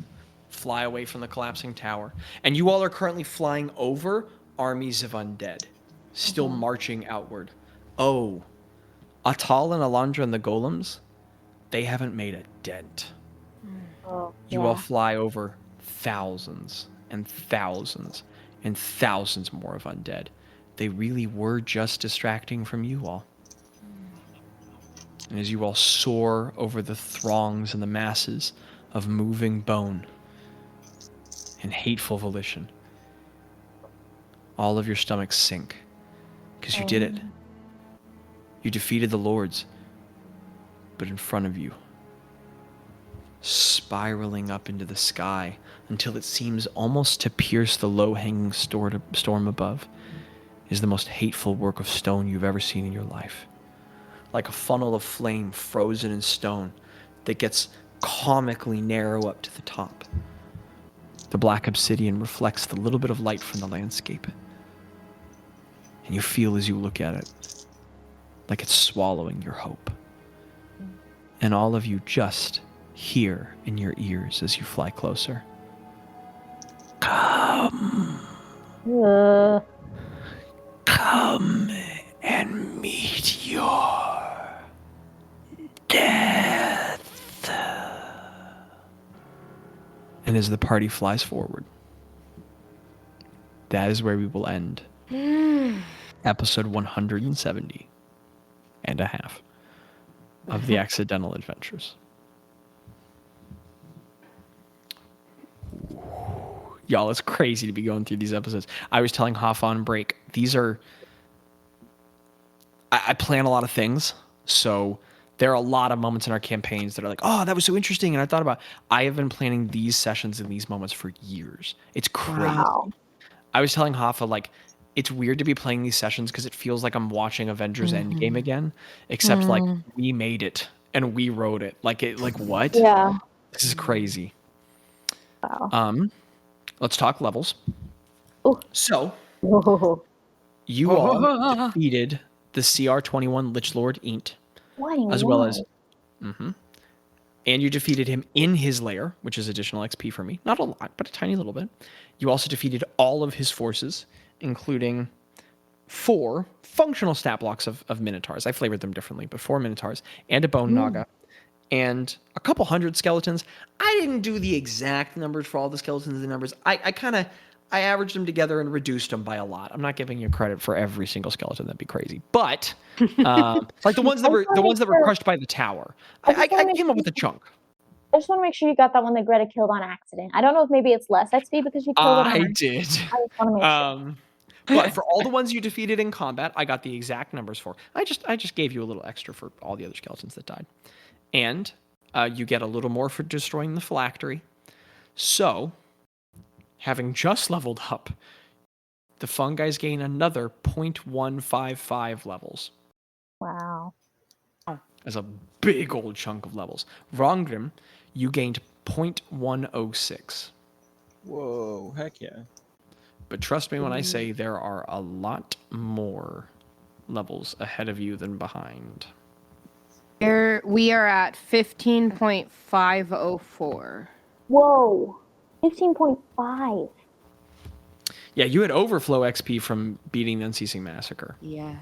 fly away from the collapsing tower, and you all are currently flying over armies of undead, still marching outward. Oh, Atal and Alondra and the golems, they haven't made a dent. You all fly over thousands and thousands and thousands more of undead. They really were just distracting from you all. And as you all soar over the throngs and the masses of moving bone and hateful volition, all of your stomachs sink, because you did it. You defeated the lords, but in front of you spiraling up into the sky until it seems almost to pierce the low-hanging storm above, is the most hateful work of stone you've ever seen in your life. Like a funnel of flame frozen in stone that gets comically narrow up to the top. The black obsidian reflects the little bit of light from the landscape. And you feel as you look at it, like it's swallowing your hope. And all of you just hear in your ears as you fly closer. Come. Come and meet your death. And as the party flies forward, that is where we will end episode 170 and a half of the Accidental Adventures. Y'all, it's crazy to be going through these episodes. I was telling Hoff on break, these are... I plan a lot of things, so there are a lot of moments in our campaigns that are like, oh, that was so interesting, and I thought about... I have been planning these sessions and these moments for years. It's crazy. Wow. I was telling Hoffa, like, it's weird to be playing these sessions because it feels like I'm watching Avengers Endgame again, except like we made it and we wrote it. Like what? Yeah. This is crazy. Wow. Let's talk levels. Ooh. So Whoa. you all defeated the CR21 Lich Lord Int, as well as and you defeated him in his lair, which is additional XP for me. Not a lot, but a tiny little bit. You also defeated all of his forces, including 4 functional stat blocks of Minotaurs. I flavored them differently, but 4 Minotaurs and a Bone Naga and a couple hundred skeletons. I didn't do the exact numbers for all the skeletons and numbers. I averaged them together and reduced them by a lot. I'm not giving you credit for every single skeleton. That'd be crazy. But like the ones that were crushed by the tower, I came up with a chunk. I just want to make sure you got that one that Greta killed on accident. I don't know if maybe it's less XP because you killed it on accident. Did. I just want to make sure. But for all the ones you defeated in combat, I got the exact numbers for. I just gave you a little extra for all the other skeletons that died. And you get a little more for destroying the phylactery. So, having just leveled up, the fungis gain another 0.155 levels. Wow. As a big old chunk of levels. Rand'grim, you gained 0.106. Whoa, heck yeah. But trust me when I say there are a lot more levels ahead of you than behind. We are at 15.504. Whoa. 15.5. Yeah, you had overflow XP from beating the Unceasing Massacre. Yeah.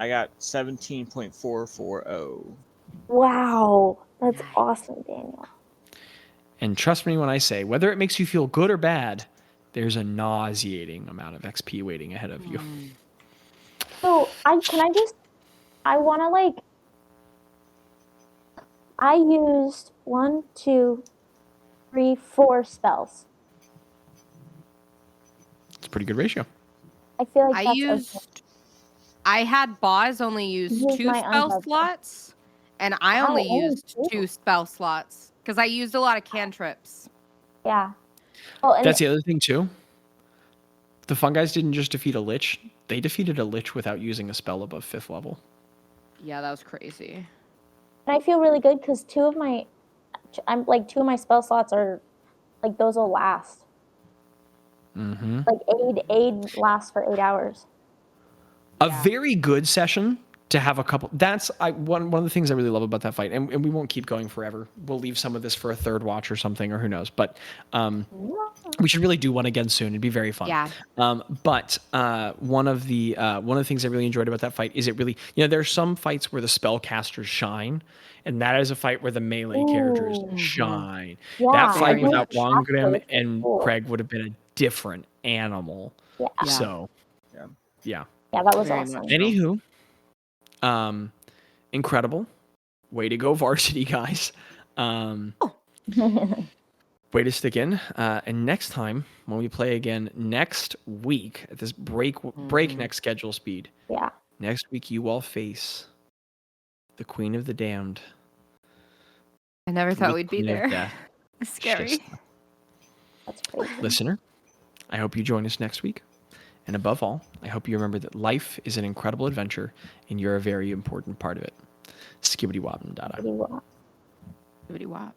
I got 17.440. Wow. That's awesome, Daniel. And trust me when I say, whether it makes you feel good or bad, there's a nauseating amount of XP waiting ahead of you. So, I used 1, 2, 3, 4 spells. It's a pretty good ratio. I feel like that's I had Bazz only use 2 spell slots, and I only used 2 spell slots because I used a lot of cantrips. Yeah. Well, that's the other thing too. The fungis didn't just defeat a lich; they defeated a lich without using a spell above 5th level. Yeah, that was crazy. And I feel really good because 2 of my spell slots are like those will last. Like aid lasts for 8 hours. A very good session to have a couple. That's one of the things I really love about that fight, and we won't keep going forever. We'll leave some of this for a third watch or something, or who knows. But we should really do one again soon. It'd be very fun. Yeah. But one of the things I really enjoyed about that fight is it really, there's some fights where the spellcasters shine, and that is a fight where the melee characters shine. Yeah, that fight without Rand'grim and Craig would have been a different animal. Yeah. So, yeah. Yeah, that was awesome. Anywho, incredible. Way to go, varsity guys. Way to stick in. And next time, when we play again next week at this breakneck schedule speed, next week you all face the Queen of the Damned, I never thought with we'd be Queen of there. Death. Scary. Just- That's crazy. Listener, I hope you join us next week. And above all, I hope you remember that life is an incredible adventure and you're a very important part of it. Skibbity-wobbin'. Pretty well. Skibbity wop.